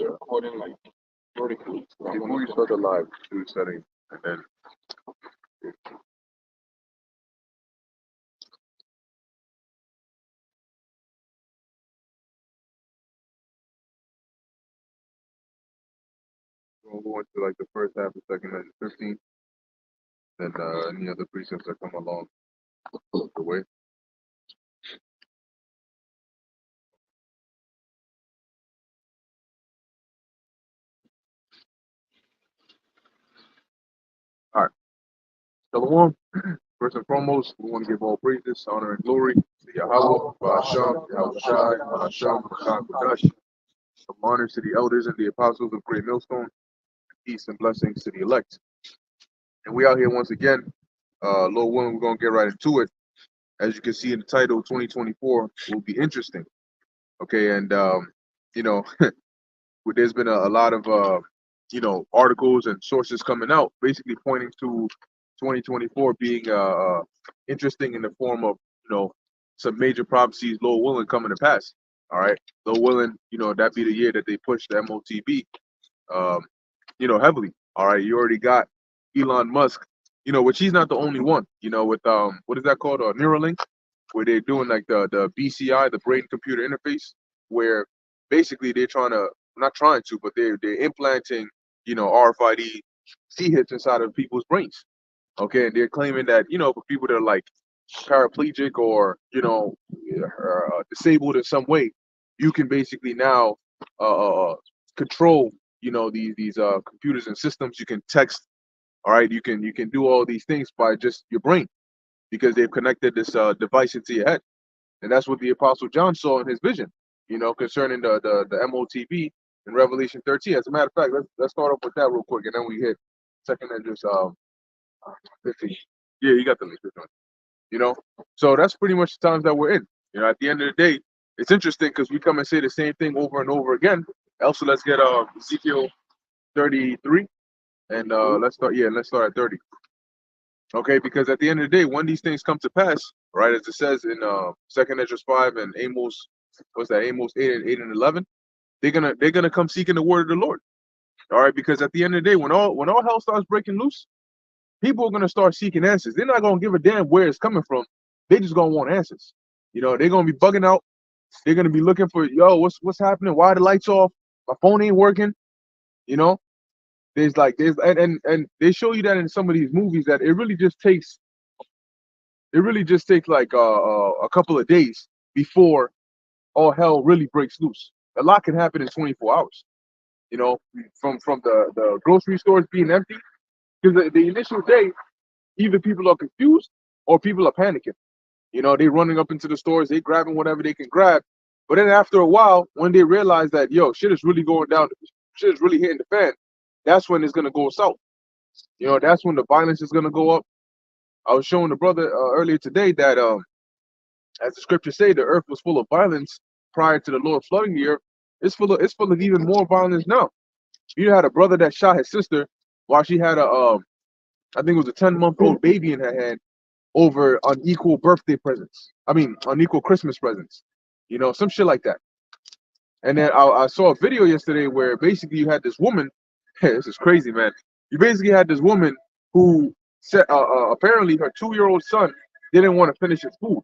recording like vertically. So I'm Before gonna you go. start the live, do the setting, and then we'll go into like the first half, the second, and the 15th, then any other precepts that come along the way. All right. Shalom. First and foremost, we want to give all praises, honor, and glory to Yahweh, Ba'asham, Yahweh Shai, Ba'asham, Ba'asham, Ba'ash. Some honors to the elders and the apostles of Great Millstone, peace and blessings to the elect. And we out here once again. Lord willing, we're going to get right into it. As you can see in the title, 2024 will be interesting. Okay, and, you know, there's been a lot of, articles and sources coming out basically pointing to 2024 being interesting in the form of, some major prophecies, Lord willing, coming to pass. All right. Lord willing, that be the year that they push the MOTB, um, heavily. All right. You already got Elon Musk, which he's not the only one, with, what is that called? Neuralink, where they're doing like the BCI, the brain computer interface, where basically they're trying to, not trying to, but they're implanting, RFID C hits inside of people's brains. Okay, and they're claiming that, for people that are like paraplegic or, disabled in some way, you can basically now control, these computers and systems. You can text, all right, you can do all these things by just your brain because they've connected this device into your head. And that's what the Apostle John saw in his vision, concerning the MOTB in Revelation 13. As a matter of fact, let's start off with that real quick, and then we hit second and just 15. Yeah, you got the link. You know, so that's pretty much the times that we're in. At the end of the day, it's interesting because we come and say the same thing over and over again. Also, let's get Ezekiel 33, and let's start. Yeah, let's start at 30. Okay, because at the end of the day, when these things come to pass, right, as it says in Second Ezra 5 and Amos, what's that? Amos 8 and 11, they're gonna come seeking the word of the Lord. All right, because at the end of the day, when all hell starts breaking loose, people are gonna start seeking answers. They're not gonna give a damn where it's coming from. They just gonna want answers. They're gonna be bugging out. They're gonna be looking for, yo, what's happening? Why are the lights off? My phone ain't working. You know, and they show you that in some of these movies that it really just takes like a couple of days before all hell really breaks loose. A lot can happen in 24 hours. You know, from the grocery stores being empty, because the initial day, either people are confused or people are panicking. They running up into the stores, they grabbing whatever they can grab. But then after a while, when they realize that, yo, shit is really going down, shit is really hitting the fan, that's when it's gonna go south. That's when the violence is gonna go up. I was showing the brother earlier today that, as the scriptures say, the earth was full of violence prior to the Lord flooding the earth. It's full of even more violence now. You had a brother that shot his sister while she had I think it was a 10-month-old baby in her hand over unequal birthday presents. I mean, unequal Christmas presents. Some shit like that. And then I saw a video yesterday where basically you had this woman. This is crazy, man. You basically had this woman who said apparently her 2-year-old son didn't want to finish his food,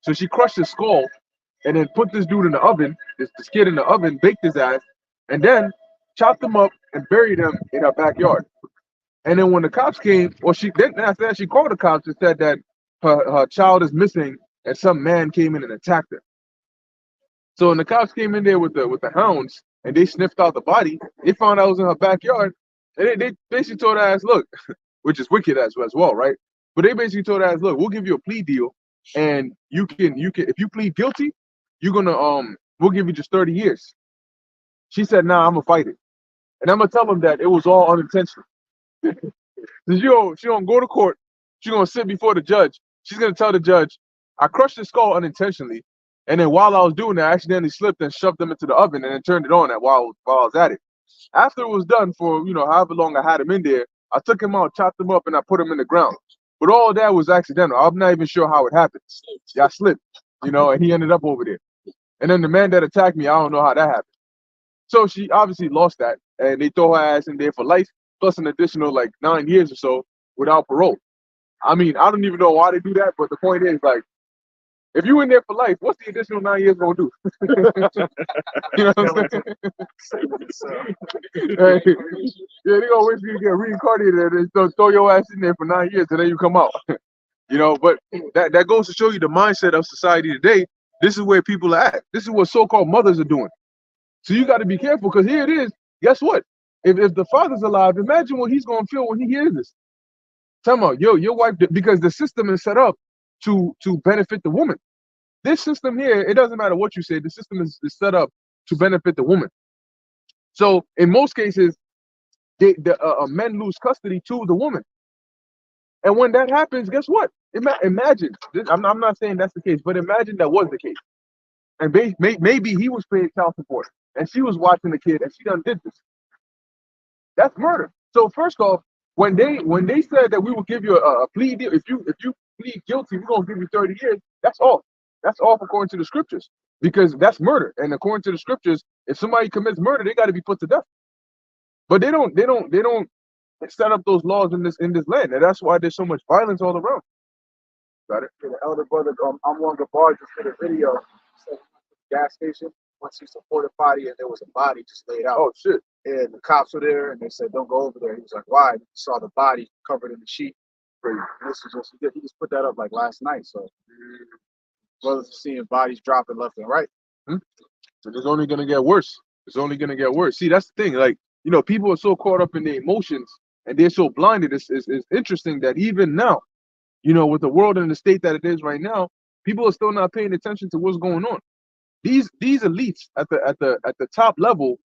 so she crushed his skull and then put this dude in the oven, this kid in the oven, baked his ass, and then chopped him up and buried him in her backyard. And then when the cops came, well, after that she called the cops and said that her child is missing, and some man came in and attacked her. So when the cops came in there with the hounds and they sniffed out the body, they found out it was in her backyard, and they basically told her ass, look, which is wicked as well, right? But they basically told her ass, look, we'll give you a plea deal, and you can if you plead guilty, you're gonna we'll give you just 30 years. She said, nah, I'm gonna fight it, and I'm gonna tell them that it was all unintentional. She don't go to court. She's gonna sit before the judge. She's gonna tell the judge, I crushed his skull unintentionally, and then while I was doing that, I accidentally slipped and shoved them into the oven and then turned it on while I was at it. After it was done, for however long I had him in there, I took him out, chopped him up, and I put him in the ground. But all of that was accidental. I'm not even sure how it happened. Yeah, I slipped, and he ended up over there. And then the man that attacked me, I don't know how that happened. So she obviously lost that, and they throw her ass in there for life, plus an additional like 9 years or so without parole. I mean, I don't even know why they do that, but the point is, like, if you in there for life, what's the additional 9 years gonna do? You know what I'm saying? Hey, yeah, they gonna wait for you to get reincarnated and then throw your ass in there for 9 years and then you come out. You know, but that goes to show you the mindset of society today. This is where people are at. This is what so-called mothers are doing. So you got to be careful, because here it is. Guess what? If the father's alive, imagine what he's gonna feel when he hears this. Tell him, yo, your wife, because the system is set up to benefit the woman. This system here, it doesn't matter what you say. The system is set up to benefit the woman. So in most cases, men lose custody to the woman. And when that happens, guess what? Imagine. I'm not saying that's the case, but imagine that was the case. And maybe he was paying child support, and she was watching the kid, and she done did this. That's murder. So first off, when they said that we will give you a plea deal, if you plead guilty, we're gonna give you 30 years. That's all. That's all according to the scriptures, because that's murder. And according to the scriptures, if somebody commits murder, they got to be put to death. But they don't set up those laws in this land, and that's why there's so much violence all around. Got it? The elder brother, I'm on the bar, just did a video. So, gas station. Once he supported body, and there was a body just laid out. Oh shit! And the cops were there, and they said, "Don't go over there." He was like, "Why?" He saw the body covered in the sheet. And this is just he just put that up like last night. So brothers are seeing bodies dropping left and right. So it's only gonna get worse. It's only gonna get worse. See, that's the thing. Like, you know, people are so caught up in their emotions and they're so blinded. It's interesting that even now, you know, with the world in the state that it is right now, people are still not paying attention to what's going on. These elites at the top level,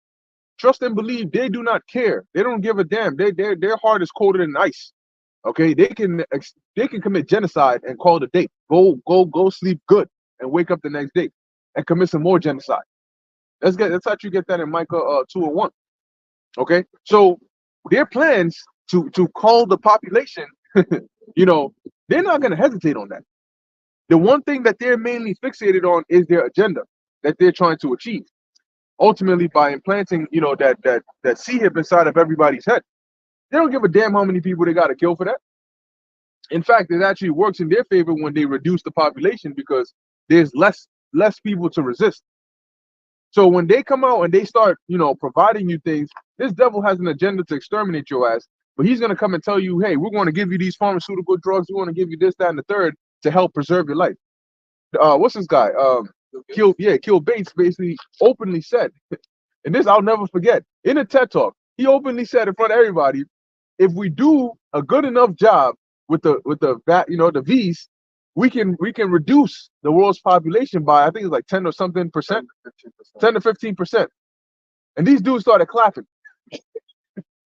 trust and believe, they do not care. They don't give a damn. Their heart is colder than ice. Okay, they can commit genocide and call it a day. Go sleep good and wake up the next day and commit some more genocide. That's how you get that in Micah 2:1. Okay, so their plans to call the population, you know, they're not gonna hesitate on that. The one thing that they're mainly fixated on is their agenda that they're trying to achieve, ultimately by implanting, you know, that C-hip inside of everybody's head. They don't give a damn how many people they got to kill for that. In fact, it actually works in their favor when they reduce the population, because there's less people to resist. So when they come out and they start, you know, providing you things, this devil has an agenda to exterminate your ass. But he's gonna come and tell you, hey, we're going to give you these pharmaceutical drugs. We want to give you this, that, and the third to help preserve your life. What's this guy? Kill Bates basically openly said, and this I'll never forget, in a TED talk, he openly said in front of everybody, if we do a good enough job with the V's, we can reduce the world's population by, I think it's like 10 or something percent, 10 to 15%. And these dudes started clapping.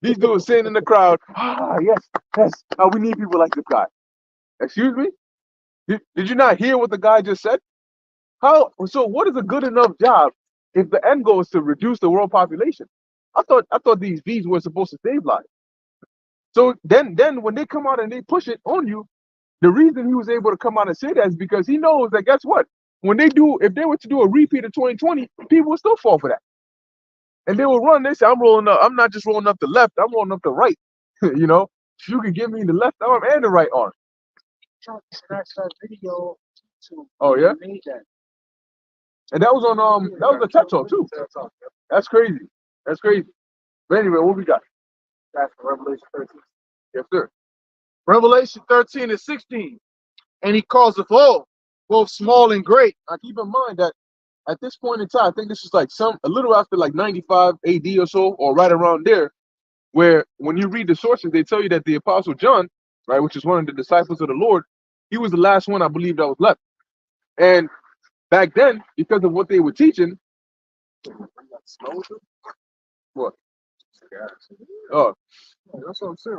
These dudes sitting in the crowd, yes, we need people like this guy. Excuse me? Did you not hear what the guy just said? So what is a good enough job if the end goal is to reduce the world population? I thought these V's were supposed to save lives. So then when they come out and they push it on you, the reason he was able to come out and say that is because he knows that, guess what? If they were to do a repeat of 2020, people would still fall for that. And they will run. They say, I'm rolling up. I'm not just rolling up the left. I'm rolling up the right. You know, you can give me the left arm and the right arm. Trying to scratch that video. Oh yeah. Made that. And that was on that was a TED talk too. That's crazy. That's crazy. But anyway, what we got? That's Revelation 13. Yes, sir. Revelation 13 and 16. And he calls of all, both small and great. Now keep in mind that at this point in time, I think this is like a little after like 95 AD or so, or right around there, where when you read the sources, they tell you that the Apostle John, right, which is one of the disciples of the Lord, he was the last one, I believe, that was left. And back then, because of what they were teaching, what? Oh, that's what I'm saying.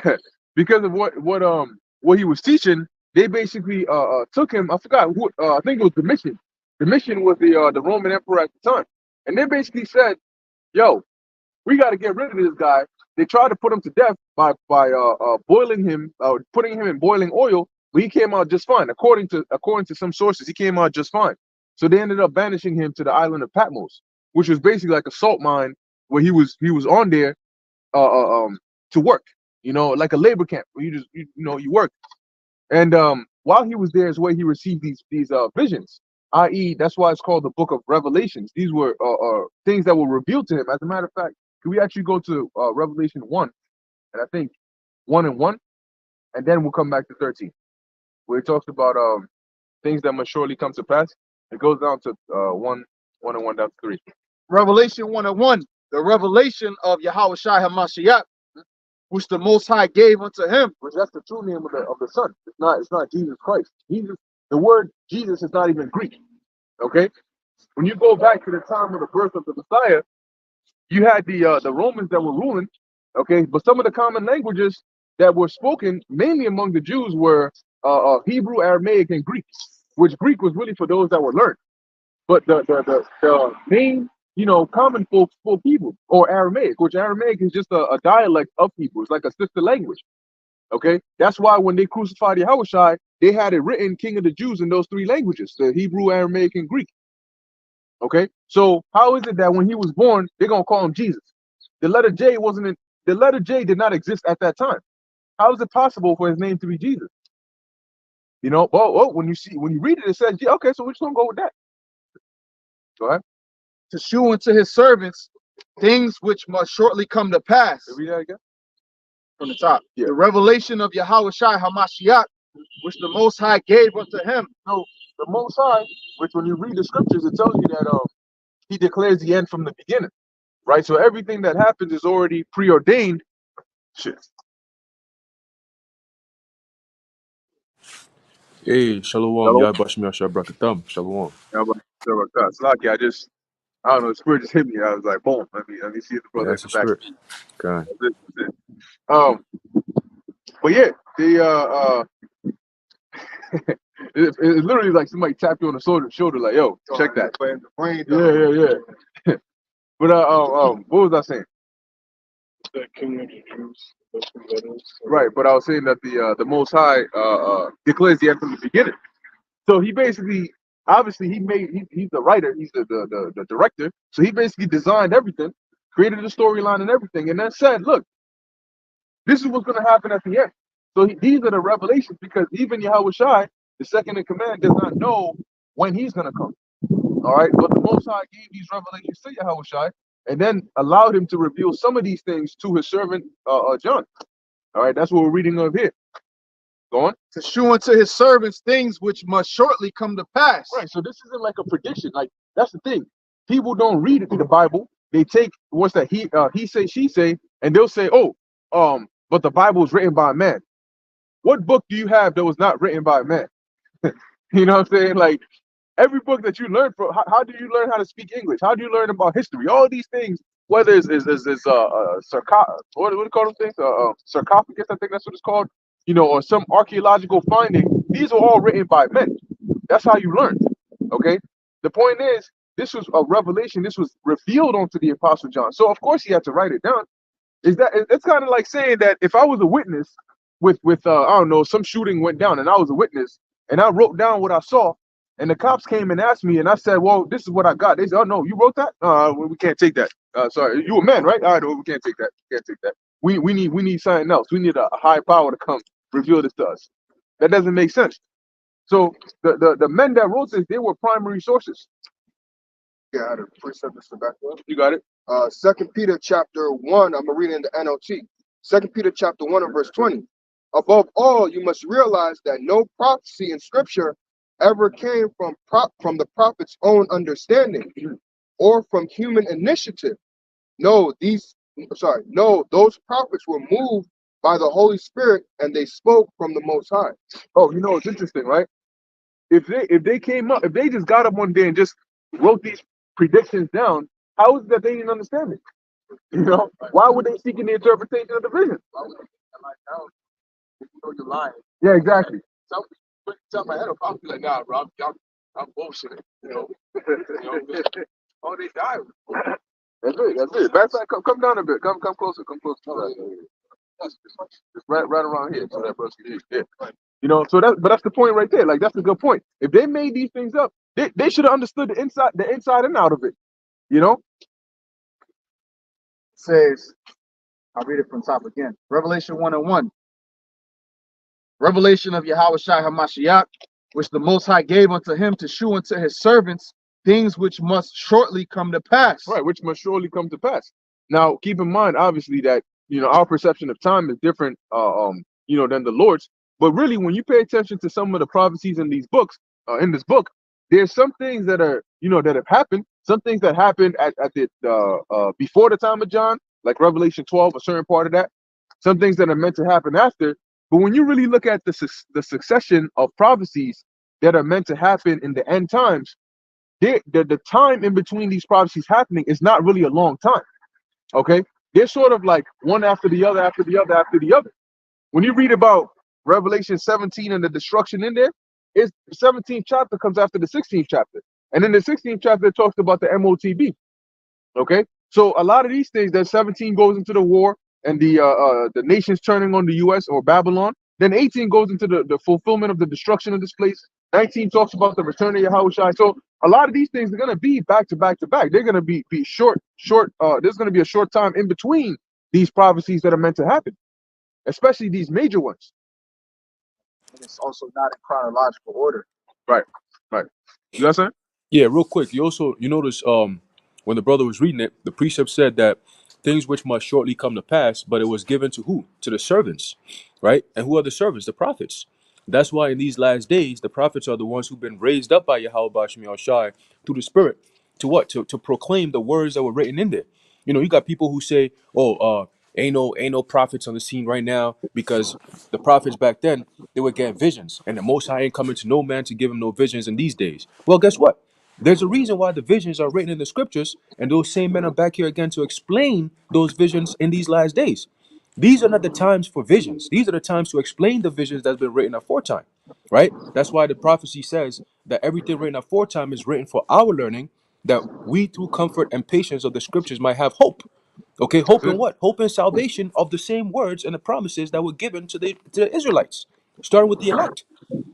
Like, because of what he was teaching, they basically took him. I forgot what. I think it was Domitian. Domitian was the Roman emperor at the time, and they basically said, "Yo, we got to get rid of this guy." They tried to put him to death by boiling him, putting him in boiling oil, but he came out just fine. According to some sources, he came out just fine. So they ended up banishing him to the island of Patmos, which was basically like a salt mine where he was on there to work, like a labor camp where you work. And while he was there is where he received these visions, i.e., that's why it's called the Book of Revelations. These were things that were revealed to him. As a matter of fact, can we actually go to Revelation 1, and I think 1 and 1, and then we'll come back to 13, where it talks about things that must surely come to pass. It goes down to 1 and 1 down to 3. Revelation 1 and 1, the revelation of Yahweh Shai HaMashiach, which the Most High gave unto him. Which that's the true name of the Son. It's not Jesus Christ. Jesus, the word Jesus is not even Greek. Okay, when you go back to the time of the birth of the Messiah, you had the Romans that were ruling. Okay, but some of the common languages that were spoken mainly among the Jews were Hebrew, Aramaic, and Greek. Which Greek was really for those that were learned. But the main common folk spoke Hebrew or Aramaic, which Aramaic is just a dialect of Hebrew. It's like a sister language. Okay, that's why when they crucified Yahushua, they had it written King of the Jews in those 3 languages: the Hebrew, Aramaic, and Greek. Okay, so how is it that when he was born, they're gonna call him Jesus? The letter J the letter J did not exist at that time. How is it possible for his name to be Jesus? Well, when you read it, it says, yeah, okay, so we're just gonna go with that. Go ahead. To shew unto his servants things which must shortly come to pass. Read that again. From the top. Yeah. The revelation of Yahweh Shai HaMashiach, which the Most High gave unto him. So the Most High, which when you read the scriptures, it tells you that he declares the end from the beginning, right? So everything that happens is already preordained. Shit. Hey, Shalom, Hello? Yah Bashmi Ashar Brakatam, Shalom. Yeah, but it's lucky. I don't know, the spirit just hit me. I was like, boom, let me see if the Yeah, brother that's the in the back. spirit. God. That's it. But yeah, it's literally like somebody tapped you on the shoulder, like, yo, check that. Yeah. But what was I saying? The King of the Jews. That's what that is. Right, but I was saying that the Most High declares the end from the beginning. So he basically, obviously, he's the writer, he's the director. So he basically designed everything, created the storyline and everything, and then said, look, this is what's going to happen at the end. So these are the revelations, because even Yahweh Shai, the second in command, does not know when he's going to come. All right, but the Most High gave these revelations to Yahweh Shai, and then allowed him to reveal some of these things to his servant John. All right, that's what we're reading of here. Go on. To shew unto his servants things which must shortly come to pass. Right, so this isn't like a prediction. Like, that's the thing. People don't read it in the Bible. They take what's that he say, she say, and they'll say, but the Bible is written by a man. What book do you have that was not written by a man? You know what I'm saying? Like, every book that you learn from, how do you learn how to speak English? How do you learn about history? All these things, whether it's what do you call those things? Sarcophagus, I think that's what it's called. Or some archaeological finding. These are all written by men. That's how you learn. Okay. The point is, this was a revelation. This was revealed onto the Apostle John. So of course he had to write it down. It's kind of like saying that if I was a witness with I don't know, some shooting went down and I was a witness and I wrote down what I saw, and the cops came and asked me and I said, well, this is what I got. They said, oh no, you wrote that? We can't take that. Sorry, you a man, right? All right, we can't take that. Can't take that. We need something else. We need a high power to come reveal this to us. That doesn't make sense. So the men that wrote this, they were primary sources. Yeah, I had a precept to back up. You got it? 2 Peter chapter 1, I'm going to read it in the NLT. 2 Peter chapter 1 and verse 20. Above all, you must realize that no prophecy in scripture ever came from the prophet's own understanding or from human initiative. No, those prophets were moved by the Holy Spirit and they spoke from the Most High. Oh, it's interesting, right? If they just got up one day and just wrote these predictions down, how is it that they didn't understand it? Why would they seek in the interpretation of the vision? You're lying. Yeah, exactly. Top my head up, I'll be like, nah, bro, I'm bullshitting. Oh, they died. That's it. Matter of fact, come down a bit. Come closer. Come closer. Just right around here, so that brother can hear. Yeah. So that's the point right there. Like, that's a good point. If they made these things up, they should have understood the inside and out of it. You know? Says, I'll read it from top again. Revelation 1:1. Revelation of Yahweh Shai HaMashiach, which the Most High gave unto him to shew unto his servants things which must shortly come to pass. Right, which must surely come to pass. Now, keep in mind, obviously, that our perception of time is different, than the Lord's. But really, when you pay attention to some of the prophecies in these books, in this book, there's some things that are, that have happened. Some things that happened at the before the time of John, like Revelation 12, a certain part of that. Some things that are meant to happen after. But when you really look at the succession of prophecies that are meant to happen in the end times, the time in between these prophecies happening is not really a long time. Okay, they're sort of like one after the other, after the other, after the other. When you read about Revelation 17 and the destruction in there, it's the 17th chapter comes after the 16th chapter, and in the 16th chapter it talks about the MOTB. Okay, so a lot of these things, that 17 goes into the war and the nations turning on the U.S. or Babylon. Then 18 goes into the fulfillment of the destruction of this place. 19 talks about the return of Yahushua. So a lot of these things are going to be back to back to back. They're going to be short. There's going to be a short time in between these prophecies that are meant to happen, especially these major ones. And it's also not in chronological order. Right. You know what I'm saying? Yeah, real quick. You notice when the brother was reading it, the precept said that things which must shortly come to pass, but it was given to who? To the servants, right? And who are the servants? The prophets. That's why in these last days, the prophets are the ones who've been raised up by Yahweh Bashim Yahushai through the Spirit to what? To proclaim the words that were written in there. You got people who say, "Oh, ain't no prophets on the scene right now," because the prophets back then they would get visions, and the Most High ain't coming to no man to give him no visions in these days. Well, guess what? There's a reason why the visions are written in the scriptures, and those same men are back here again to explain those visions in these last days. These are not the times for visions. These are the times to explain the visions that's been written aforetime, right? That's why the prophecy says that everything written aforetime is written for our learning, that we through comfort and patience of the scriptures might have hope. Okay, hope in what? Hope in salvation of the same words and the promises that were given to the Israelites, starting with the elect.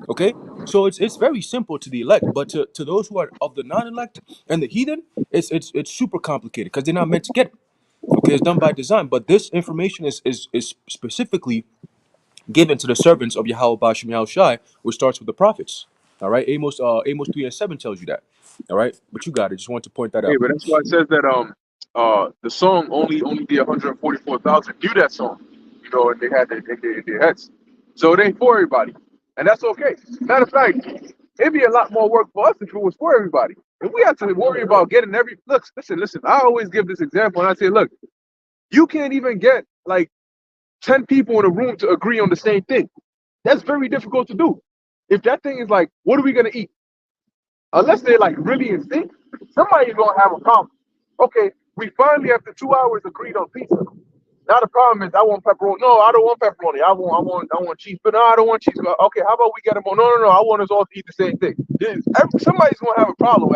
Okay, so it's very simple to the elect, but to those who are of the non-elect and the heathen, it's super complicated because they're not meant to get it. Okay, it's done by design, but this information is specifically given to the servants of Yahweh Bashim Yahushai, which starts with the prophets. All right, Amos 3:7 tells you that. All right, but you got it. Just wanted to point that Hey, out. but that's why it says that the song only the 144,000 knew that song, and they had it in their heads. So it ain't for everybody, and that's okay. Matter of fact, it'd be a lot more work for us if it was for everybody. If we had to worry about getting listen. I always give this example, and I say, look, you can't even get like 10 people in a room to agree on the same thing. That's very difficult to do. If that thing is like, what are we gonna eat? Unless they're like really in sync, somebody's gonna have a problem. Okay, we finally after 2 hours agreed on pizza. Now the problem is I want pepperoni. No, I don't want pepperoni. I want cheese. But no, I don't want cheese. Okay, how about we get them on? No. I want us all to eat the same thing. Somebody's gonna have a problem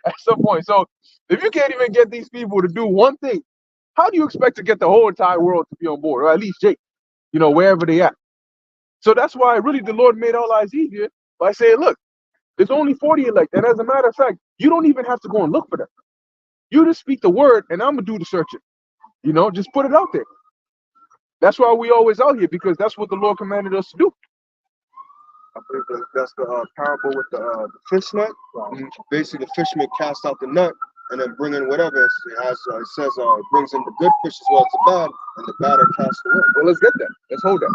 at some point. So if you can't even get these people to do one thing, how do you expect to get the whole entire world to be on board, or at least Jake, wherever they at? So that's why really the Lord made our lives easier by saying, look, there's only 40 elect. And as a matter of fact, you don't even have to go and look for them. You just speak the word and I'm going to do the searching. Just put it out there. That's why we always out here, because that's what the Lord commanded us to do. I believe that's the parable with the fish net. Basically, the fisherman cast out the net and then bring in whatever. It says it brings in the good fish as well as the bad, and the bad are cast away. Well, let's get that. Let's hold that.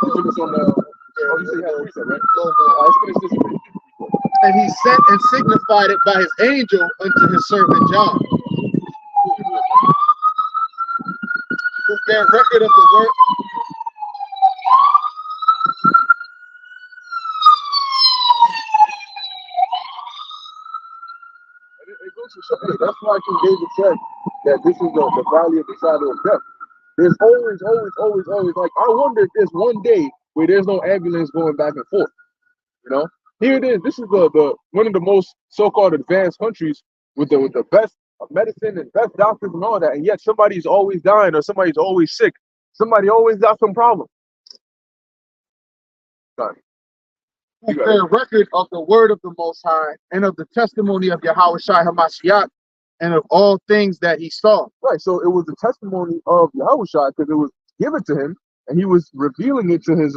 Focus on you say you have reset, right? Let's finish this. And he sent and signified it by his angel unto his servant John, who bear record of the work. It goes to show, hey, that's why King David said that this is the valley of the shadow of death. There's always, like, I wonder if there's one day where there's no ambulance going back and forth. Here it is. This is the one of the most so-called advanced countries with the best medicine and best doctors and all that, and yet somebody's always dying or somebody's always sick. Somebody always got some problem. Done. who You got bear record of the word of the Most High and of the testimony of Yahweh Shai Hamashiach and of all things that he saw. right. So it was the testimony of Yahushua because it was given to him, and he was revealing it to his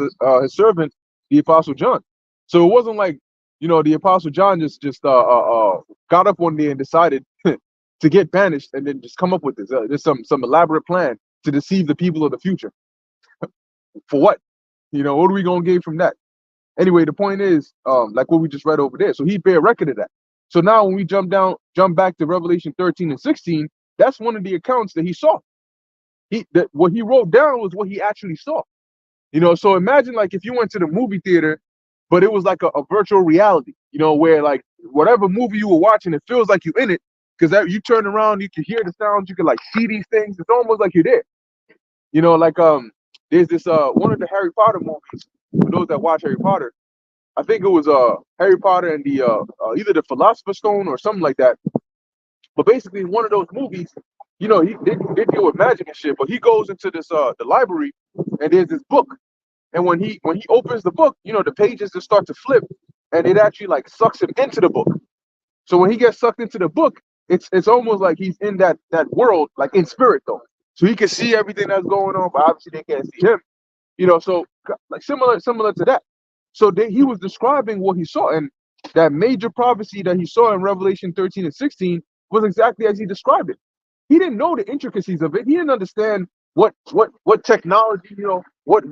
servant, the Apostle John. So it wasn't like, you know, the Apostle John just got up one day and decided to get banished and then just come up with this. There's some elaborate plan to deceive the people of the future. For what? You know, what are we gonna gain from that? Anyway, the point is, like what we just read over there. So he bear record of that. So now when we jump back to Revelation 13 and 16, that's one of the accounts that he saw. What he wrote down was what he actually saw. You know, so imagine like if you went to the movie theater, but it was like a virtual reality, you know, where like whatever movie you were watching, it feels like you're in it, because you turn around, you can hear the sounds, you can like see these things. It's almost like you're there. You know, like there's this one of the Harry Potter movies. For those that watch Harry Potter, I think it was Harry Potter and the either the Philosopher's Stone or something like that. But basically, in one of those movies, you know, they deal with magic and shit. But he goes into this the library, and there's this book. And when he opens the book, you know, the pages just start to flip, and it actually like sucks him into the book. So when he gets sucked into the book, it's almost like he's in that world, like in spirit though. So he can see everything that's going on, but obviously they can't see him. You know, so like similar to that. So he was describing what he saw, and that major prophecy that he saw in Revelation 13 and 16 was exactly as he described it. He didn't know the intricacies of it. He didn't understand what technology, you know, what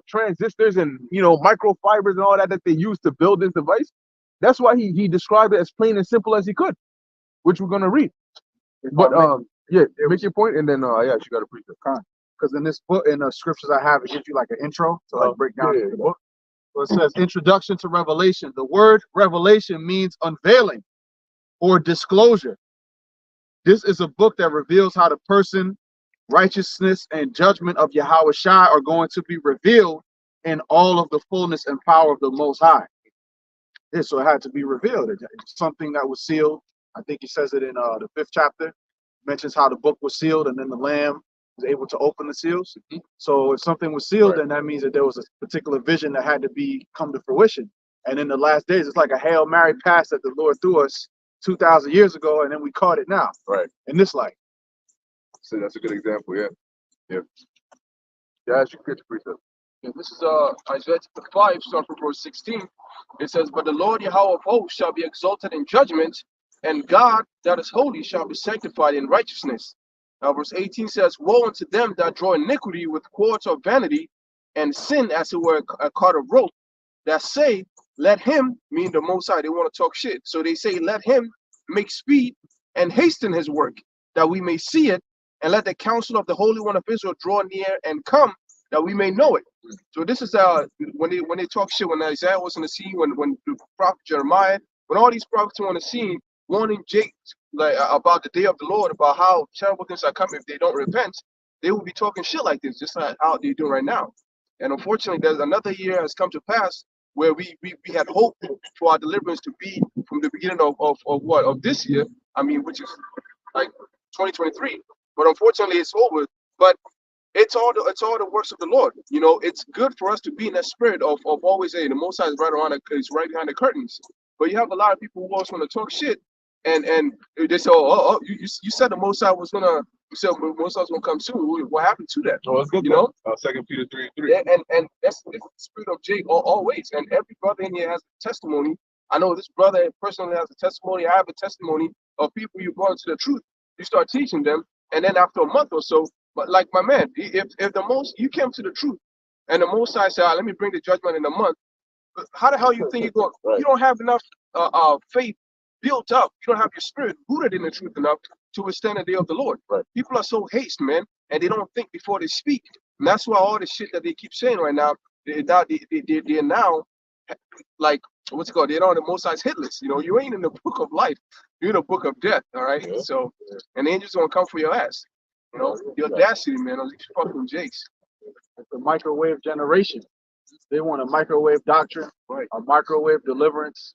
transistors and, you know, microfibers and all that they use to build this device. That's why he described it as plain and simple as he could, which we're gonna read. But yeah, make your point, and then yeah, you got to preach it. Because in this book, in the scriptures I have, it gives you like an intro to like break down yeah, the book. So it says Introduction to Revelation. The word revelation means unveiling or disclosure. This is a book that reveals how the person, righteousness, and judgment of Yahweh Shai are going to be revealed in all of the fullness and power of the Most High. Yeah, so it had to be revealed. It's something that was sealed. I think he says it in the 5th chapter. Mentions how the book was sealed, and then the Lamb was able to open the seals. So if something was sealed, then that means that there was a particular vision that had to come to fruition. And in the last days, it's like a Hail Mary pass that the Lord threw us 2,000 years ago, and then we caught it now. Right. In this life. So that's a good example. Yeah. Yeah. Yeah, you could preach it. Yeah, this is Isaiah chapter 5, starting from verse 16. It says, "But the Lord Yahweh of hosts shall be exalted in judgment, and God that is holy shall be sanctified in righteousness." Now verse 18 says, "Woe unto them that draw iniquity with cords of vanity, and sin as it were a cord of rope, that say, let him," mean the Most High, they want to talk shit. So they say, "Let him make speed and hasten his work, that we may see it, and let the counsel of the Holy One of Israel draw near and come, that we may know it." So this is when they talk shit, when Isaiah was on the scene, when the prophet Jeremiah, when all these prophets were on the scene, warning Jake like about the day of the Lord, about how terrible things are coming if they don't repent, they will be talking shit like this, just like how they're doing right now. And unfortunately, there's another year has come to pass where we had hope for our deliverance to be from the beginning of this year. I mean, which is like 2023. But unfortunately, it's over. But it's all the works of the Lord. You know, it's good for us to be in that spirit of always saying the Most High is is right behind the curtains. But you have a lot of people who also want to talk shit, and they say, "Oh, you said the Most High was gonna." You said the Most High was gonna come soon. What happened to that? Oh, that's good. You know, 2 Peter 3:3. and that's the spirit of Jake always. And every brother in here has a testimony. I know this brother personally has a testimony. I have a testimony of people you brought into the truth. You start teaching them, and then after a month or so. But like my man, if you came to the truth, and the Most High said, "Let me bring the judgment in a month," how the hell you think you're going? Right. You don't have enough faith built up. You don't have your spirit rooted in the truth enough to withstand the day of the Lord. Right. People are so hasty, man, and they don't think before they speak. And that's why all the shit that they keep saying right now, they're now like what's it called? They're on the Most High's hit list. You know, you ain't in the book of life. You're in the book of death. All right. Yeah. So, and the angels gonna come for your ass. You know, the audacity, man, of these fucking jakes. It's the microwave generation. They want a microwave doctrine, right? A microwave deliverance.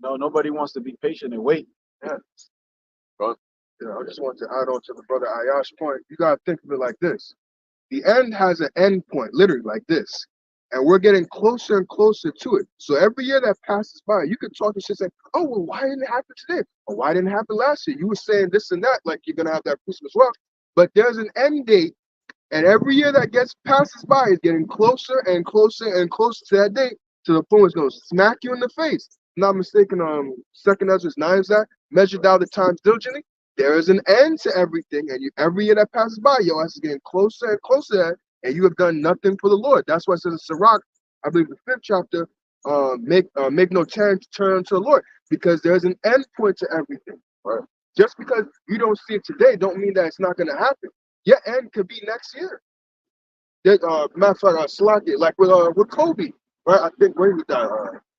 No, nobody wants to be patient and wait. Yeah. Yeah, I just want to add on to the brother Ayash's point. You gotta think of it like this: the end has an end point, literally like this. and we're getting closer and closer to it. So every year that passes by, you could talk to shit say, oh, well, why didn't it happen today? Or why didn't it happen last year? You were saying this and that, like you're gonna have that Christmas wealth. But there's an end date, and every year that gets passes by is getting closer and closer and closer to that date, to the point it's gonna smack you in the face. If I'm not mistaken, Second Ezra 9 is that measured out the times diligently. There is an end to everything, and every year that passes by, your ass is getting closer and closer to that, and you have done nothing for the Lord. That's why it says in Sirach, I believe the 5th chapter, make no turn to the Lord, because there's an end point to everything. Right? Just because you don't see it today, don't mean that it's not gonna happen. Your end could be next year. Matter of fact, Salaki, like with Kobe, right? I think when he died,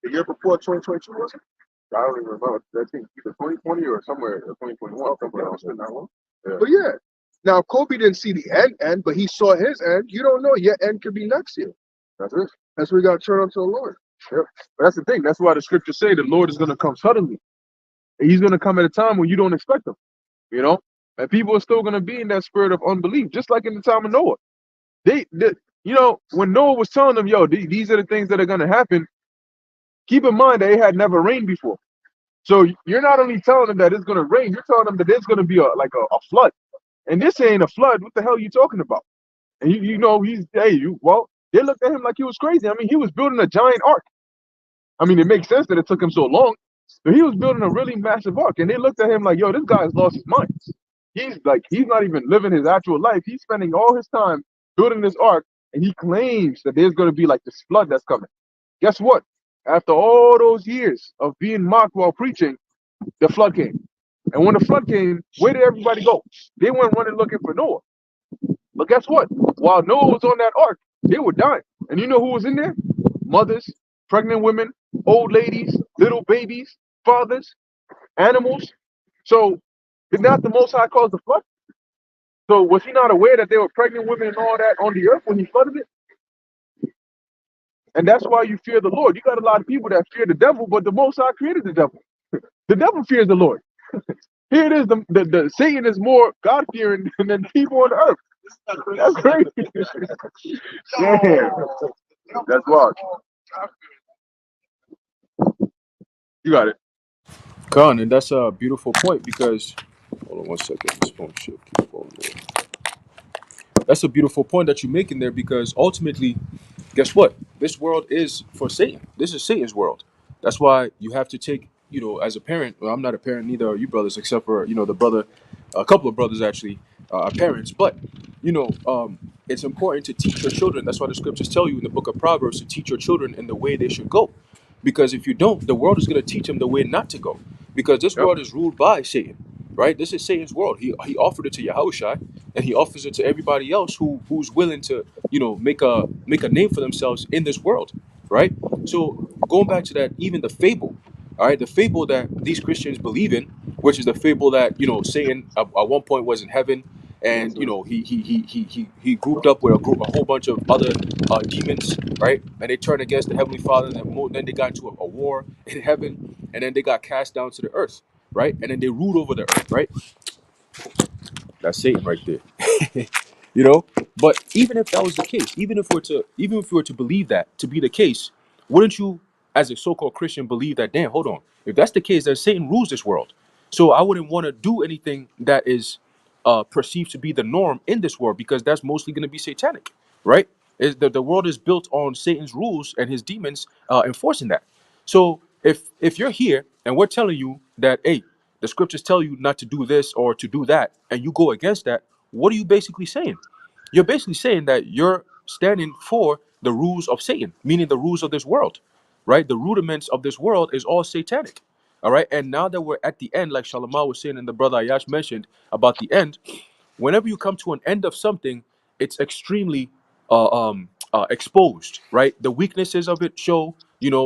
the year before 2022 was it? I don't even remember. I think either 2020 or somewhere 2021. Somewhere else in that one. Yeah. But yeah, now Kobe didn't see the end, but he saw his end. You don't know, your end could be next year. That's it. That's where we gotta turn on to the Lord. Yep. But that's the thing. That's why the scriptures say the Lord is going to come suddenly. And he's going to come at a time when you don't expect him. You know? And people are still going to be in that spirit of unbelief, just like in the time of Noah. You know, when Noah was telling them, yo, these are the things that are going to happen, keep in mind that it had never rained before. So you're not only telling them that it's going to rain, you're telling them that there's going to be a flood. And this ain't a flood. What the hell are you talking about? And you know, they looked at him like he was crazy. I mean, he was building a giant ark. I mean, it makes sense that it took him so long, but he was building a really massive ark. And they looked at him like, yo, this guy's lost his mind. He's not even living his actual life. He's spending all his time building this ark, and he claims that there's going to be like this flood that's coming. Guess what? After all those years of being mocked while preaching, the flood came. And when the flood came, where did everybody go? They went running looking for Noah. But guess what? While Noah was on that ark, they were dying. And you know who was in there? Mothers, pregnant women, old ladies, little babies, fathers, animals. So did not the Most High cause the flood? So was he not aware that there were pregnant women and all that on the earth when he flooded it? And that's why you fear the Lord. You got a lot of people that fear the devil, but the Most High created the devil. The devil fears the Lord. Here it is, the Satan is more God-fearing than people on the earth. That's crazy. Damn. That's wild. You got it. Khan, and that's a beautiful point because hold on one second. This phone shit keep going there. That's a beautiful point that you're making there because ultimately, guess what? This world is for Satan. This is Satan's world. That's why you have to take, you know, as a parent. Well, I'm not a parent, neither are you brothers, except for the brother, a couple of brothers actually are parents. But it's important to teach your children. That's why the scriptures tell you in the book of Proverbs to teach your children in the way they should go, because if you don't, the world is going to teach them the way not to go. Because this Yep. world is ruled by Satan, right? This is Satan's world. He offered it to Yahushua, and he offers it to everybody else who's willing to make a name for themselves in this world, right? So going back to that, even the fable, all right, the fable that these Christians believe in, which is the fable that Satan at one point was in heaven, and he grouped up with a whole bunch of other demons, right? And they turned against the heavenly Father, and then they got into a war in heaven, and then they got cast down to the earth, right? And then they ruled over the earth, right? That's Satan right there. you know but even if that was the case, even if we were to believe that to be the case, wouldn't you as a so-called Christian believe that, damn, hold on, if that's the case, then Satan rules this world, so I wouldn't want to do anything that is perceived to be the norm in this world, because that's mostly going to be satanic, right? The world is built on Satan's rules and his demons enforcing that. So if you're here and we're telling you that, hey, the scriptures tell you not to do this or to do that, and you go against that, what are you basically saying? You're basically saying that you're standing for the rules of Satan, meaning the rules of this world, right? The rudiments of this world is all satanic, all right? And now that we're at the end, like Shalimah was saying and the brother Ayash mentioned about the end, whenever you come to an end of something, it's extremely exposed, right? The weaknesses of it show,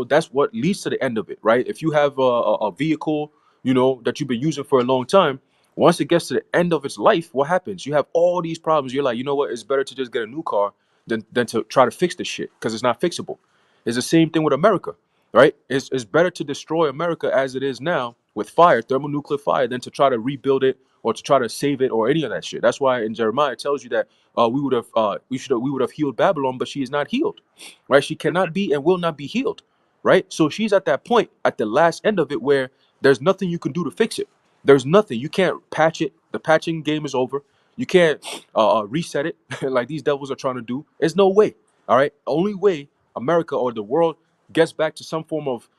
that's what leads to the end of it, right? If you have a vehicle, that you've been using for a long time, once it gets to the end of its life, what happens? You have all these problems. You're like, you know what? It's better to just get a new car than to try to fix this shit because it's not fixable. It's the same thing with America, right? It's better to destroy America as it is now with fire, thermonuclear fire, than to try to rebuild it or to try to save it or any of that shit. That's why in Jeremiah it tells you that we would have healed Babylon, but she is not healed, right? She cannot be and will not be healed, right? So she's at that point at the last end of it where there's nothing you can do to fix it. There's nothing you can't patch it. The patching game is over. You can't reset it like these devils are trying to do. There's no way. All right. Only way America or the world gets back to some form of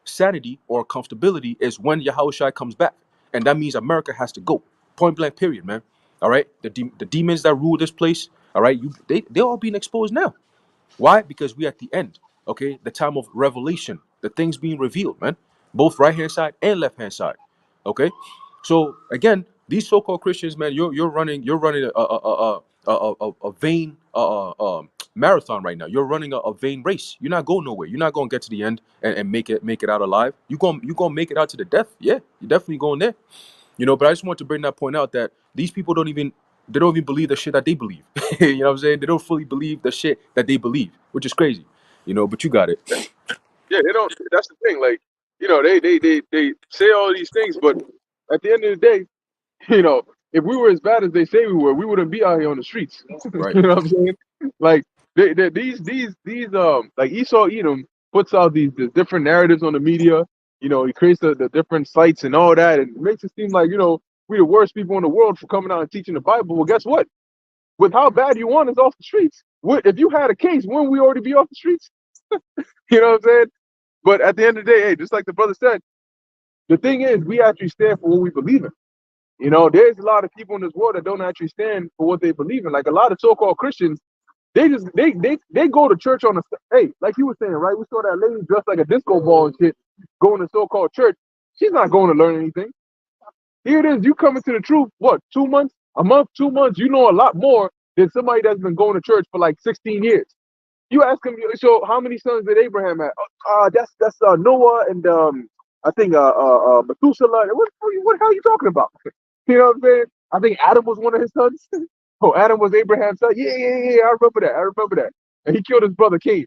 sanity or comfortability is when Yahushua comes back, and that means America has to go. Point blank. Period, man. All right. The demons that rule this place. All right. They're all being exposed now. Why? Because we at the end. Okay. The time of revelation. The things being revealed, man. Both right hand side and left hand side. Okay. So again, these so-called Christians, man, you're running a vain marathon right now. You're running a vain race. You're not going nowhere. You're not going to get to the end and make it out alive. You gonna make it out to the death. Yeah, you're definitely going there. You know, but I just want to bring that point out that these people don't even believe the shit that they believe. You know what I'm saying? They don't fully believe the shit that they believe, which is crazy. You know, but you got it. Yeah, they don't. That's the thing. Like, you know, they say all these things, but at the end of the day, you know, if we were as bad as they say we were, we wouldn't be out here on the streets. Right. You know what I'm saying? Like, these like Esau Edom puts out these different narratives on the media. You know, he creates the different sites and all that, and it makes it seem like, you know, we the worst people in the world for coming out and teaching the Bible. Well, guess what? With how bad you want is off the streets. What if you had a case? Wouldn't we already be off the streets? You know what I'm saying? But at the end of the day, hey, just like the brother said, the thing is, we actually stand for what we believe in. You know, there's a lot of people in this world that don't actually stand for what they believe in. Like a lot of so-called Christians, they go to church on a, hey, like you were saying, right? We saw that lady dressed like a disco ball and shit going to so-called church. She's not going to learn anything. Here it is, you coming to the truth, what, 2 months, a month, 2 months, you know a lot more than somebody that's been going to church for like 16 years. You ask him, so how many sons did Abraham have? That's Noah and I think Methuselah. What hell are you talking about? You know what I'm saying? I think Adam was one of his sons. Oh, Adam was Abraham's son. Yeah. I remember that. And he killed his brother Cain.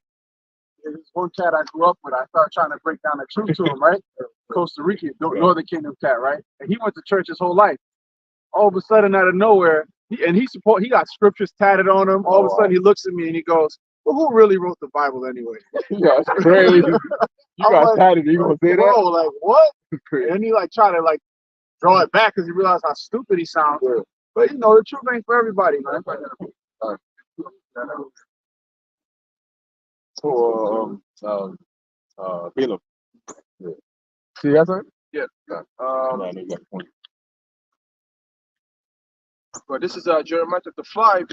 There's this one cat I grew up with. I started trying to break down the truth to him, right? Costa Rican, Northern Kingdom cat, right? And he went to church his whole life. All of a sudden, out of nowhere, he got scriptures tatted on him. All of a sudden, he looks at me and he goes, "Well, who really wrote the Bible anyway?" Yeah, it's crazy. You got like, tatted. You gonna say bro, that? like what? And he like tried to like draw it back because he realized how stupid he sounds. Yeah. But you know, the truth ain't for everybody, man. So, Balaam. Yeah. See that, son? Yeah. No, you got a point. But this is Jeremiah chapter 5.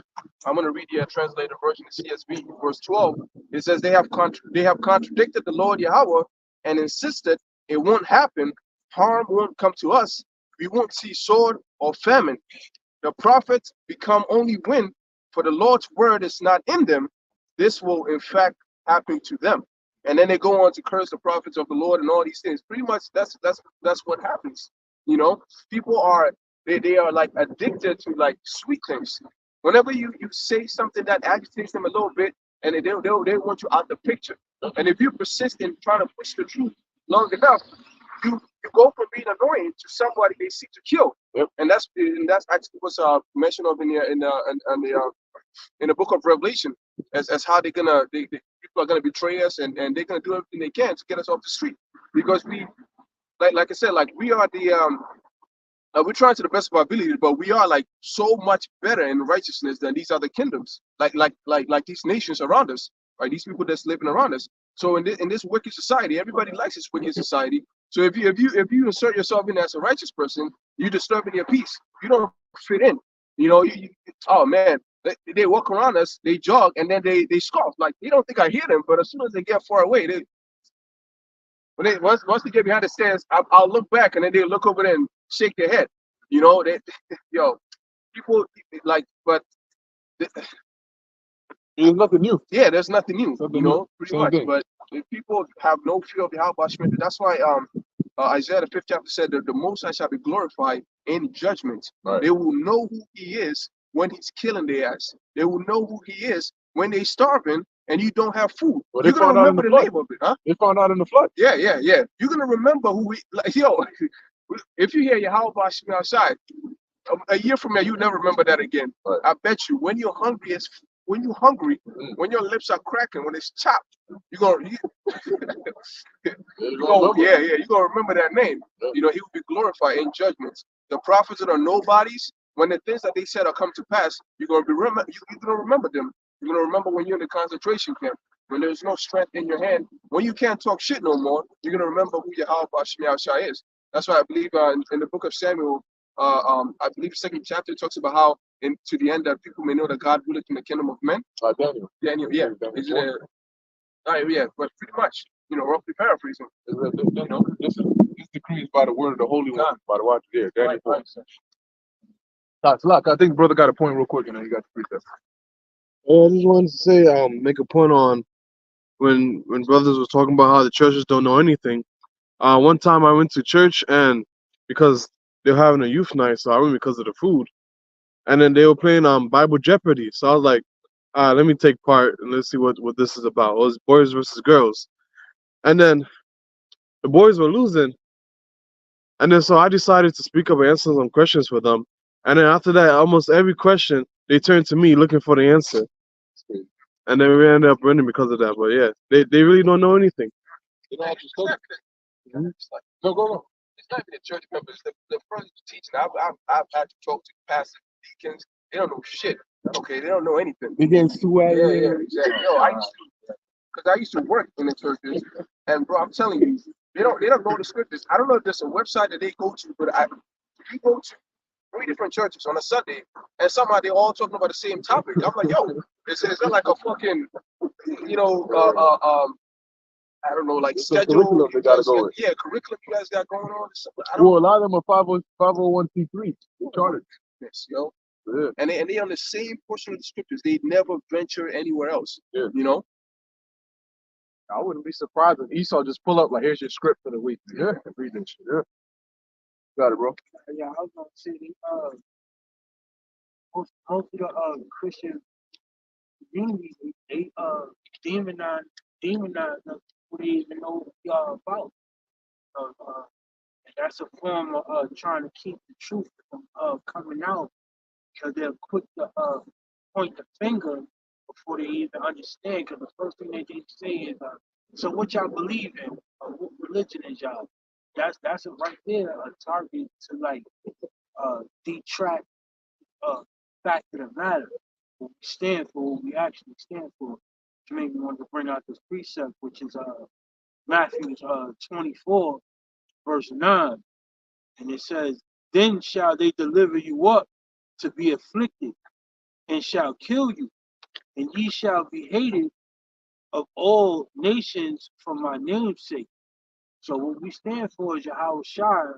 I'm going to read the translated version of CSB, verse 12. It says they have contradicted the Lord Yahweh and insisted it won't happen. Harm won't come to us. We won't see sword or famine. The prophets become only wind, for the Lord's word is not in them. This will in fact happen to them. And then they go on to curse the prophets of the Lord and all these things. Pretty much that's what happens. You know, people are they are like addicted to like sweet things. Whenever you say something that agitates them a little bit, and they want you out the picture. And if you persist in trying to push the truth long enough, you go from being annoying to somebody they seek to kill. Yep. And that's actually what's mentioned of in the book of Revelation as how people are gonna betray us and they're gonna do everything they can to get us off the street, because we like I said, like we are we're trying to the best of our ability, but we are like so much better in righteousness than these other kingdoms, like these nations around us, right? These people that's living around us. So in this wicked society, everybody likes this wicked society. So if you insert yourself in as a righteous person, you're disturbing your peace. You don't fit in. You know, oh man, they walk around us, they jog, and then they scoff. Like they don't think I hear them, but as soon as they get far away, once they get behind the stands, I'll look back, and then they look over there and shake their head. You know, people like, but There's nothing new. yeah, there's nothing new. Something You know, new. pretty Same much. thing. But if people have no fear of Yahweh, that's why Isaiah the 5th chapter said that the Most High shall be glorified in judgment. Right. They will know who He is when He's killing their ass. They will know who He is when they starving and you don't have food, Well, they you're gonna found out in remember the the flood. name of it, huh? They found out in the flood. Yeah. You're gonna remember who we like, yo. If you hear Yahweh Hashem outside, a year from now, you never remember that again. Right. I bet you. When you're hungry, Mm. when your lips are cracking, when it's chopped, you're gonna, They're you gonna gonna remember. yeah, you're gonna remember that name. Yeah. You know, he will be glorified in judgments. The prophets that are nobodies, when the things that they said are come to pass, you're gonna you're gonna remember them. You're gonna remember when you're in the concentration camp, when there's no strength in your hand, when you can't talk shit no more. You're gonna remember who Yahweh Hashem Yahushua is. That's why I believe in the book of Samuel, I believe the second chapter talks about how to the end that people may know that God ruleth in the kingdom of men. Daniel. Daniel, yeah. Is it yeah, but pretty much, roughly paraphrasing. This decree is by the word of the Holy One, by the watch there. Daniel Right, 4. right. Look, I think brother got a point real quick, and then you got the precept. I just wanted to say, make a point on when brothers was talking about how the churches don't know anything. One time I went to church, and because they were having a youth night, so I went because of the food. And then they were playing Bible Jeopardy. So I was like, let me take part and let's see what this is about. It was boys versus girls. And then the boys were losing. And then so I decided to speak up and answer some questions for them. And then after that, almost every question, they turned to me looking for the answer. And then we ended up winning because of that. But yeah, they really don't know anything. You know, It's not go. it's not even the church members. The brothers teaching. I've had to talk to pastors, deacons. They don't know shit. Okay, they don't know anything. They getting sweaty. Yeah, exactly. Yo, I used to work in the churches, and bro, I'm telling you, they don't know the scriptures. I don't know if there's a website that they go to, but you go to 3 different churches on a Sunday, and somehow they all talking about the same topic. I'm like, yo, is that like a fucking, I don't know, like It's a schedule? curriculum they gotta go with. Yeah, curriculum you guys got going on. Well, a lot of them are 501c3 chartered. This, yo. Yeah. And they on the same portion of the scriptures. They never venture anywhere else. Yeah. I wouldn't be surprised if Esau just pull up like, here's your script for the week. Yeah. Read this shit. Yeah. Got it, bro. Yeah, I was gonna say most of the Christian communities they demonize us who they even know what we are about. And that's a form of trying to keep the truth from coming out because they're quick to point the finger before they even understand. Because the first thing that they say is, "So what y'all believe in? What religion is y'all?" That's it right there, a target to like detract fact of the matter, what we stand for, what we actually stand for. Which made me want to bring out this precept, which is Matthew 24, verse 9. And it says, "Then shall they deliver you up to be afflicted, and shall kill you, and ye shall be hated of all nations for my name's sake." So what we stand for is Yahweh Shai.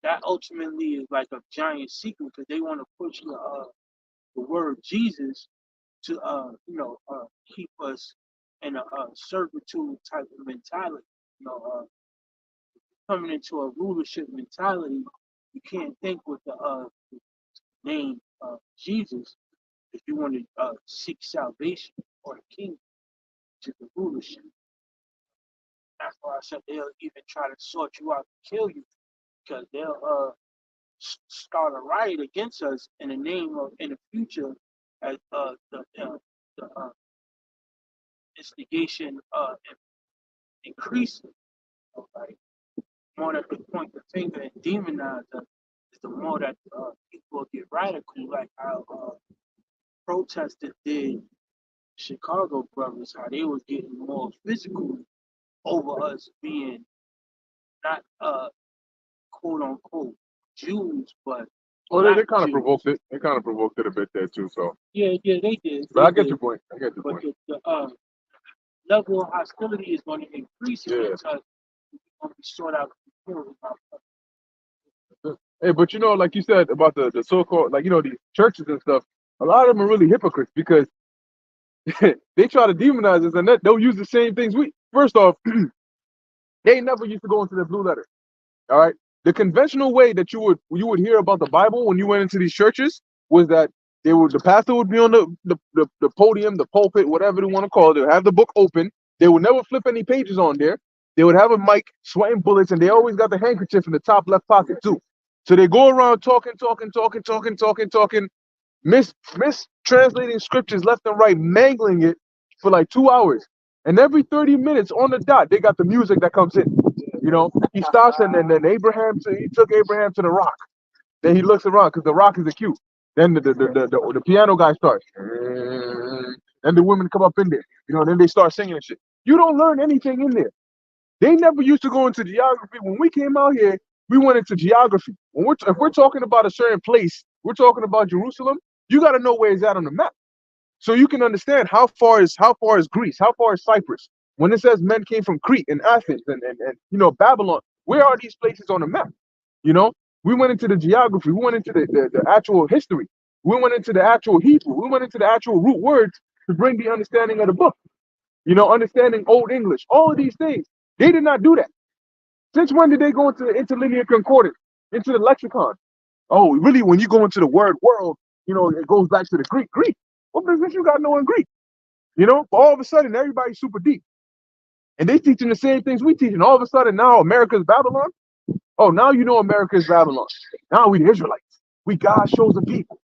That ultimately is like a giant secret because they want to push the word Jesus to keep us in a servitude type of mentality. Coming into a rulership mentality, you can't think with the name Jesus if you want to seek salvation or the kingdom to the rulership. That's why I said they'll even try to sort you out to kill you because they'll start a riot against us in the name of in the future as the instigation increases. Right? The more that they point the finger and demonize us, the more that people get radical, like how protesters did Chicago brothers, how they was getting more physical over us being not quote unquote Jews, but Well, they black kind of Jews. provoked it. They kind of provoked it a bit there too. So, Yeah, they did. but I They get did. your point. But the level of hostility is going to increase against us. We're going to be sought out to kill about us. Hey, but like you said about the so-called, like these churches and stuff. A lot of them are really hypocrites because they try to demonize us, and they'll use the same things. First off, they never used to go into the blue letter. All right, the conventional way that you would hear about the Bible when you went into these churches was that The pastor would be on the podium, the pulpit, whatever they want to call it. They would have the book open. They would never flip any pages on there. They would have a mic, sweating bullets, and they always got the handkerchief in the top left pocket too. So they go around talking, mistranslating scriptures left and right, mangling it for like 2 hours. And every 30 minutes on the dot, they got the music that comes in. You know, he stops and then he took Abraham to the rock. Then he looks around because the rock is a cue. Then the piano guy starts. And the women come up in there. You know, then they start singing and shit. You don't learn anything in there. They never used to go into geography. When we came out here, we went into geography. If we're talking about a certain place, we're talking about Jerusalem, you got to know where it's at on the map. So you can understand how far is Greece, how far is Cyprus. When it says men came from Crete and Athens and you know, Babylon, where are these places on the map? You know, we went into the geography, we went into the actual history, we went into the actual Hebrew, we went into the actual root words to bring the understanding of the book. You know, understanding Old English, all of these things. They did not do that. Since when did they go into the interlinear concordance, into the lexicon? Oh, really, when you go into the word world, you know, it goes back to the Greek. Greek? What business you got knowing Greek? You know, but all of a sudden, everybody's super deep. And they teaching the same things we teach. And all of a sudden, now America's Babylon? Oh, now you know America's Babylon. Now we the Israelites. We God's chosen people.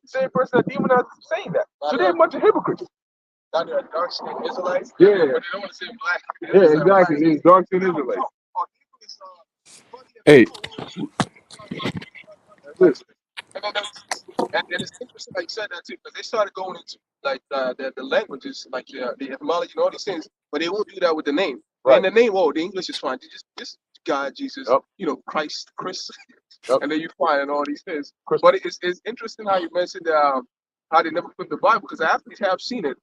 The same person that demonized is saying that. So they're a bunch of hypocrites. Not the dark skinned Israelites. Yeah. But they don't want to say black. Yeah, exactly. It's dark skinned Israelites. Hey, That's it. And it's interesting like you said that too, because they started going into like the languages, like the etymology and all these things, but they won't do that with the name. Right. And the name, oh, the English is fine. Just God, Jesus, Yep. you know, Christ, Chris, Yep. and then you find all these things. Chris. But it's interesting how you mentioned how they never put the Bible, because I actually have seen it.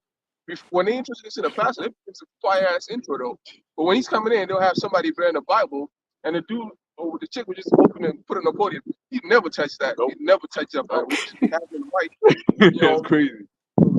When they introduce in the pastor, it's a fire ass intro though. But when he's coming in, they'll have somebody bearing the Bible, and the dude or the chick would just open and put it on the podium. He'd never touch that. Nope. He'd never touch that Bible. He'd just be having right, It's crazy.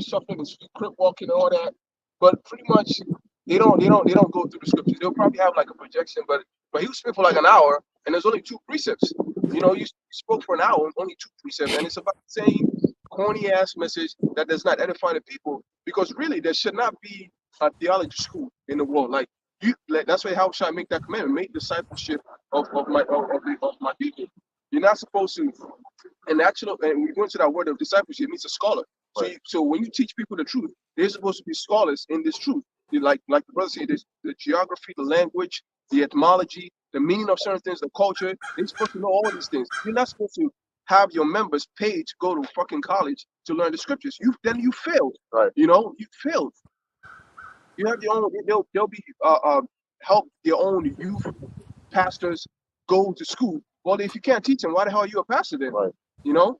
shuffling his feet, crip walking, and all that. But pretty much they don't go through the scriptures. They'll probably have like a projection, but he was speaking for like an hour, and there's only 2 precepts. You know, you spoke for an hour, only 2 precepts, and it's about the same corny ass message that does not edify the people. Because really, there should not be a theology school in the world. Like that's why how should I make that commandment? Make discipleship of my people. You're not supposed to. And we go into that word of discipleship, it means a scholar. Right. So when you teach people the truth, they're supposed to be scholars in this truth. Like the brother said, the geography, the language, the etymology, the meaning of certain things, the culture. They're supposed to know all these things. You're not supposed to have your members paid to go to fucking college to learn the scriptures. You failed. Right. You know, you failed. You have your own. They'll be help your own youth pastors go to school. Well, if you can't teach them, why the hell are you a pastor then? Right. You know,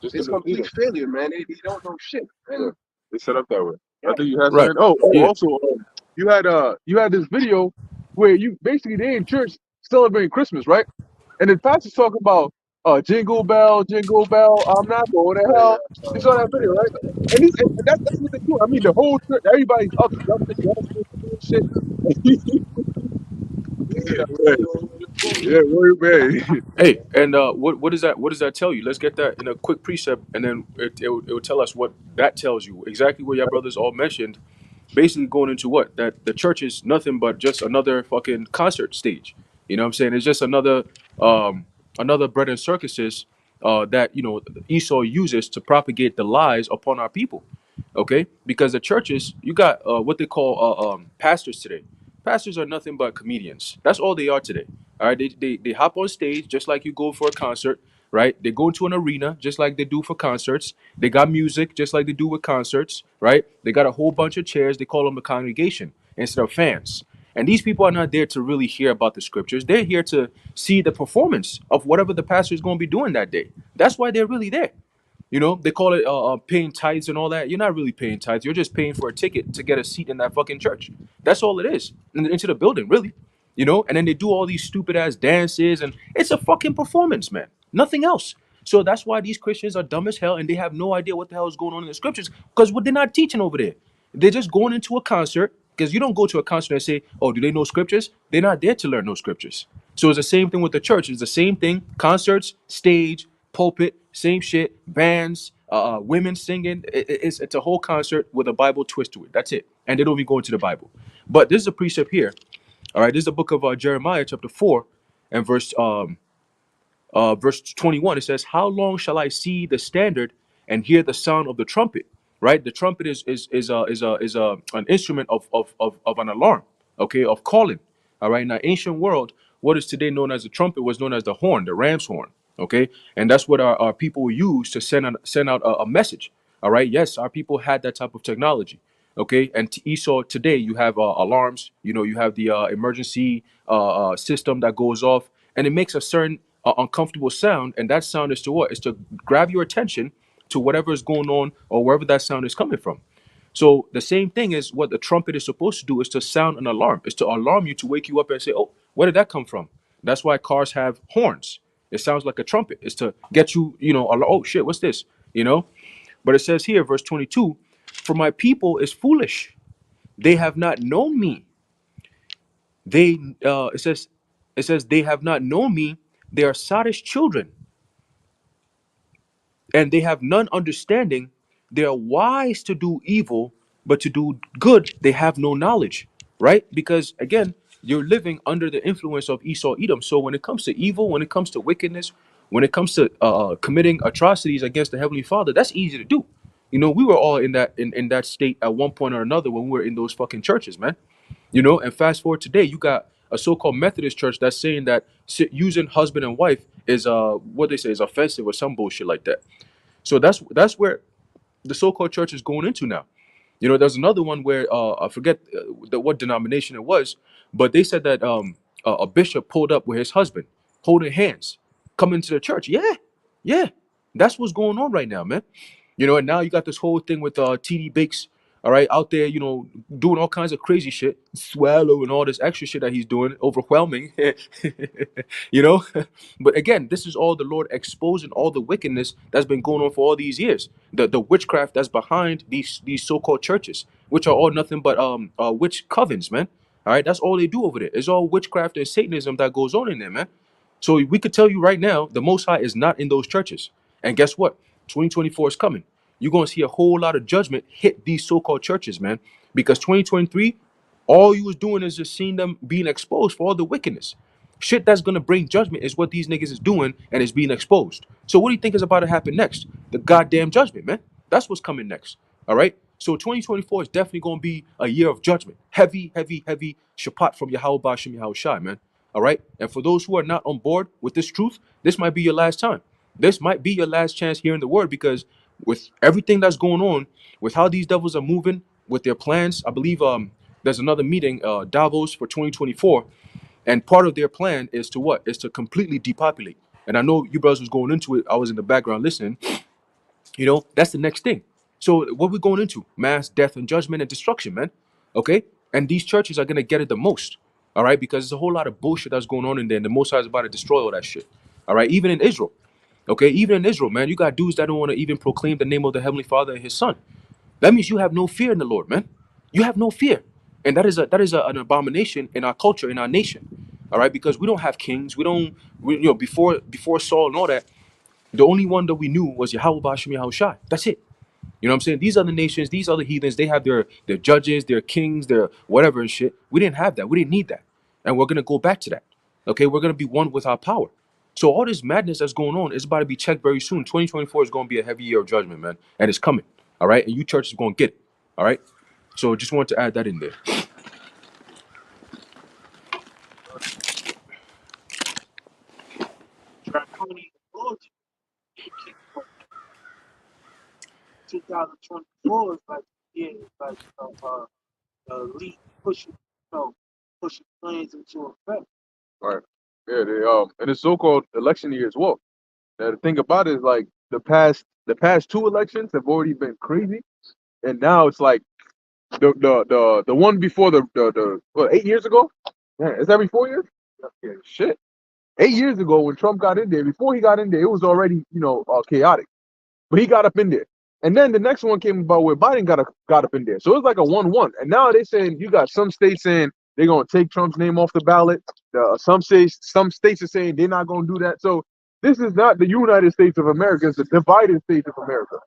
Just it's to complete mislead failure, man. They don't know shit. And Yeah. They set up that way. Yeah. I think you had Right. something. Oh, Yeah. also, you had this video where you basically they in church celebrating Christmas, right? And the pastor's talking about jingle bell, I'm not going to hell. You saw that video, right? And that's what they do. I mean, the whole church, everybody's up, jumping, dancing, doing shit. Yeah, man. hey, and what does that tell you? Let's get that in a quick precept, and then it will tell us what that tells you. Exactly what your brothers all mentioned. Basically going into what? That the church is nothing but just another fucking concert stage. You know what I'm saying? It's just another bread and circuses that, you know, Esau uses to propagate the lies upon our people. Okay? Because the churches, you got what they call pastors today. Pastors are nothing but comedians. That's all they are today. All right, they hop on stage just like you go for a concert, right? They go into an arena just like they do for concerts. They got music just like they do with concerts, right? They got a whole bunch of chairs. They call them a congregation instead of fans. And these people are not there to really hear about the scriptures. They're here to see the performance of whatever the pastor is going to be doing that day. That's why they're really there. You know, they call it paying tithes and all that. You're not really paying tithes. You're just paying for a ticket to get a seat in that fucking church. That's all it is. Into the building, really. You know, and then they do all these stupid ass dances, and it's a fucking performance, man. Nothing else. So that's why these Christians are dumb as hell, and they have no idea what the hell is going on in the scriptures, because what they're not teaching over there. They're just going into a concert, because you don't go to a concert and say, oh, do they know scriptures? They're not there to learn no scriptures. So it's the same thing with the church. It's the same thing. Concerts, stage, pulpit, same shit, bands, women singing. It's a whole concert with a Bible twist to it. That's it, and they don't even go into the Bible. But this is a precept here. All right, this is the book of Jeremiah, chapter 4, and verse 21. It says, "How long shall I see the standard and hear the sound of the trumpet?" Right, the trumpet is an instrument of an alarm. Okay, of calling. All right, in the ancient world, what is today known as the trumpet was known as the horn, the ram's horn. Okay, and that's what our people use to send out a message. All right, yes, our people had that type of technology. Okay, and Esau today you have alarms. You know, you have the emergency system that goes off, and it makes a certain uncomfortable sound, and that sound is to what? Is to grab your attention to whatever is going on or wherever that sound is coming from. So the same thing is what the trumpet is supposed to do is to sound an alarm, is to alarm you, to wake you up and say, "Oh, where did that come from?" That's why cars have horns. It sounds like a trumpet. It's to get you, oh shit, what's this? You know. But it says here, verse 22, "For my people is foolish; they have not known me. They it says they have not known me. They are sottish children, and they have none understanding. They are wise to do evil, but to do good they have no knowledge." Right? Because again, you're living under the influence of Esau Edom. So when it comes to evil, when it comes to wickedness, when it comes to committing atrocities against the Heavenly Father, that's easy to do. You know, we were all in that state at one point or another when we were in those fucking churches, man. You know, and fast forward today, you got a so-called Methodist church that's saying that using husband and wife is what they say is offensive or some bullshit like that. So that's where the so-called church is going into now. You know, there's another one where I forget what denomination it was, but they said that a bishop pulled up with his husband, holding hands, coming to the church. Yeah, yeah, that's what's going on right now, man. You know, and now you got this whole thing with TD Bakes, all right, out there, doing all kinds of crazy shit, swallow and all this extra shit that he's doing, overwhelming, you know. But again, this is all the Lord exposing all the wickedness that's been going on for all these years, the witchcraft that's behind these so-called churches, which are all nothing but witch covens, man. All right, that's all they do over there. It's all witchcraft and Satanism that goes on in there, man. So we could tell you right now, the Most High is not in those churches. And guess what? 2024 is coming. You're going to see a whole lot of judgment hit these so-called churches, man. Because 2023, all you was doing is just seeing them being exposed for all the wickedness. Shit that's going to bring judgment is what these niggas is doing, and it's being exposed. So what do you think is about to happen next? The goddamn judgment, man. That's what's coming next. All right? So 2024 is definitely going to be a year of judgment. Heavy, heavy, heavy shapat from Yahweh Bashim Yahweh Shai, man. All right? And for those who are not on board with this truth, this might be your last time. This might be your last chance hearing the word, because with everything that's going on, with how these devils are moving, with their plans, I believe there's another meeting, Davos for 2024, and part of their plan is to what? Is to completely depopulate. And I know you brothers was going into it. I was in the background listening. You know, that's the next thing. So what we're going into? Mass death and judgment and destruction, man. Okay? And these churches are gonna get it the most. All right, because there's a whole lot of bullshit that's going on in there, and the Most High is about to destroy all that shit. All right, even in Israel. Okay, even in Israel, man, you got dudes that don't want to even proclaim the name of the Heavenly Father and His Son. That means you have no fear in the Lord, man. You have no fear, and an abomination in our culture, in our nation. All right, because we don't have kings. Before Saul and all that, the only one that we knew was Yahweh Bashim Yahweh Shai. That's it. You know what I'm saying? These other nations, these other heathens, they have their judges, their kings, their whatever and shit. We didn't have that. We didn't need that. And we're going to go back to that. Okay? We're going to be one with our power. So all this madness that's going on is about to be checked very soon. 2024 is going to be a heavy year of judgment, man. And it's coming. All right? And you churches are going to get it. All right? So just wanted to add that in there. Draconian laws keep going. 2024 is like, yeah, like the elite pushing plans into effect. Right. Yeah, and it's so-called election year as well. Now the thing about it is, like, the past two elections have already been crazy, and now it's like the one before the what, 8 years ago? Yeah, it's every 4 years? Yeah, shit. 8 years ago when Trump got in there, before he got in there, it was already, chaotic. But he got up in there. And then the next one came about where Biden got up in there. So it was like a 1-1. And now they're saying, you got some states saying they're gonna take Trump's name off the ballot. Some states are saying they're not gonna do that. So this is not the United States of America, it's the divided states of America.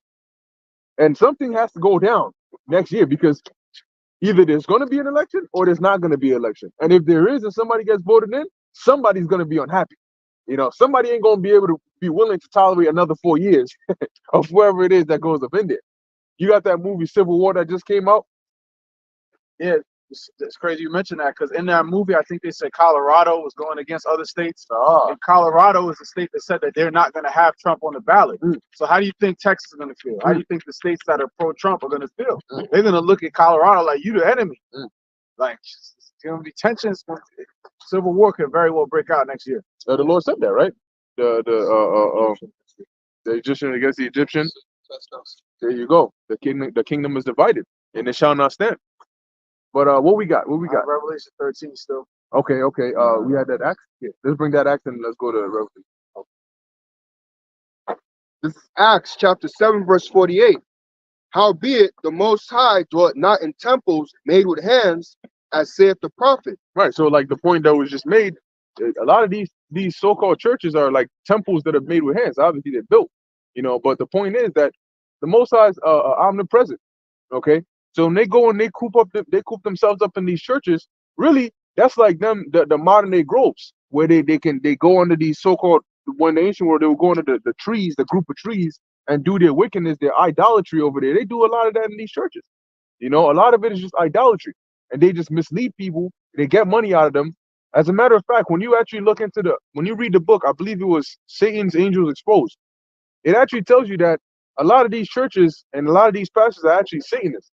And something has to go down next year because either there's going to be an election or there's not going to be an election. And if there is and somebody gets voted in, somebody's going to be unhappy. You know, somebody ain't going to be able to be willing to tolerate another 4 years of whoever it is that goes up in there. You got that movie Civil War that just came out. Yeah, it's crazy you mentioned that because in that movie, I think they said Colorado was going against other states. And Colorado is a state that said that they're not going to have Trump on the ballot. So how do you think Texas is going to feel? How do you think the states that are pro-Trump are going to feel? They're going to look at Colorado like you the enemy. Like, there's going to be tensions. Civil war could very well break out next year. The Lord said that, right? The Egyptian against the Egyptian. There you go. The kingdom is divided, and it shall not stand. But what we got? What we got? Revelation 13 still. Okay. We had that axe. Yeah. Let's bring that axe and let's go to Revelation. This is Acts chapter 7, verse 48. Howbeit the Most High dwelt not in temples made with hands, as saith the prophet. Right. So like the point that was just made, a lot of these so-called churches are like temples that are made with hands. Obviously they're built, you know. But the point is that the Most High is omnipresent. Okay. So when they go and they coop themselves up in these churches, really that's like them the modern day groves where they go under these so-called, when the ancient world they would go under the trees, the group of trees, and do their wickedness, their idolatry over there. They do a lot of that in these churches. You know, a lot of it is just idolatry, and they just mislead people. They get money out of them. As a matter of fact, when you actually look into when you read the book, I believe it was Satan's Angels Exposed. It actually tells you that a lot of these churches and a lot of these pastors are actually Satanists.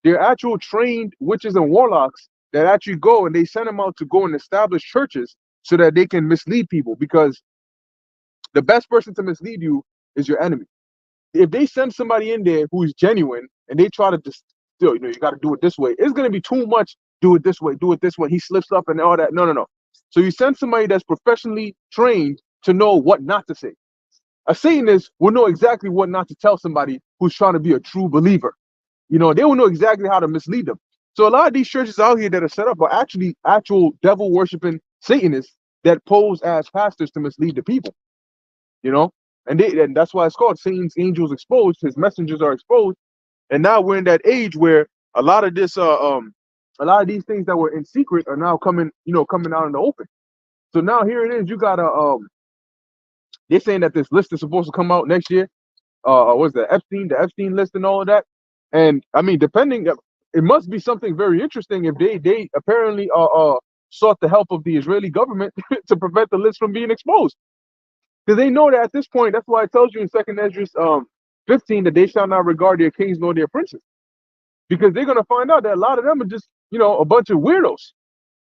They're actual trained witches and warlocks that actually go and they send them out to go and establish churches so that they can mislead people, because the best person to mislead you is your enemy. If they send somebody in there who is genuine and they try to distill, you know, you got to do it this way, it's going to be too much. Do it this way. He slips up and all that. No. So you send somebody that's professionally trained to know what not to say. A Satanist will know exactly what not to tell somebody who's trying to be a true believer. You know, they will know exactly how to mislead them. So a lot of these churches out here that are set up are actually actual devil worshiping Satanists that pose as pastors to mislead the people. You know, and that's why it's called Satan's Angels Exposed. His messengers are exposed. And now we're in that age where a lot of these things that were in secret are now coming out in the open. So now here it is. You got they're saying that this list is supposed to come out next year. What's the Epstein list and all of that. And I mean, it must be something very interesting if they apparently sought the help of the Israeli government to prevent the list from being exposed. Because they know that at this point, that's why it tells you in 2nd Esdras 15 that they shall not regard their kings nor their princes. Because they're going to find out that a lot of them are just, you know, a bunch of weirdos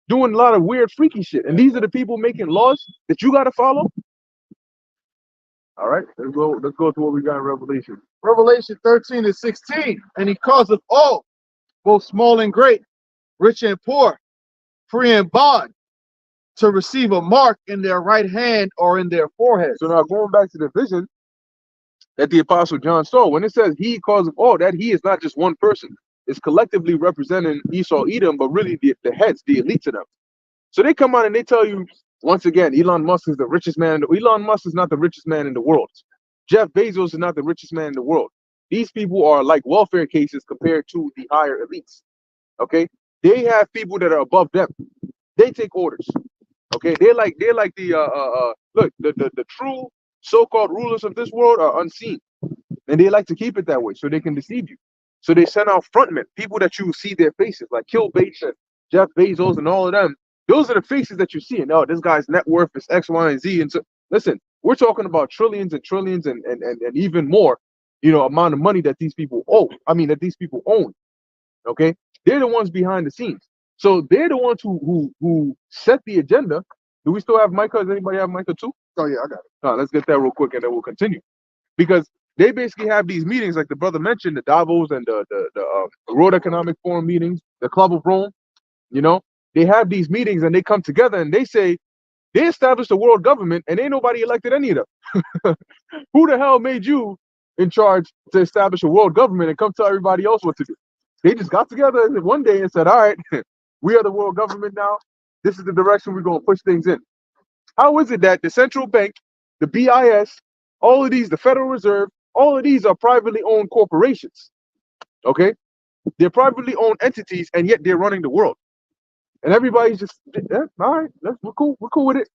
doing a lot of weird, freaky shit. And these are the people making laws that you got to follow. All right, let's go to what we got in Revelation. Revelation 13 and 16. And he causeth all, both small and great, rich and poor, free and bond, to receive a mark in their right hand or in their forehead. So now going back to the vision that the Apostle John saw, when it says he causeth all, that he is not just one person. It's collectively representing Esau, Edom, but really the heads, the elites of them. So they come out and they tell you, once again, Elon Musk is the richest man. Elon Musk is not the richest man in the world. Jeff Bezos is not the richest man in the world. These people are like welfare cases compared to the higher elites. Okay, they have people that are above them. They take orders. Okay, they're like the look, the true so-called rulers of this world are unseen, and they like to keep it that way so they can deceive you. So they send out frontmen, people that you see their faces, like Bill Gates and Jeff Bezos and all of them. Those are the faces that you see. And oh, this guy's net worth is X, Y, and Z. And so, listen, we're talking about trillions and trillions and even more, you know, amount of money that these people that these people own. Okay, they're the ones behind the scenes. So they're the ones who set the agenda. Do we still have Micah? Does anybody have Micah too? Oh yeah, I got it. No, let's get that real quick and then we'll continue. Because they basically have these meetings, like the brother mentioned, the Davos and the World Economic Forum meetings, the Club of Rome. You know, they have these meetings and they come together and they say they established a world government and ain't nobody elected any of them. Who the hell made you in charge to establish a world government and come tell everybody else what to do? They just got together one day and said, all right, we are the world government now. This is the direction we're going to push things in. How is it that the central bank, the BIS, all of these, the Federal Reserve, All of these are privately owned corporations. Okay, they're privately owned entities, and yet they're running the world. And everybody's just, yeah, all right, we're cool with it,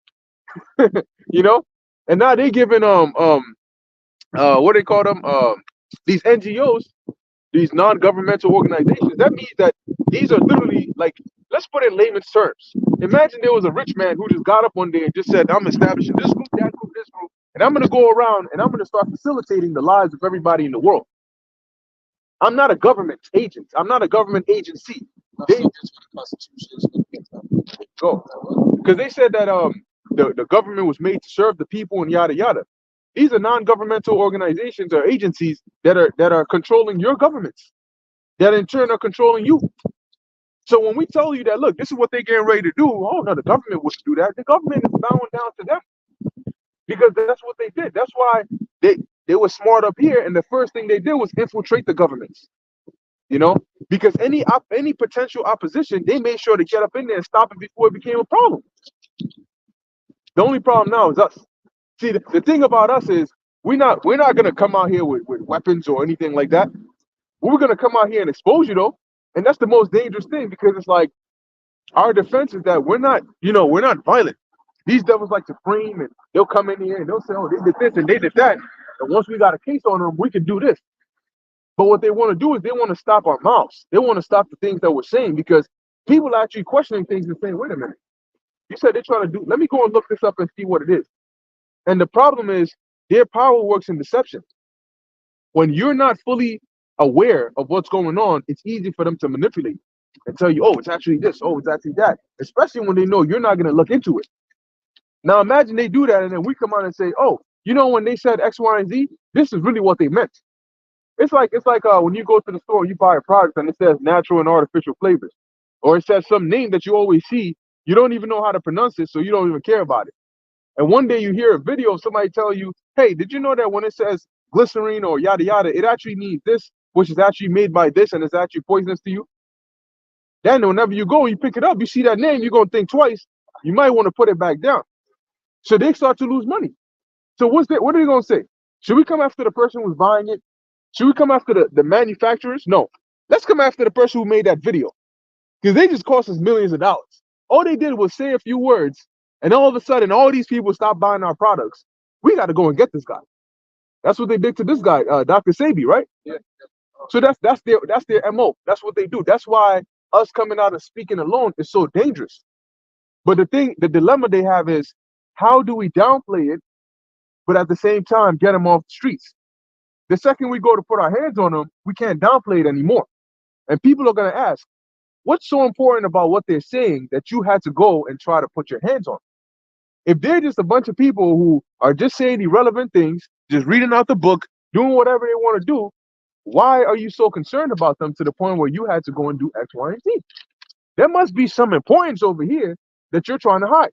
you know. And now they're giving what they call them, these NGOs, these non-governmental organizations. That means that these are literally like, let's put it in layman's terms. Imagine there was a rich man who just got up one day and just said, I'm establishing this group, that group, this group, and I'm going to go around and I'm going to start facilitating the lives of everybody in the world. I'm not a government agent. I'm not a government agency. They go because they said that the government was made to serve the people and yada yada. These are non-governmental organizations or agencies that are controlling your governments, that in turn are controlling you. So when we tell you that, look, this is what they're getting ready to do, oh no, the government wouldn't do that. The government is bowing down to them because that's what they did. That's why they were smart up here, and the first thing they did was infiltrate the governments. You know, because any potential opposition, they made sure to get up in there and stop it before it became a problem. The only problem now is us. See, the thing about us is we're not gonna come out here with weapons or anything like that. We're gonna come out here and expose you though, and that's the most dangerous thing because it's like our defense is that we're not violent. These devils like to frame and they'll come in here and they'll say, oh, they did this and they did that, and once we got a case on them, we can do this. But what they want to do is they want to stop our mouths. They want to stop the things that we're saying because people are actually questioning things and saying, wait a minute. You said they're trying to do, let me go and look this up and see what it is. And the problem is their power works in deception. When you're not fully aware of what's going on, it's easy for them to manipulate and tell you, oh, it's actually this, oh, it's actually that, especially when they know you're not going to look into it. Now imagine they do that and then we come out and say, oh, you know, when they said X, Y, and Z, this is really what they meant. It's like when you go to the store, you buy a product and it says natural and artificial flavors, or it says some name that you always see. You don't even know how to pronounce it, so you don't even care about it. And one day you hear a video of somebody tell you, hey, did you know that when it says glycerine or yada yada, it actually means this, which is actually made by this and it's actually poisonous to you? Then whenever you go, you pick it up, you see that name, you're going to think twice. You might want to put it back down. So they start to lose money. So what are they going to say? Should we come after the person who's buying it? Should we come after the manufacturers? No. Let's come after the person who made that video. Because they just cost us millions of dollars. All they did was say a few words, and all of a sudden, all these people stopped buying our products. We got to go and get this guy. That's what they did to this guy, Dr. Sabi, right? Yeah. So that's their MO. That's what they do. That's why us coming out and speaking alone is so dangerous. But the dilemma they have is, how do we downplay it, but at the same time get them off the streets? The second we go to put our hands on them, we can't downplay it anymore. And people are going to ask, what's so important about what they're saying that you had to go and try to put your hands on? If they're just a bunch of people who are just saying irrelevant things, just reading out the book, doing whatever they want to do, why are you so concerned about them to the point where you had to go and do X, Y, and Z? There must be some importance over here that you're trying to hide.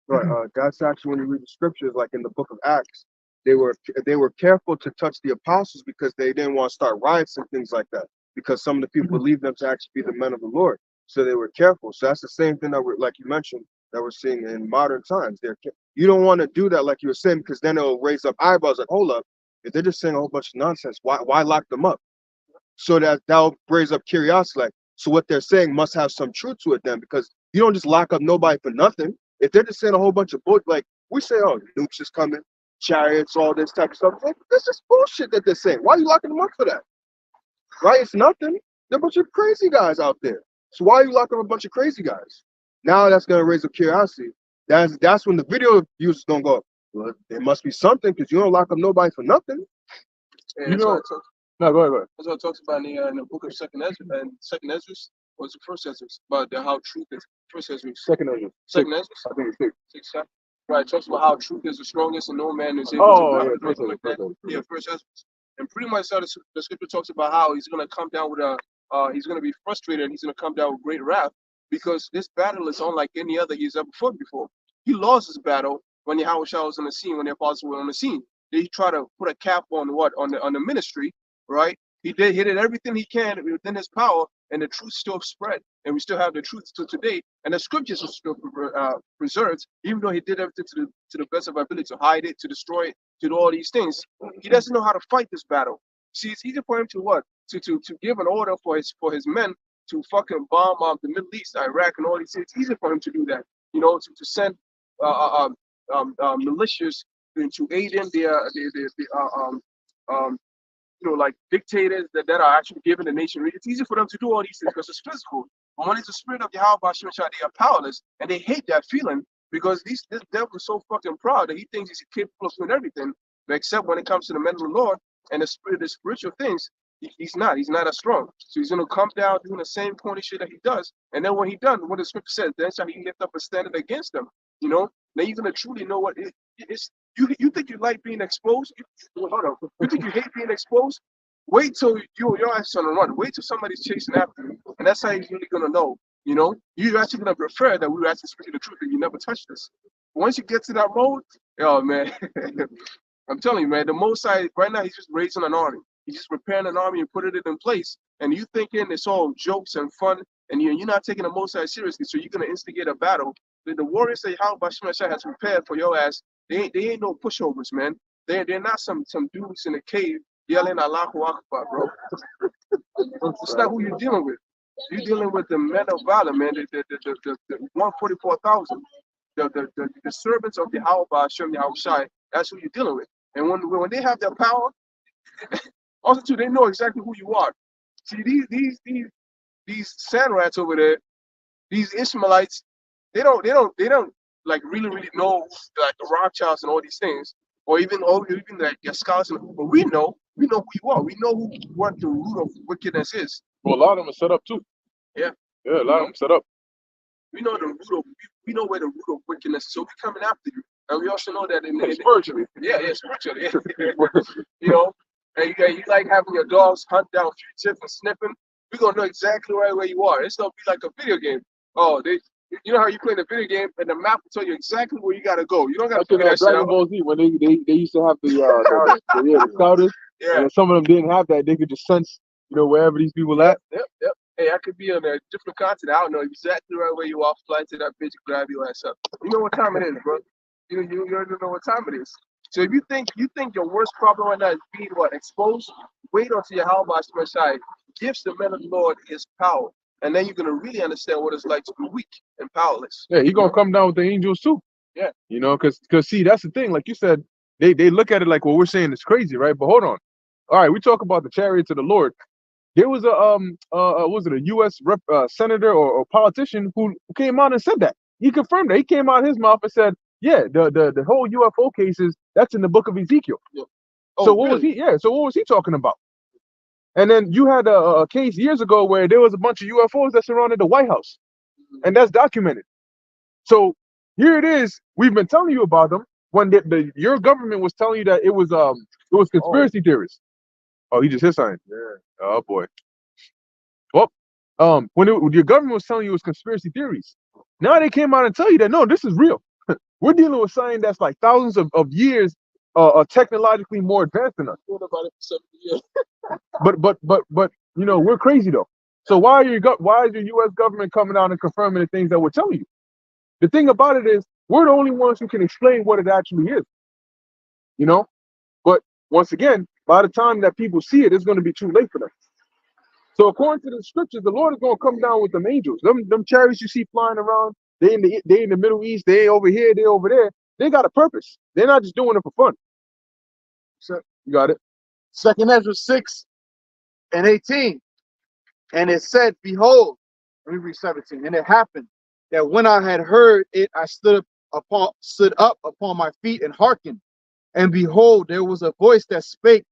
Right. That's actually when you read the scriptures, like in the book of Acts, they were careful to touch the apostles because they didn't want to start riots and things like that. Because some of the people believed them to actually be the men of the Lord, so they were careful. So that's the same thing that we're, like you mentioned, that we're seeing in modern times. You don't want to do that, like you were saying, because then it'll raise up eyebrows. Like, hold up, if they're just saying a whole bunch of nonsense, why lock them up? So that'll raise up curiosity. Like, so what they're saying must have some truth to it then, because you don't just lock up nobody for nothing. If they're just saying a whole bunch of bullshit, like we say, oh, nukes is coming, chariots, all this type of stuff. Like, this is bullshit that they're saying. Why are you locking them up for that? Right? It's nothing. There are a bunch of crazy guys out there. So why are you locking up a bunch of crazy guys? Now that's gonna raise up curiosity. That's when the video users gonna go, well, there must be something, because you don't lock up nobody for nothing. And You know, no, go ahead. that's what it talks about in the book of Second Ezra, and Second Ezra was the first Ezra, about how truth is. First Ezra, Second Ezra. Second Ezra, I think it's six. six, yeah. Right, it talks about how truth is the strongest, and no man is able Oh, to. yeah, first Ezra, first Ezra. Yeah, first Ezra. And pretty much the scripture talks about how he's gonna come down with he's gonna be frustrated, and he's gonna come down with great wrath, because this battle is unlike any other he's ever fought before. He lost his battle when Yahweh Shah was on the scene, when the apostles were on the scene. They tried to put a cap on the ministry, right? He did everything he can within his power, and the truth still spread, and we still have the truth till today, and the scriptures are still preserved, even though he did everything to the best of our ability to hide it, to destroy it, to do all these things. He doesn't know how to fight this battle. See, it's easy for him to what? To give an order for his men to fucking bomb the Middle East, Iraq, and all these things. It's easy for him to do that. You know, to send militias to aid in you know, like dictators that are actually giving the nation. It's easy for them to do all these things because it's physical. But when it's the spirit of Yahweh Hashem Shai, they are powerless, and they hate that feeling because this devil is so fucking proud that he thinks he's capable of doing everything, but except when it comes to the men of the Lord and the spiritual things, he's not as strong. So he's gonna come down doing the same corny shit that he does, and then when he done, what the scripture says, then shall he lift up a standard against them. You know, then you're gonna truly know what it's. You think you like being exposed? Hold on. You think you hate being exposed? Wait till your ass on the run. Wait till somebody's chasing after you, and that's how you're really gonna know. You know, you're actually gonna prefer that we were actually speaking the truth and you never touched this. Once you get to that mode, oh man, I'm telling you, man, the Most High right now he's just raising an army. He's just preparing an army and putting it in place. And you thinking it's all jokes and fun, and you're not taking the Most High seriously, so you're gonna instigate a battle. The warriors that Yahweh Shemashah has prepared for your ass, they ain't no pushovers, man. They're not some dudes in a cave yelling Allahu Akbar, bro. It's not who you're dealing with. You're dealing with the men of valor, man. The 144,000, the servants of Yahweh Hashem Yahweh Shai. That's who you're dealing with. And when they have their power, also too, they know exactly who you are. See, these sand rats over there, these Ishmaelites, they don't like really know like the Rothschilds and all these things, or even like your scholars. But we know who you are. We know what the root of wickedness is. Well, a lot of them are set up too. Yeah, Yeah, a lot of them set up. we know the root of we know where the root of wickedness is. So we're coming after you, and we also know that Spiritually. yeah, spiritually. You know, and you like having your dogs hunt down fugitives and sniffing. We're gonna know exactly right where you are. It's gonna be like a video game. Oh, you know how you play the video game and the map will tell you exactly where you gotta go. You don't gotta I think figure that that shit Dragon out. Ball Z when they used to have the scouters, Yeah. and some of them didn't have that. They could just sense, wherever these people at. Yep. Hey, I could be on a different continent. I don't know exactly right where you are. Fly to that bitch and grab your ass up. You know what time it is, bro. You already know what time it is. So if you think your worst problem right now is being exposed, wait until your Yahweh Shai gives the men of the Lord his power. And then you're gonna really understand what it's like to be weak and powerless. Yeah, he gonna come down with the angels too. Yeah. Because see, that's the thing. Like you said, they look at it like what we're saying is crazy, right? But hold on. All right, we talk about the chariots of the Lord. There was a U.S. senator or politician who came out and said that. He confirmed that. He came out his mouth and said, yeah, the whole UFO cases, that's in the book of Ezekiel. Yeah. Oh, So what really? was he? Yeah. So what was he talking about? And then you had a case years ago where there was a bunch of UFOs that surrounded the White House, and that's documented. So here it is. We've been telling you about them when your government was telling you that it was conspiracy theories. Oh, he just hit something. Yeah. Oh boy. Well, when your government was telling you it was conspiracy theories, now they came out and tell you that no, this is real. We're dealing with something that's like thousands of years technologically more advanced than us. What about it for 70 years? But we're crazy though. So why is your U.S. government coming out and confirming the things that we're telling you? The thing about it is we're the only ones who can explain what it actually is. But once again, by the time that people see it, it's going to be too late for them. So according to the scriptures, the Lord is going to come down with them angels. Them chariots you see flying around, they in the Middle East, they over here, they over there. They got a purpose. They're not just doing it for fun. So you got it. 2nd Ezra 6:18. And it said, behold, let me read 17. And it happened that when I had heard it, I stood up upon my feet and hearkened. And behold, there was a voice that spake,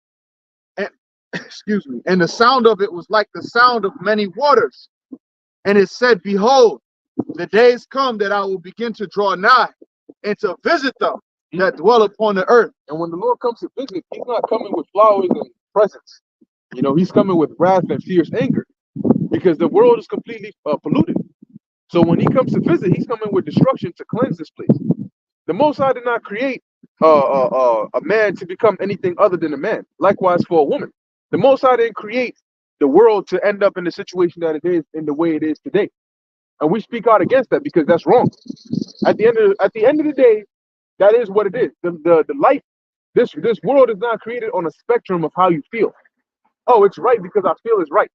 and excuse me, and the sound of it was like the sound of many waters. And it said, behold, the days come that I will begin to draw nigh and to visit them that dwell upon the earth. And when the Lord comes to visit, he's not coming with flowers and presents. He's coming with wrath and fierce anger because the world is completely polluted. So when he comes to visit, he's coming with destruction to cleanse this place. The Most High did not create a man to become anything other than a man. Likewise for a woman. The Most High didn't create the world to end up in the situation that it is in the way it is today. And we speak out against that because that's wrong. At the end of the day, that is what it is. The life This world is not created on a spectrum of how you feel. Oh, it's right because I feel it's right.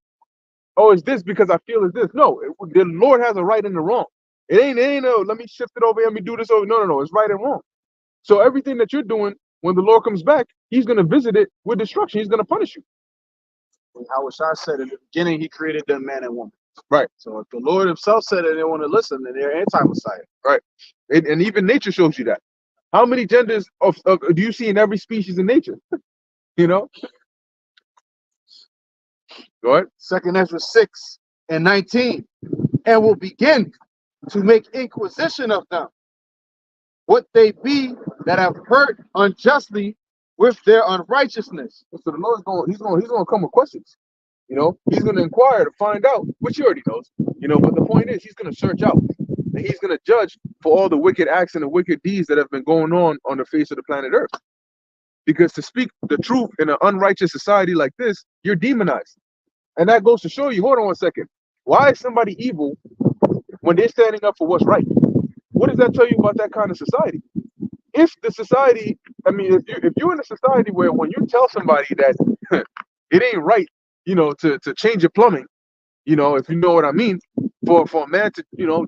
Oh, it's this because I feel it's this. No, the Lord has a right and a wrong. It ain't no, let me shift it over here, let me do this over. No. It's right and wrong. So everything that you're doing, when the Lord comes back, he's going to visit it with destruction. He's going to punish you. Howard Shah said in the beginning, he created them man and woman. Right. So if the Lord himself said it, they want to listen, then they're anti-Messiah. Right. And even nature shows you that. How many genders do you see in every species in nature? You know? Go ahead. 2 Ezra 6 and 19. And will begin to make inquisition of them, what they be that have hurt unjustly with their unrighteousness. So the Lord's he's going to come with questions. You know, he's going to inquire to find out, which he already knows. You know, but the point is, he's going to search out, and he's going to judge for all the wicked acts and the wicked deeds that have been going on the face of the planet Earth. Because to speak the truth in an unrighteous society like this, you're demonized, and that goes to show you. Hold on 1 second. Why is somebody evil when they're standing up for what's right? What does that tell you about that kind of society? If the society, I mean, if you're in a society where when you tell somebody that it ain't right, you know, to change your plumbing, you know, if you know what I mean, for a man to, you know,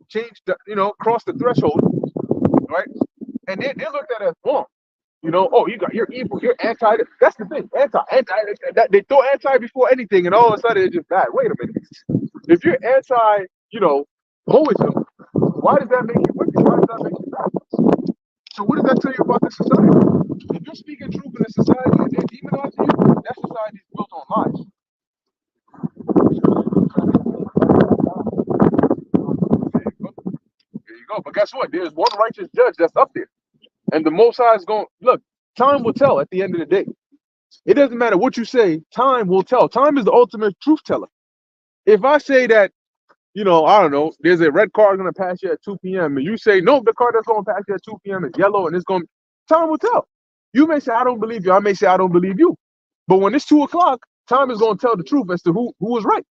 change, cross the threshold, right? And they're looked at as wrong. You know, oh, you're evil, you're anti. That's the thing, anti. They throw anti before anything, and all of a sudden it's just bad. Wait a minute. If you're anti, Moism, why does that make you wicked? Why does that make you bad? So what does that tell you about this society? If you're speaking truth in a society and they're demonizing you, that society is built on lies. There you go. But guess what? There's one righteous judge that's up there. And the Most High is going, look, time will tell at the end of the day. It doesn't matter what you say, time will tell. Time is the ultimate truth teller. If I say that, I don't know, there's a red car going to pass you at 2 p.m. and you say, no, the car that's going to pass you at 2 p.m. is yellow and it's going to, time will tell. You may say, I don't believe you. I may say, I don't believe you. But when it's 2 o'clock, time is going to tell the truth as to who was right,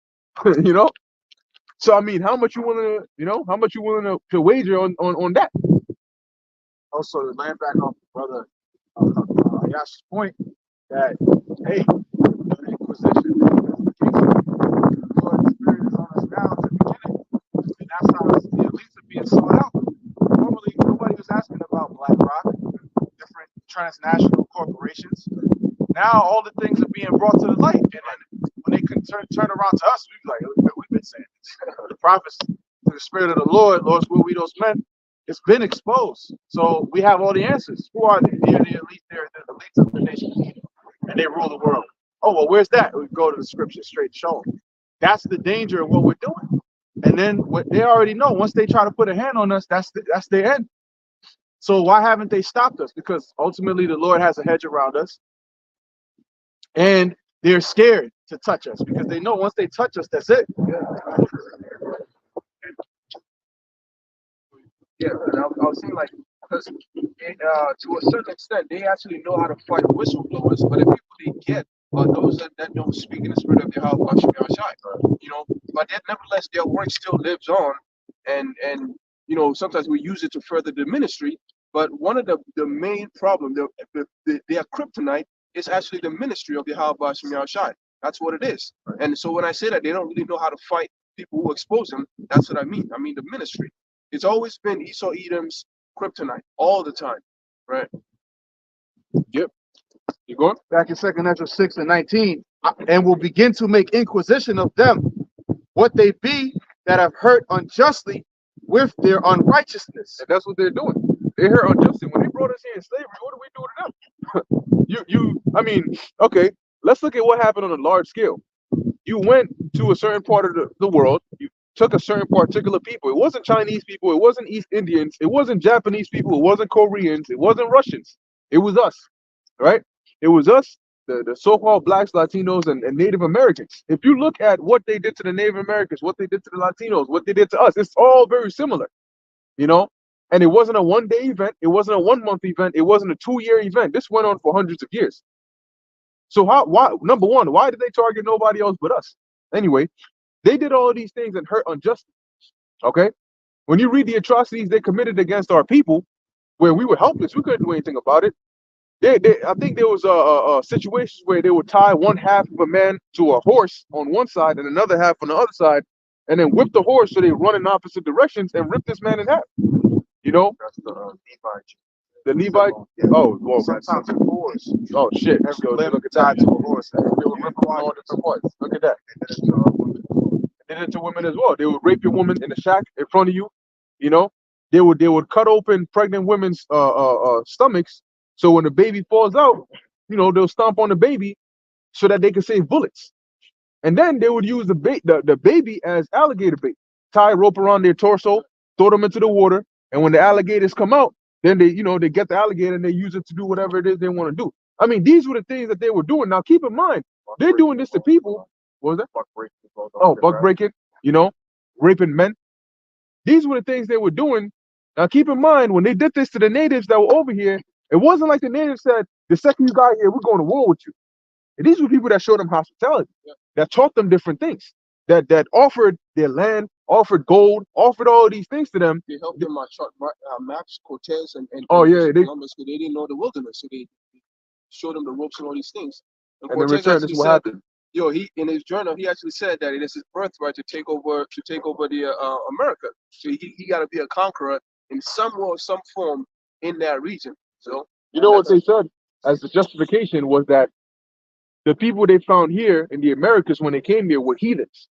So, I mean, how much you willing to wager on that? Also, to land back on brother Yash's point that, hey, the Inquisition, the Lord's Spirit is on us now to begin it. And that's how the elites are being sought out. Normally, nobody was asking about BlackRock, different transnational corporations. Now, all the things are being brought to the light. And then when they can turn around to us, we'd be like, we've been saying this. The prophets, to the Spirit of the Lord will we those men. It's been exposed. So we have all the answers. Who are they? They're the elite. They're the elites of the nation. And they rule the world. Oh, well, where's that? We go to the scripture straight, show them. That's the danger of what we're doing. And then what they already know, once they try to put a hand on us, that's their end. So why haven't they stopped us? Because ultimately the Lord has a hedge around us. And they're scared to touch us because they know once they touch us, that's it. Yeah, and I was saying, like, because to a certain extent, they actually know how to fight whistleblowers, but the people they get are those that don't speak in the spirit of the Yahweh, but then nevertheless, their work still lives on, and sometimes we use it to further the ministry, but one of the main problem, their kryptonite is actually the ministry of the Yahweh. That's what it is. And so when I say that they don't really know how to fight people who expose them, that's what I mean. I mean the ministry. It's always been Esau Edom's kryptonite all the time, right? Yep. You going? Back in 2 Ezra 6 and 19, and will begin to make inquisition of them, what they be that have hurt unjustly with their unrighteousness. And that's what they're doing. They hurt unjustly. When they brought us here in slavery, what do we do to them? Okay, let's look at what happened on a large scale. You went to a certain part of the world, you took a certain particular people. It wasn't Chinese people, it wasn't East Indians, it wasn't Japanese people, it wasn't Koreans, it wasn't Russians. It was us, right? It was us, the so-called blacks, Latinos, and Native Americans. If you look at what they did to the Native Americans, what they did to the Latinos, what they did to us, it's all very similar, And it wasn't a one-day event, it wasn't a one-month event, it wasn't a 2-year event. This went on for hundreds of years. So why, number one, why did they target nobody else but us? Anyway, they did all of these things and hurt unjustly. Okay? When you read the atrocities they committed against our people, where we were helpless, we couldn't do anything about it. I think there was situations where they would tie one half of a man to a horse on one side and another half on the other side, and then whip the horse so they run in opposite directions and rip this man in half. You know, That's the Levite. the Levite. Yeah. Oh, well, Sometimes a horse, oh shit. every So limb look at that. tied to a horse. They would rip them in all different parts. Look at that. They did it to women as well. They would rape your woman in the shack in front of you. You know, they would cut open pregnant women's stomachs. So when the baby falls out, you know, they'll stomp on the baby so that they can save bullets. And then they would use the baby as alligator bait. Tie a rope around their torso, throw them into the water, and when the alligators come out, then they get the alligator and they use it to do whatever it is they want to do. I mean, these were the things that they were doing. Now keep in mind, they're doing this to people. What was that? Buck breaking. Oh, buck breaking, you know, raping men. These were the things they were doing. Now keep in mind, when they did this to the natives that were over here, it wasn't like the natives said, the second you got here, we're going to war with you. And these were people that showed them hospitality, that taught them different things, that offered their land, offered gold, offered all of these things to them. They helped them Max Cortez and Oh yeah, Columbus, because they didn't know the wilderness, so they showed them the ropes and all these things. and in Cortez return, this actually is what said, happened. yo, he in his journal, he actually said that it is his birthright to take over the America. So he got to be a conqueror in some way or some form in that region. So You know what they said as the justification was that the people they found here in the Americas when they came here were heathens.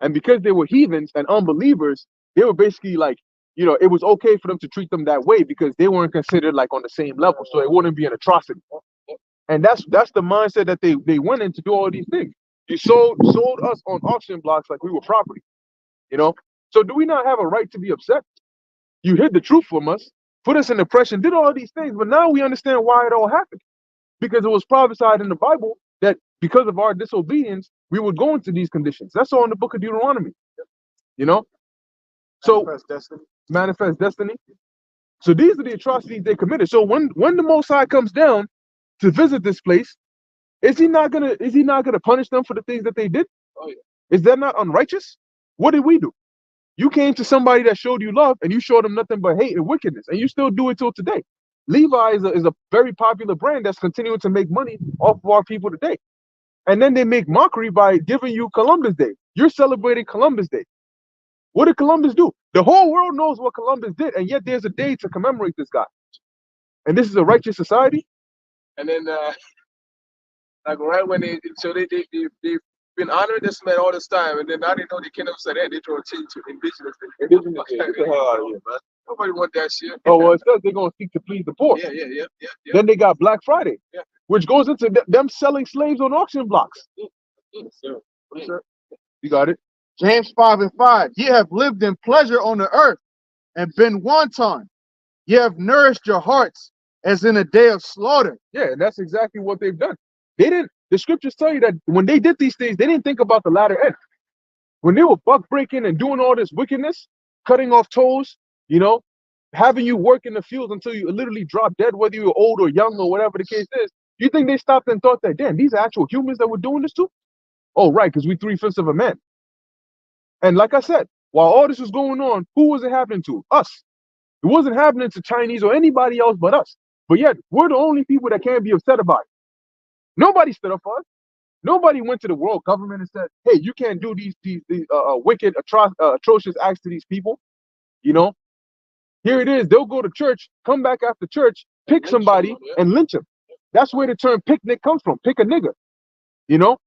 And because they were heathens and unbelievers, they were basically like, you know, it was okay for them to treat them that way because they weren't considered like on the same level. So it wouldn't be an atrocity. And that's the mindset that they went in to do all these things. You sold us on auction blocks like we were property. You know? So do we not have a right to be upset? You hid the truth from us, put us in oppression, did all these things, but now we understand why it all happened. Because it was prophesied in the Bible that because of our disobedience, we would go into these conditions. That's all in the book of Deuteronomy. You know? So manifest destiny. So these are the atrocities they committed. So when the Most High comes down to visit this place, is he not gonna punish them for the things that they did? Oh, yeah. Is that not unrighteous? What did we do? You came to somebody that showed you love and you showed them nothing but hate and wickedness, and you still do it till today. Levi is a very popular brand that's continuing to make money off of our people today. And then they make mockery by giving you Columbus Day. You're celebrating Columbus Day. What did Columbus do? The whole world knows what Columbus did, and yet there's a day to commemorate this guy. And this is a righteous society? and then like right when they've been honoring this man all this time, and then now they know they can't upset that, they throw a change to indigenous. Get the hell out of here, man. Nobody want that shit. Oh, well, it says they're going to seek to please the poor. Yeah. Then they got Black Friday, Yeah. which goes into them selling slaves on auction blocks. You got it? James 5:5. Ye have lived in pleasure on the earth and been wanton. Ye have nourished your hearts as in a day of slaughter. Yeah, and that's exactly what they've done. The scriptures tell you that when they did these things, they didn't think about the latter end. When they were buck breaking and doing all this wickedness, cutting off toes, you know, having you work in the fields until you literally drop dead, whether you're old or young or whatever the case is, you think they stopped and thought that, damn, these are actual humans that were doing this to? Oh, right, because we 3/5 of a man. And like I said, while all this was going on, who was it happening to? Us. It wasn't happening to Chinese or anybody else but us. But yet, we're the only people that can't be upset about it. Nobody stood up for us. Nobody went to the world government and said, hey, you can't do these wicked, atrocious acts to these people. You know? Here it is. They'll go to church, come back after church, pick somebody, and lynch him. That's where the term picnic comes from. Pick a nigga. You know?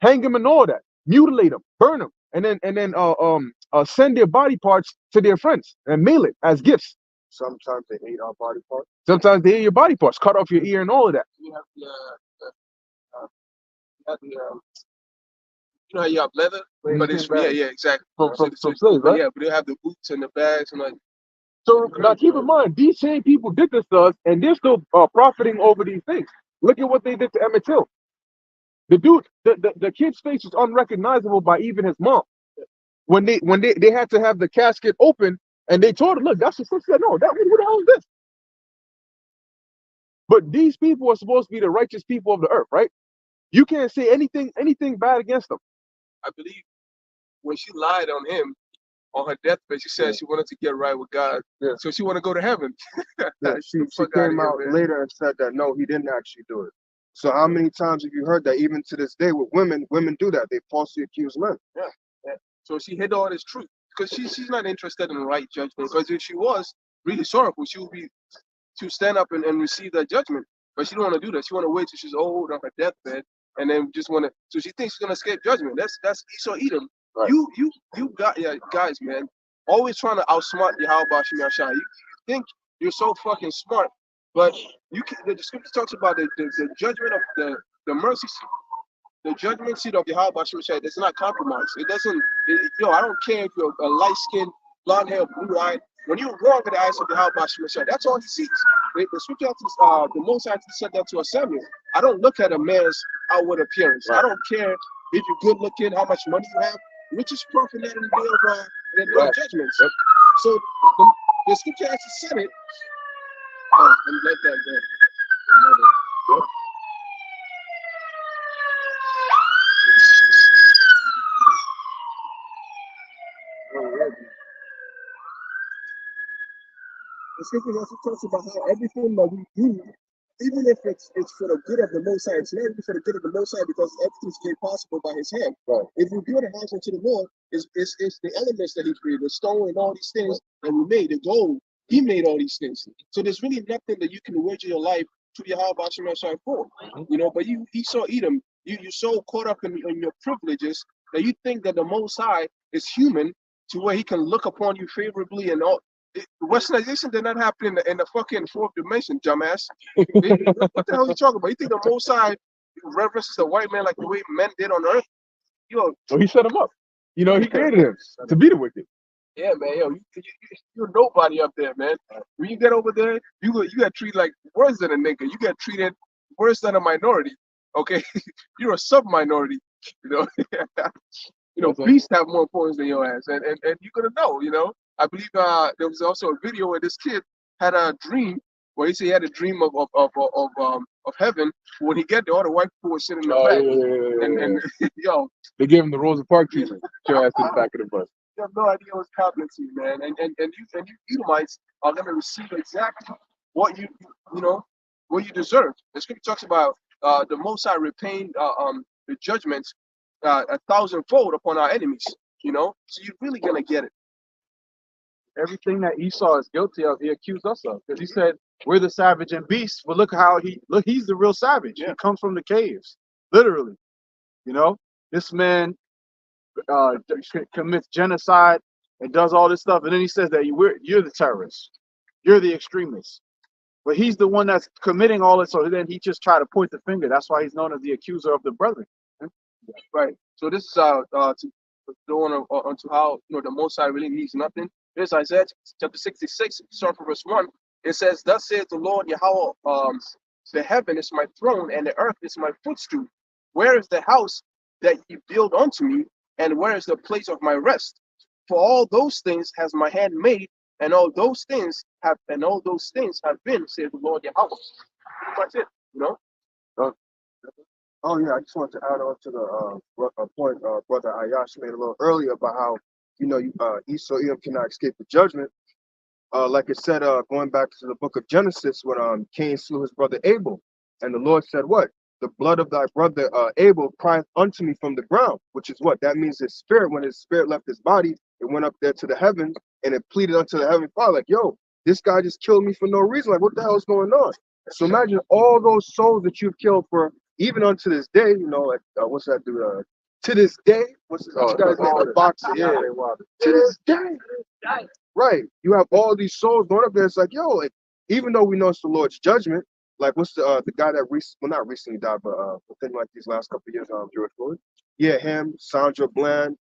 Hang him and all that. Mutilate him. Burn him. And then send their body parts to their friends and mail it as gifts. Sometimes they ate our body parts. Sometimes they eat your body parts, cut off your ear and all of that. You have you know how you have leather, but it's exactly. From slaves, But right? yeah, but they have the boots and the bags and like. So now keep in mind, these same people did this to us, and they're still profiting over these things. Look at what they did to Emmett Till. The dude, the kid's face was unrecognizable by even his mom. When they had to have the casket open, and they told her, look, that's what she said. No, who the hell is this? But these people are supposed to be the righteous people of the earth, right? You can't say anything bad against them. I believe when she lied on him, on her deathbed. She said she wanted to get right with God. Yeah. So she want to go to heaven. Yeah, she Fuck outta came here, out man. later and said that no, he didn't actually do it. So how many times have you heard that? Even to this day, with women do that. They falsely accuse men. Yeah. So she hid all this truth because she's not interested in right judgment. Because if she was really sorrowful, she would stand up and receive that judgment. But she don't want to do that. She want to wait till she's old on her deathbed and then just want to. So she thinks she's gonna escape judgment. That's Esau Edom. Right. You got guys, man. Always trying to outsmart Yahweh Shemi Ashai. You think you're so fucking smart, but the scripture talks about the judgment of the mercy seat. The judgment seat of Yahweh Shai does not compromise. It doesn't. I don't care if you're a light skinned, blonde hair, blue eyed. When you're wrong in the eyes of Yahweh Shai, that's all he sees. The scripture, the Most High said that to Samuel. I don't look at a man's outward appearance. I don't care if you're good looking, how much money you have. Which is profit in the day of judgments. Yep. So the scripture actually said it. Oh, and let that go. Yep. The scripture also talks about how everything that we do, even if it's for the good of the Most High, it's not even for the good of the Most High because everything's made possible by His hand. Right. If we build a house unto the Lord, it's the elements that He created, the stone and all these things that we made, the gold. He made all these things. So there's really nothing that you can wager your life to Yahweh Shem Shai for. But you Esau Edom, you're so caught up in your privileges that you think that the Most High is human to where He can look upon you favorably and all. Westernization did not happen in the fucking fourth dimension, dumbass. What the hell are you talking about? You think the Most High reverences a white man like the way men did on earth? So he set him up. He created him to be the wicked. Yeah, man. You're nobody up there, man. When you get over there, you get treated like worse than a nigga. You get treated worse than a minority. Okay, you're a sub-minority. Beasts have more points than your ass, and you're gonna know. I believe there was also a video where this kid had a dream where he said he had a dream of heaven. When he get there, all the white people were sitting in the back, and they gave him the Rosa Parks treatment. Your ass to the back of the bus. You have no idea what's happening to you, man. And you Edomites are gonna receive exactly what you deserve. The scripture talks about the Most High repaying the judgments 1,000-fold upon our enemies. So you're really gonna get it. Everything that Esau is guilty of, he accused us of. Because he said, we're the savage and beast. But look how he's the real savage. Yeah. He comes from the caves, literally. This man commits genocide and does all this stuff. And then he says that you're the terrorists. You're the extremists. But he's the one that's committing all this. So then he just tried to point the finger. That's why he's known as the accuser of the brethren. Right. So this is to go on to how the Most High really needs nothing. Here's Isaiah chapter 66, starting from verse 1. It says, "Thus saith the Lord Yahweh, the heaven is my throne, and the earth is my footstool. Where is the house that ye build unto me, and where is the place of my rest? For all those things has my hand made, and all those things have been, saith the Lord Yahweh." That's it. Oh yeah, I just wanted to add on to the point Brother Ayash made a little earlier about how Esau Edom cannot escape the judgment. Like it said, going back to the book of Genesis, when Cain slew his brother Abel, and the Lord said, "What? The blood of thy brother Abel crieth unto me from the ground," which is what? That means his spirit. When his spirit left his body, it went up there to the heavens, and it pleaded unto the heavenly Father, like, "Yo, this guy just killed me for no reason. Like, what the hell is going on?" So imagine all those souls that you've killed for, even unto this day. What's that dude? To this day, what's this guy's name? The boxer. Yeah. To this day. Right. You have all these souls going up there. It's like, yo, even though we know it's the Lord's judgment, like what's the guy that not recently died, but within like these last couple of years, George Floyd. Yeah, him, Sandra Bland.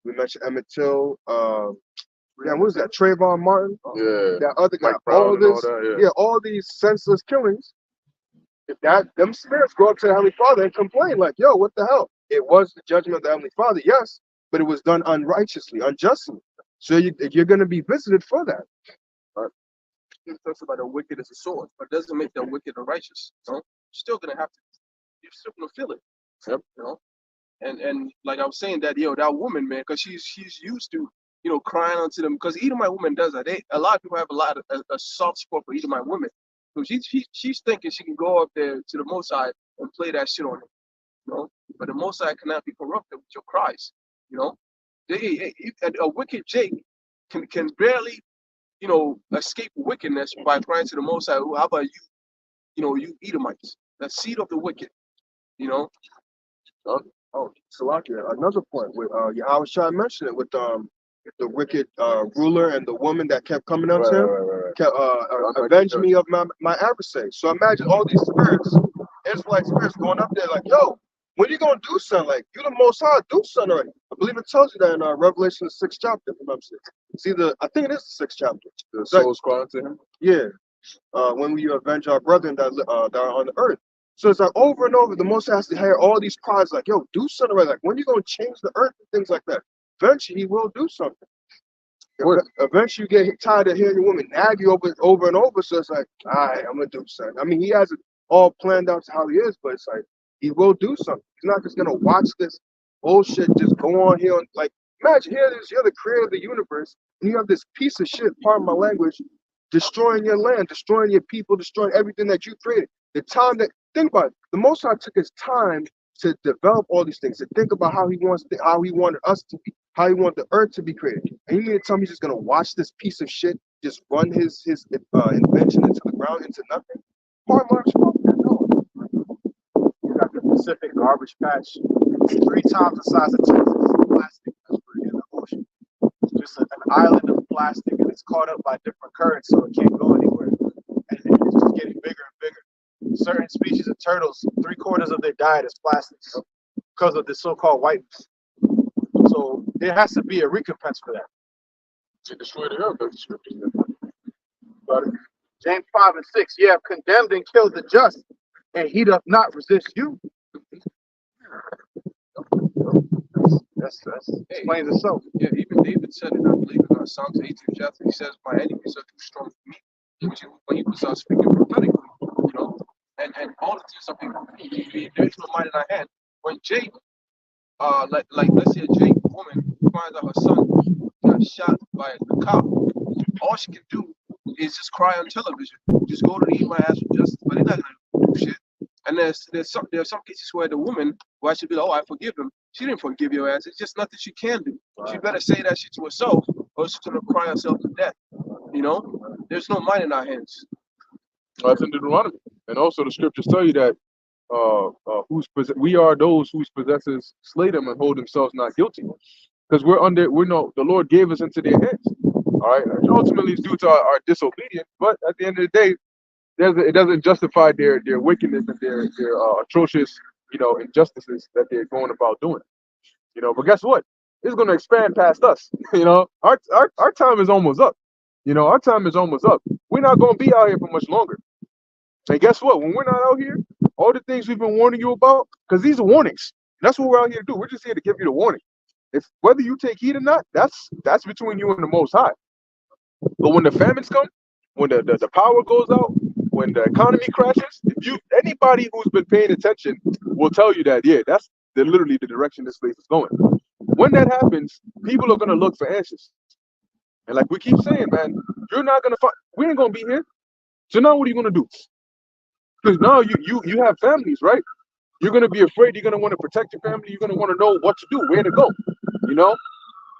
We mentioned Emmett Till. What was that? Trayvon Martin. Yeah. That other guy. All this. All these senseless killings. If them spirits go up to the Heavenly Father and complain, like, yo, what the hell? It was the judgment of the Heavenly Father, yes, but it was done unrighteously, unjustly. So you're going to be visited for that. It talks about the wicked as a sword, but it doesn't make the wicked a righteous. You're still going to have to, you're still going to feel it. Yep. And like I was saying, that that woman, man, because she's used to crying unto them, because Edomite woman does that. A lot of people have a soft spot for Edomite women. So she's thinking she can go up there to the Most High and play that shit on him. But the Most High cannot be corrupted with your cries. A wicked Jake can barely, escape wickedness by crying to the Most High. How about you? You Edomites, the seed of the wicked. Salakia, another point with Yahweh Shai mentioned it with the wicked ruler and the woman that kept coming up to him, kept avenge me of my adversary. So imagine all these spirits, Israelite spirits, going up there like, yo, when you gonna do something? Like, you the Most High, do something already. I believe it tells you that in Revelation, the 6th chapter, if I'm not mistaken. It's either, I think it is the 6th chapter. The souls crying to him. Yeah. When we avenge our brethren that are on the earth. So it's like over and over, the Most High has to hear all these cries like, yo, do something already. Like, when you gonna change the earth and things like that? Eventually, he will do something. Eventually, you get tired of hearing your woman nag you over and over. So it's like, all right, I'm gonna do something. I mean, he has it all planned out to how he is, but it's like he will do something. He's not just gonna watch this bullshit just go on here. Like, imagine you're the creator of the universe, and you have this piece of shit, pardon my language, destroying your land, destroying your people, destroying everything that you created. Think about it. The Most High took his time to develop all these things, to think about how he wanted us to be, how he wanted the earth to be created. And you mean to tell me he's just gonna watch this piece of shit just run his invention into the ground, into nothing? Pardon my response, no. You got the Pacific garbage patch, 3 times the size of Texas, plastic that's in the ocean. It's just an island of plastic, and it's caught up by different currents, so it can't go anywhere. And it's just getting bigger and bigger. Certain species of turtles, 3/4 of their diet is plastics because of the so-called whiteness. So there has to be a recompense for that. To destroy the earth, that's the scripture. James 5 and 6, ye have condemned and killed the just, and he doth not resist you. That's explains itself. Yeah, even David said it, I believe, in Psalms 18 chapter. He says, my enemies are too strong for me. When he was speaking prophetically, and all the things of people, there's no mind in our hand. When Jake, like let's say a Jake woman finds out her son got shot by a cop, all she can do is just cry on television, just go to the Edomite ask for justice, but they're not gonna do shit. And there's some cases where the woman will actually be like, oh, I forgive him. She didn't forgive your ass. It's just nothing she can do. She better say that shit to herself, or she's gonna cry herself to death. There's no mind in our hands. That's in Deuteronomy. And also the scriptures tell you that we are those whose possessors slay them and hold themselves not guilty. Because the Lord gave us into their hands. All right. And ultimately it's due to our disobedience, but at the end of the day, it doesn't justify their wickedness and their atrocious, injustices that they're going about doing. But guess what? It's gonna expand past us. Our time is almost up. Our time is almost up. We're not gonna be out here for much longer. And guess what? When we're not out here, all the things we've been warning you about, because these are warnings. That's what we're out here to do. We're just here to give you the warning. If whether you take heed or not, that's between you and the Most High. But when the famines come, when the power goes out, when the economy crashes, anybody who's been paying attention will tell you that, yeah, that's literally the direction this place is going. When that happens, people are gonna look for answers. And like we keep saying, man, you're not gonna find. We ain't gonna be here. So now what are you gonna do? Because now you have families, right? You're gonna be afraid. You're gonna want to protect your family. You're gonna want to know what to do, where to go.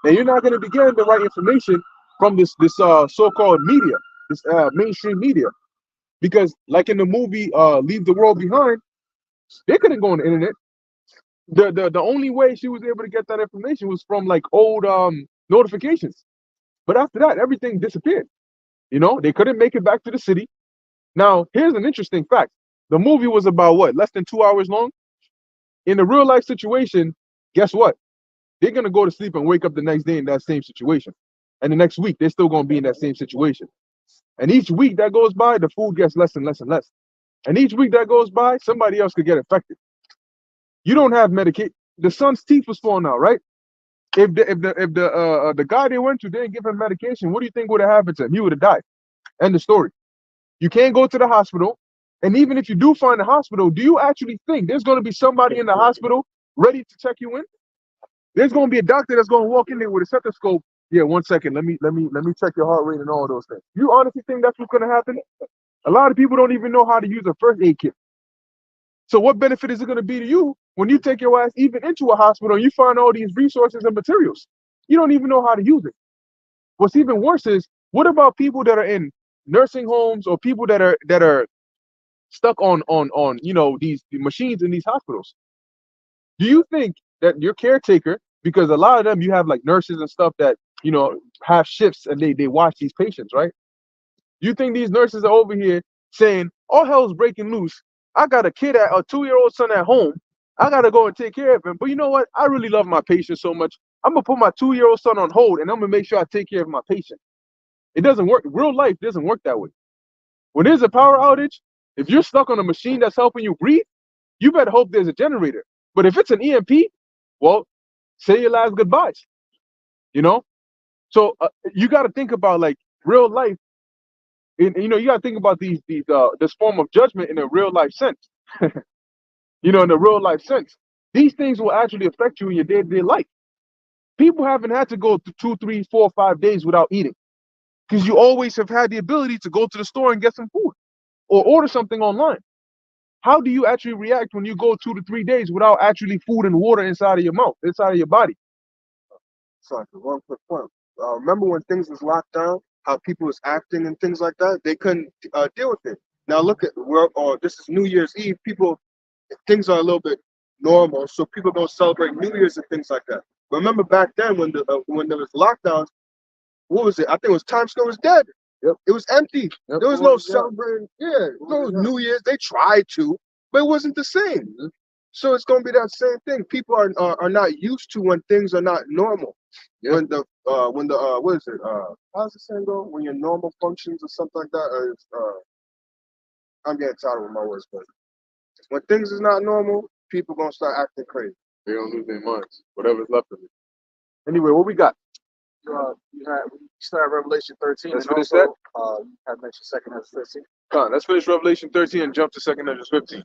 And you're not gonna be getting the right information from this so-called media, this mainstream media, because like in the movie Leave the World Behind, they couldn't go on the internet. The only way she was able to get that information was from like old notifications. But after that, everything disappeared. They couldn't make it back to the city. Now, here's an interesting fact. The movie was about what? Less than 2 hours long? In a real life situation, guess what? They're going to go to sleep and wake up the next day in that same situation. And the next week, they're still going to be in that same situation. And each week that goes by, the food gets less and less and less. And each week that goes by, somebody else could get affected. You don't have Medicaid. The son's teeth was falling out, right? If the guy they went to didn't give him medication, what do you think would have happened to him? He would have died. End of story. You can't go to the hospital. And even if you do find a hospital, do you actually think there's going to be somebody in the hospital ready to check you in? There's going to be a doctor that's going to walk in there with a stethoscope Yeah, 1 second. Let me check your heart rate and all those things. You honestly think that's what's gonna happen? A lot of people don't even know how to use a first aid kit. So what benefit is it gonna be to you when you take your ass even into a hospital and you find all these resources and materials? You don't even know how to use it. What's even worse is, what about people that are in nursing homes or people that are stuck on these machines in these hospitals? Do you think that your caretaker, because a lot of them you have like nurses and stuff that have shifts and they watch these patients, right? You think these nurses are over here saying, all hell's breaking loose. I got a 2-year-old son at home. I gotta go and take care of him. But you know what? I really love my patient so much. I'm gonna put my 2-year-old son on hold and I'm gonna make sure I take care of my patient. It doesn't work. Real life doesn't work that way. When there's a power outage, if you're stuck on a machine that's helping you breathe, you better hope there's a generator. But if it's an EMP, well, say your last goodbyes. You know? So you got to think about like real life. You got to think about this form of judgment in a real life sense. In a real life sense, these things will actually affect you in your day-to-day life. People haven't had to go through 2, 3, 4, 5 days without eating because you always have had the ability to go to the store and get some food or order something online. How do you actually react when you go 2 to 3 days without actually food and water inside of your mouth, inside of your body? Sorry, one quick point. Remember when things was locked down, how people was acting and things like that? They couldn't deal with it. Now look at this is New Year's Eve. Things are a little bit normal, so people don't celebrate New Year's and things like that. But remember back then when there was lockdowns, what was it? I think it was Times Square was dead. Yep. It was empty. Yep. There was no celebrating. Yeah, no New Year's. They tried to, but it wasn't the same. Mm-hmm. So it's gonna be that same thing. People are not used to when things are not normal. Yeah. When the what is it? How's the saying go? When your normal functions or something like that. I'm getting tired with my words, but when things is not normal, people gonna start acting crazy. They're gonna lose their minds, whatever's left of it. Anyway, what we got? We started Revelation 13, Let's and finish also you had mentioned 2 Ezra 15. Come on, let's finish Revelation 13 and jump to 2 Ezra 15.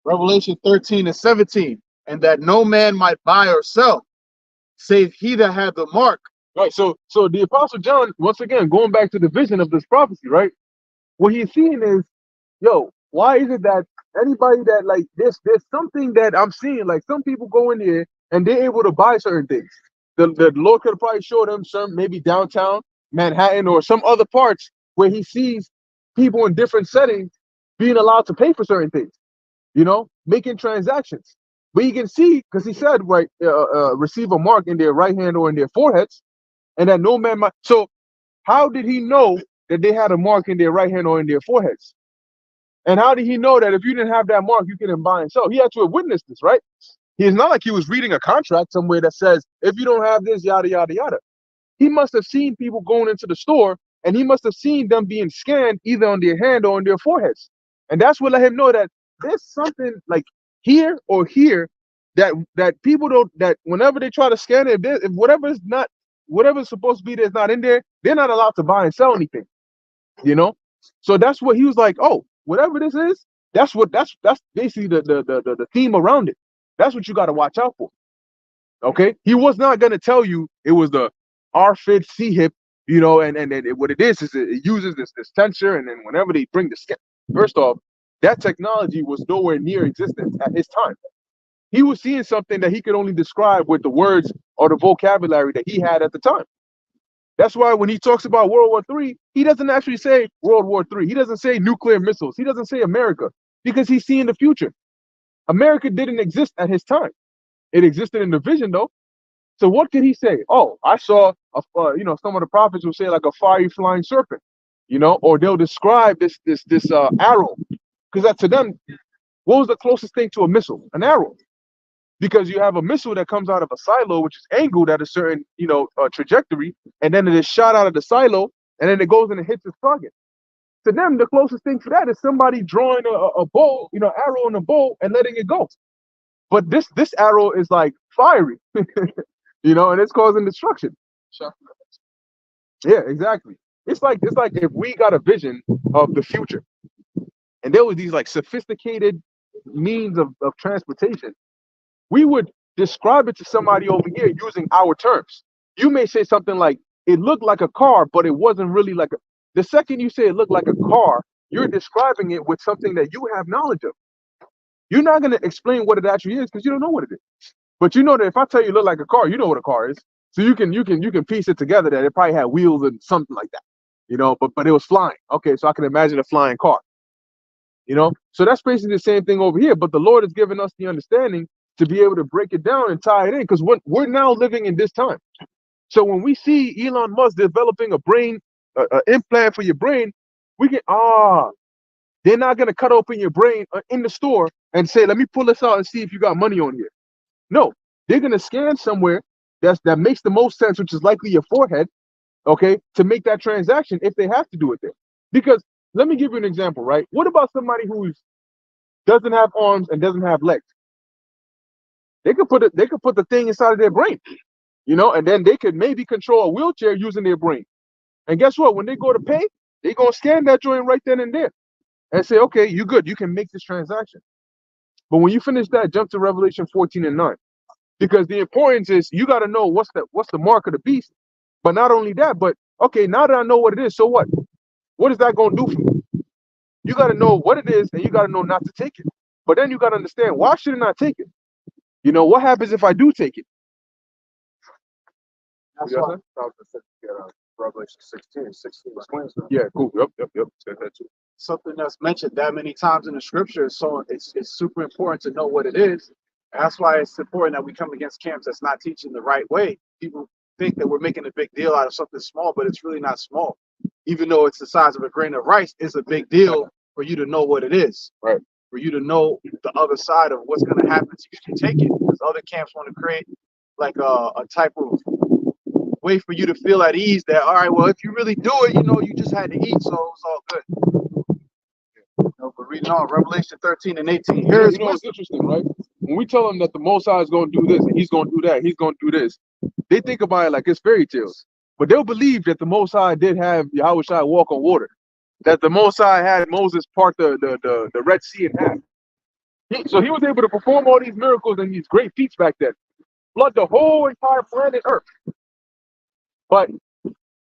Revelation 13 and 17, and that no man might buy or sell, save he that had the mark. Right. So the Apostle John, once again, going back to the vision of this prophecy, right? What he's seeing is, why is it that anybody that like there's something that I'm seeing, like some people go in there and they're able to buy certain things. The Lord could have probably showed him some, maybe downtown Manhattan or some other parts where he sees people in different settings being allowed to pay for certain things, making transactions. But you can see, because he said, right, receive a mark in their right hand or in their foreheads, and that no man might. So how did he know that they had a mark in their right hand or in their foreheads? And how did he know that if you didn't have that mark, you couldn't buy and sell? He had to have witnessed this, right? It's not like he was reading a contract somewhere that says, if you don't have this, yada, yada, yada. He must have seen people going into the store, and he must have seen them being scanned either on their hand or on their foreheads. And that's what let him know that there's something like here or here that people don't, that whenever they try to scan it, if whatever's supposed to be there's not in there, they're not allowed to buy and sell anything. So that's what he was like, oh, whatever this is, that's basically the theme around it. That's what you got to watch out for. Okay, he was not going to tell you it was the RFID C-HIP, and what it is it uses this tensor, and then whenever they bring the scan, first off, that technology was nowhere near existence at his time. He was seeing something that he could only describe with the words or the vocabulary that he had at the time. That's why when he talks about World War III, he doesn't actually say World War III. He doesn't say nuclear missiles. He doesn't say America, because he's seeing the future. America didn't exist at his time. It existed in the vision, though. So what could he say? Oh, I saw, some of the prophets will say like a fiery flying serpent, or they'll describe this arrow, because that to them, what was the closest thing to a missile? An arrow. Because you have a missile that comes out of a silo, which is angled at a certain, trajectory, and then it is shot out of the silo, and then it goes and it hits its target. To them, the closest thing to that is somebody drawing a bow, arrow in a bow and letting it go. But this arrow is like fiery, and it's causing destruction. Yeah, exactly. It's like if we got a vision of the future, and there was these like sophisticated means of transportation, we would describe it to somebody over here using our terms. you may say something like, it looked like a car, but it wasn't really like a. The second you say it looked like a car, you're describing it with something that you have knowledge of. You're not going to explain what it actually is because you don't know what it is. But you know that if I tell you it look like a car, you know what a car is. So you can piece it together that it probably had wheels and something like that. You know, but it was flying. Okay, so I can imagine a flying car. You know, so that's basically the same thing over here. But the Lord has given us the understanding to be able to break it down and tie it in, because we're now living in this time. So when we see Elon Musk developing a brain, an implant for your brain, we can they're not gonna cut open your brain in the store and say, let me pull this out and see if you got money on here. No, they're gonna scan somewhere that makes the most sense, which is likely your forehead, okay, to make that transaction if they have to do it there. Because let me give you an example, right? What about somebody who doesn't have arms and doesn't have legs? They could put the thing inside of their brain, you know, and then they could maybe control a wheelchair using their brain. And guess what? When they go to pay, they're gonna scan that joint right then and there and say, okay, you good, you can make this transaction. But when you finish that, jump to Revelation 14 and 9. Because the importance is you got to know what's the mark of the beast. But not only that, but okay, now that I know what it is, so what? What is that going to do for me? You got to know what it is, and you got to know not to take it. But then you got to understand, why should I not take it? You know, what happens if I do take it? That's You got why that? Revelation 16 explains that. Yeah, cool. Yep. Said that too. Something that's mentioned that many times in the scripture, so it's super important to know what it is. And that's why it's important that we come against camps that's not teaching the right way. People think that we're making a big deal out of something small, but it's really not small. Even though it's the size of a grain of rice, it's a big deal for you to know what it is. Right. For you to know the other side of what's going to happen to you if you take it. Because other camps want to create like a type of way for you to feel at ease that, all right, well, if you really do it, you know, you just had to eat, so it's all good. No, but reading on Revelation 13 and 18. Here is You know what's interesting, right? When we tell them that the Most High is going to do this and he's going to do that, he's going to do this, they think about it like it's fairy tales. But they'll believe that the Most High did have Yahushua walk on water, that the Most High had Moses part the Red Sea in half. So he was able to perform all these miracles and these great feats back then, flood the whole entire planet Earth. But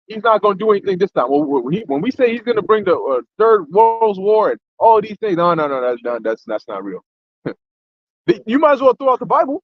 he's not going to do anything this time. When we say he's going to bring the Third World War and all these things, no, that's not real. You might as well throw out the Bible.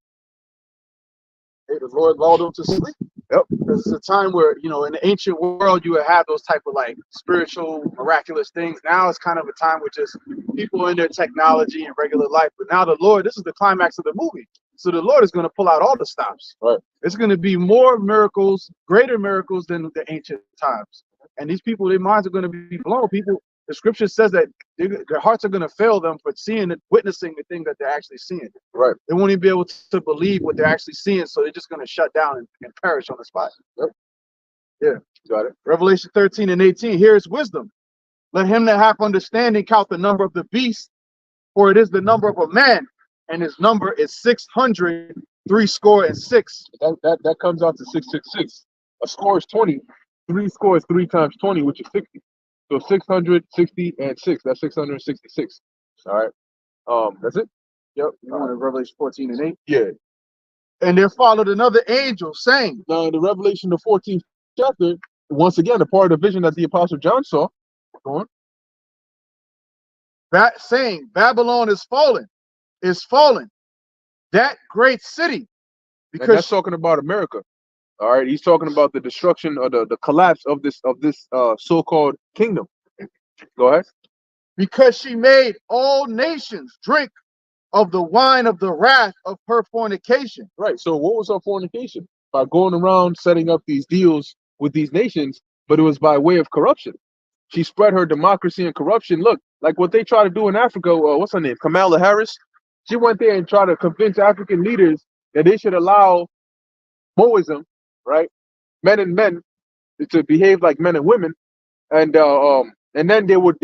Hey, the Lord lulled them to sleep. Yep. Because it's a time where, you know, in the ancient world, you would have those type of like spiritual, miraculous things. Now it's kind of a time with just people in their technology and regular life. But now the Lord, this is the climax of the movie. So the Lord is going to pull out all the stops. Right. It's going to be more miracles, greater miracles than the ancient times. And these people, their minds are going to be blown. People, the scripture says that their hearts are going to fail them for seeing and witnessing the thing that they're actually seeing. Right. They won't even be able to believe what they're actually seeing, so they're just going to shut down and perish on the spot. Yep. Yeah. Got it. Revelation 13 and 18. Here is wisdom. Let him that hath understanding count the number of the beast, for it is the number of a man, and his number is 600, 66. That comes out to 666. A score is 20. 3 scores 3 times 20, which is 60. So 660 and 6. That's 666. All right. That's it. Yep. You want Revelation 14 and 8? Yeah. And there followed another angel saying, Now in the Revelation, the 14th chapter, once again, a part of the vision that the Apostle John saw. Go on. that saying, Babylon is fallen, that great city. And that's Because talking about America. All right. He's talking about the destruction or the collapse of this so-called kingdom. Go ahead. because she made all nations drink of the wine of the wrath of her fornication. Right. So what was her fornication? By going around setting up these deals with these nations, but it was by way of corruption. She spread her democracy and corruption. Look, like what they try to do in Africa. What's her name? Kamala Harris. She went there and tried to convince African leaders that they should allow Moism, right, men and men, to behave like men and women, and then they would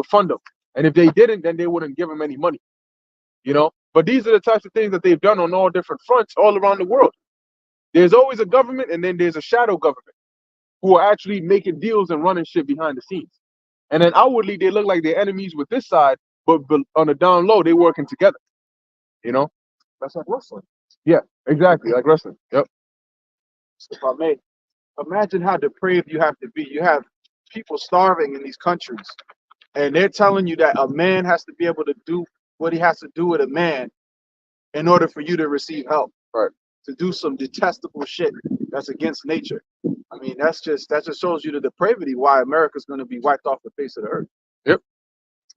fund them, and if they didn't, then they wouldn't give them any money, you know. But these are the types of things that they've done on all different fronts all around the world. There's always a government, and then there's a shadow government who are actually making deals and running shit behind the scenes. And then outwardly, they look like they're enemies with this side, but on the down low, they're working together. You know? That's like wrestling. Yeah, exactly, like wrestling. Yep. if I may, imagine how depraved you have to be. You have people starving in these countries, and they're telling you that a man has to be able to do what he has to do with a man in order for you to receive help. Right. To do some detestable shit that's against nature. I mean, that just shows you the depravity why America's going to be wiped off the face of the earth. Yep.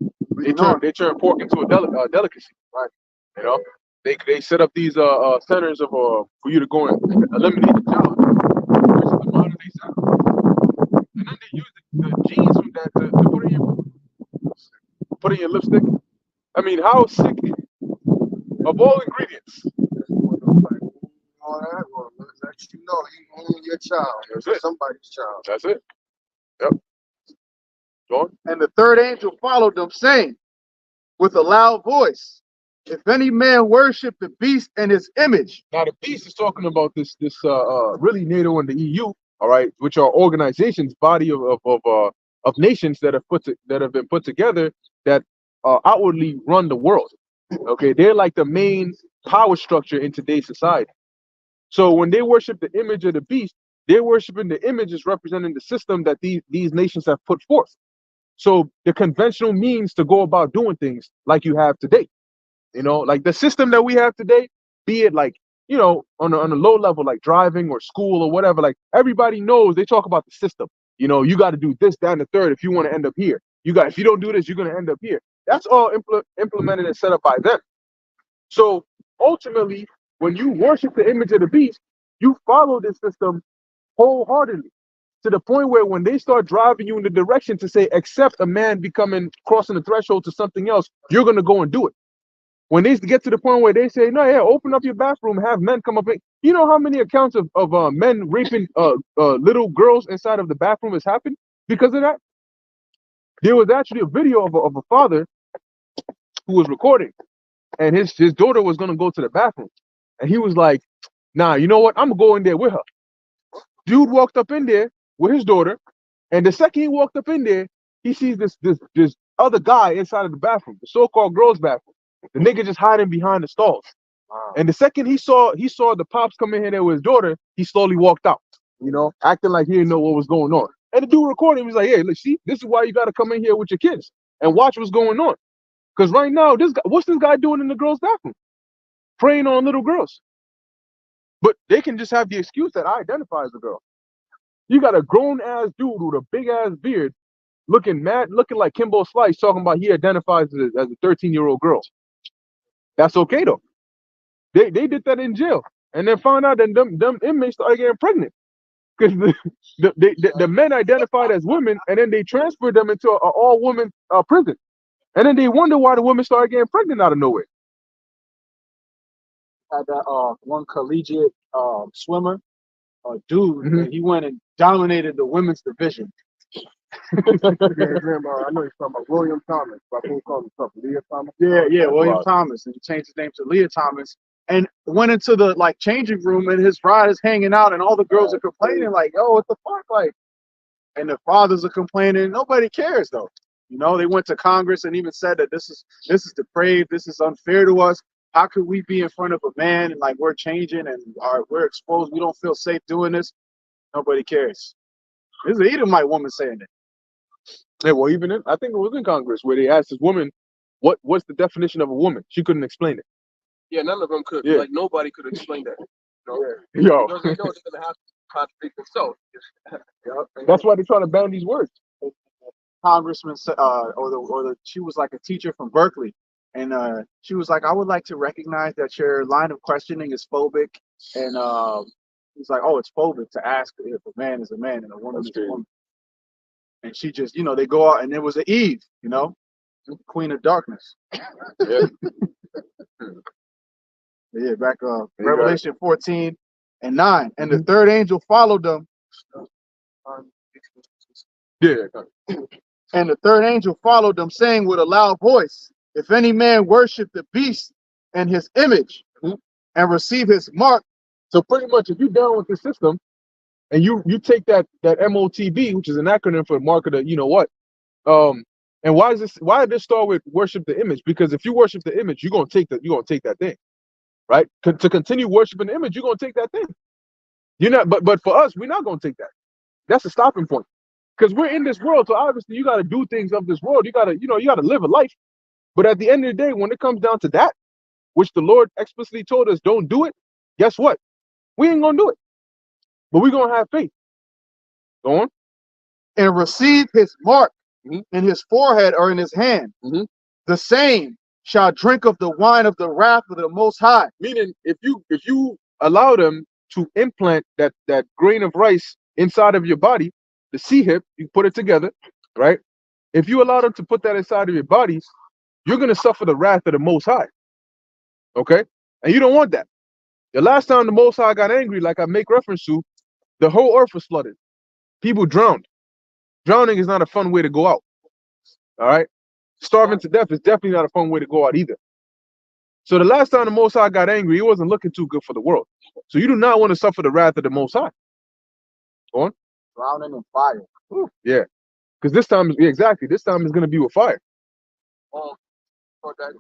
You know, They turn pork into a delicacy. right? You know, they set up these centers of for you to go and eliminate the child, which is the modern day center. And then they use the genes from that to put in your lipstick. I mean, how sick of all ingredients? All that, well, let you know you own your child. That's it. Somebody's child. That's it. Yep. Go on. And the third angel followed them, saying with a loud voice, if any man worship the beast and his image. Now the beast is talking about this really NATO and the EU, all right, which are organizations, body of nations that have been put together that outwardly run the world. Okay, they're like the main power structure in today's society. So when they worship the image of the beast, they're worshiping the images representing the system that these nations have put forth. So the conventional means to go about doing things like you have today, you know, like the system that we have today, be it like, you know, on a low level, like driving or school or whatever, like everybody knows they talk about the system. You know, you got to do this, that, and the third if you want to end up here. If you don't do this, you're going to end up here. That's all implemented and set up by them. So ultimately, when you worship the image of the beast, you follow this system wholeheartedly to the point where when they start driving you in the direction to say, accept a man crossing the threshold to something else, you're going to go and do it. When they get to the point where they say, no, yeah, open up your bathroom, have men come up. You know how many accounts of men raping little girls inside of the bathroom has happened because of that? There was actually a video of a father who was recording, and his daughter was going to go to the bathroom. And he was like, nah, you know what? I'm going to go in there with her. Dude walked up in there with his daughter, and the second he walked up in there, he sees this other guy inside of the bathroom, the so-called girls' bathroom. The nigga just hiding behind the stalls. Wow. And the second he saw the pops come in here there with his daughter, he slowly walked out, you know, acting like he didn't know what was going on. And the dude recording was like, hey, look, see, this is why you got to come in here with your kids and watch what's going on. Because right now, what's this guy doing in the girls' bathroom? Preying on little girls. But they can just have the excuse that I identify as a girl. You got a grown-ass dude with a big-ass beard looking like Kimbo Slice talking about he identifies as a 13-year-old girl. That's okay, though. They did that in jail. And then found out that them inmates started getting pregnant. Because the men identified as women, and then they transferred them into an all-woman prison. And then they wonder why the women started getting pregnant out of nowhere. Had that one collegiate swimmer, dude, Mhm. and he went and dominated the women's division. I know you're talking about William Thomas, but I won't call him something. Leah Thomas. Yeah, William Wow. Thomas, and he changed his name to Leah Thomas, and went into the changing room, and his bride is hanging out, and all the girls are complaining like, "Yo, what the fuck?" Like, and the fathers are complaining. Nobody cares though. You know, they went to Congress and even said that this is depraved. This is unfair to us. How could we be in front of a man and we're changing and we're exposed? We don't feel safe doing this. Nobody cares. This is an Edomite woman saying it. Yeah, well, I think it was in Congress where they asked this woman, what's the definition of a woman? She couldn't explain it. Yeah, none of them could. Yeah. Like nobody could explain that. You know? Yo, Because they know they're gonna have to contradict themselves. that's why they're trying to ban these words. Congressman said, she was like a teacher from Berkeley, and she was like, I would like to recognize that your line of questioning is phobic, and he's like, oh, it's phobic to ask if a man is a man and a woman is a woman. And she just, they go out, and it was an Eve, Queen of Darkness. Yeah. Yeah, back Revelation 14:9, and the third angel followed them. Yeah. And the third angel followed them, saying with a loud voice, if any man worship the beast and his image and receive his mark. So pretty much, if you're down with the system, and you take that MOTB, which is an acronym for mark of the, you know what, and why did this start with worship the image? Because if you worship the image, you're gonna take that thing, right? To continue worshiping the image, you're gonna take that thing. You're not, but for us, we're not gonna take that. That's a stopping point. Because we're in this world, so obviously you gotta do things of this world. You gotta live a life. But at the end of the day, when it comes down to that, which the Lord explicitly told us don't do it, guess what? We ain't gonna do it. But we're gonna have faith. Go on. And receive his mark Mhm. in his forehead or in his hand. Mhm. The same shall drink of the wine of the wrath of the Most High. Meaning, if you allow them to implant that grain of rice inside of your body, the sea hip, you put it together, right? If you allow them to put that inside of your bodies, you're gonna suffer the wrath of the Most High. Okay, and you don't want that. The last time the Most High got angry, like I make reference to, the whole earth was flooded. People drowned. Drowning is not a fun way to go out. All right, starving to death is definitely not a fun way to go out either. So the last time the Most High got angry, he wasn't looking too good for the world. So you do not want to suffer the wrath of the Most High. Go on. Drowning in fire. Yeah, because this time, exactly, this time is going to be with fire. For that.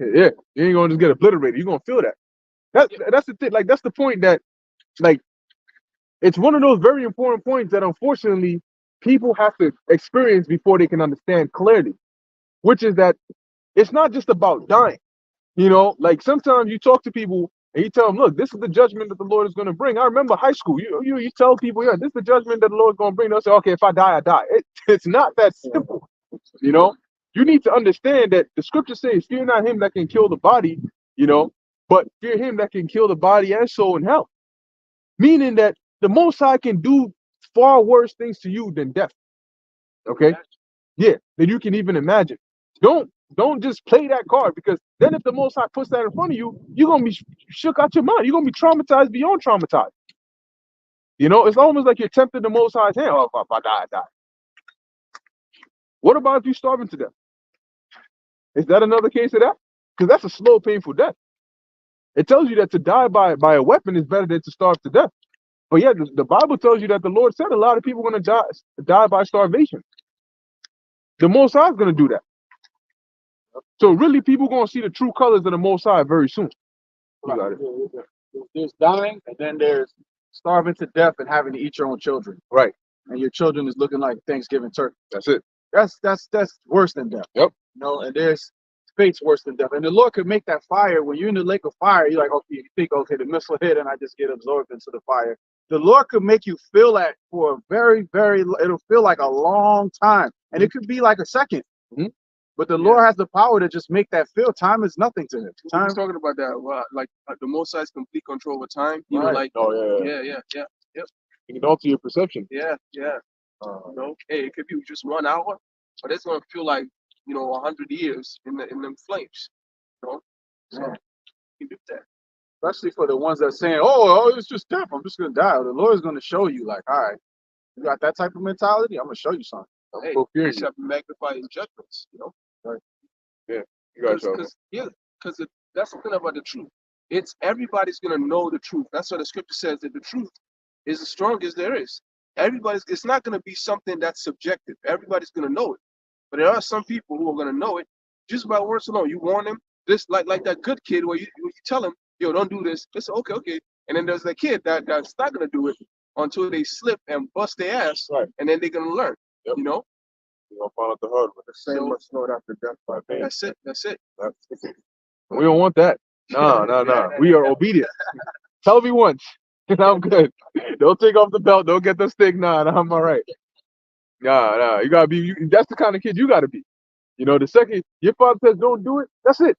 Yeah, you ain't going to just get obliterated. You're going to feel that. That's the thing. Like, that's the point that, like, it's one of those very important points that unfortunately people have to experience before they can understand clearly, which is that it's not just about dying. You know, like sometimes you talk to people and you tell them, look, this is the judgment that the Lord is going to bring. I remember high school. You tell people, yeah, this is the judgment that the Lord is going to bring. They'll say, okay, if I die, I die. It's not that simple. You know, you need to understand that the scripture says, fear not him that can kill the body, you know, but fear him that can kill the body and soul in hell. Meaning that the Most High can do far worse things to you than death. Okay? Yeah, than you can even imagine. Don't just play that card, because then if the Most High puts that in front of you, you're gonna be shook out your mind. You're gonna be traumatized beyond traumatized. You know, it's almost like you're tempting the Most High's hand. Oh, if I die, I die. What about if you're starving to death? Is that another case of that? Because that's a slow, painful death. It tells you that to die by a weapon is better than to starve to death. But yeah, the Bible tells you that the Lord said a lot of people are gonna die by starvation. The Most High is gonna do that. So really, people gonna see the true colors of the Most High very soon. You got it. There's dying, and then there's starving to death and having to eat your own children. Right. And your children is looking like Thanksgiving turkey. That's it. That's worse than death. Yep. You know, and there's fate's worse than death. And the Lord could make that fire. When you're in the lake of fire, you're like, okay, you think, okay, the missile hit and I just get absorbed into the fire. The Lord could make you feel that for a very, it'll feel like a long time. And it could be like a second. Mhm. But the Lord has the power to just make that feel. Time is nothing to him. We Time. was talking about that, like the Most High's complete control over time. You know, Right. like Oh yeah. You can alter your perception. You know, hey, it could be just 1 hour, but it's gonna feel like 100 years in them flames. You know, so Yeah. you can do that. Especially for the ones that are saying, oh, it's just death. I'm just going to die. The Lord is going to show you, like, all right, you got that type of mentality? I'm going to show you something. Hey, Fulfill you you. just have to magnify his judgments. You know, You got yourself. because that's the thing about the truth. It's everybody's gonna know the truth. That's what the scripture says, that the truth is the strongest there is. It's not gonna be something that's subjective. Everybody's gonna know it. But there are some people who are gonna know it just by words alone. You warn them, this like that good kid where you tell him, yo, don't do this. They say, okay. And then there's that kid that's not gonna do it until they slip and bust their ass, Right. and then they're gonna learn. Yep. You know? You're gonna find out the hard one. The same must Lord after death by pain. That's it. We don't want that. No. We are obedient. Tell me once, and I'm good. Don't take off the belt. Don't get the stick. Nah, I'm all right. Nah. You gotta be. That's the kind of kid you gotta be. You know, the second your father says don't do it, that's it.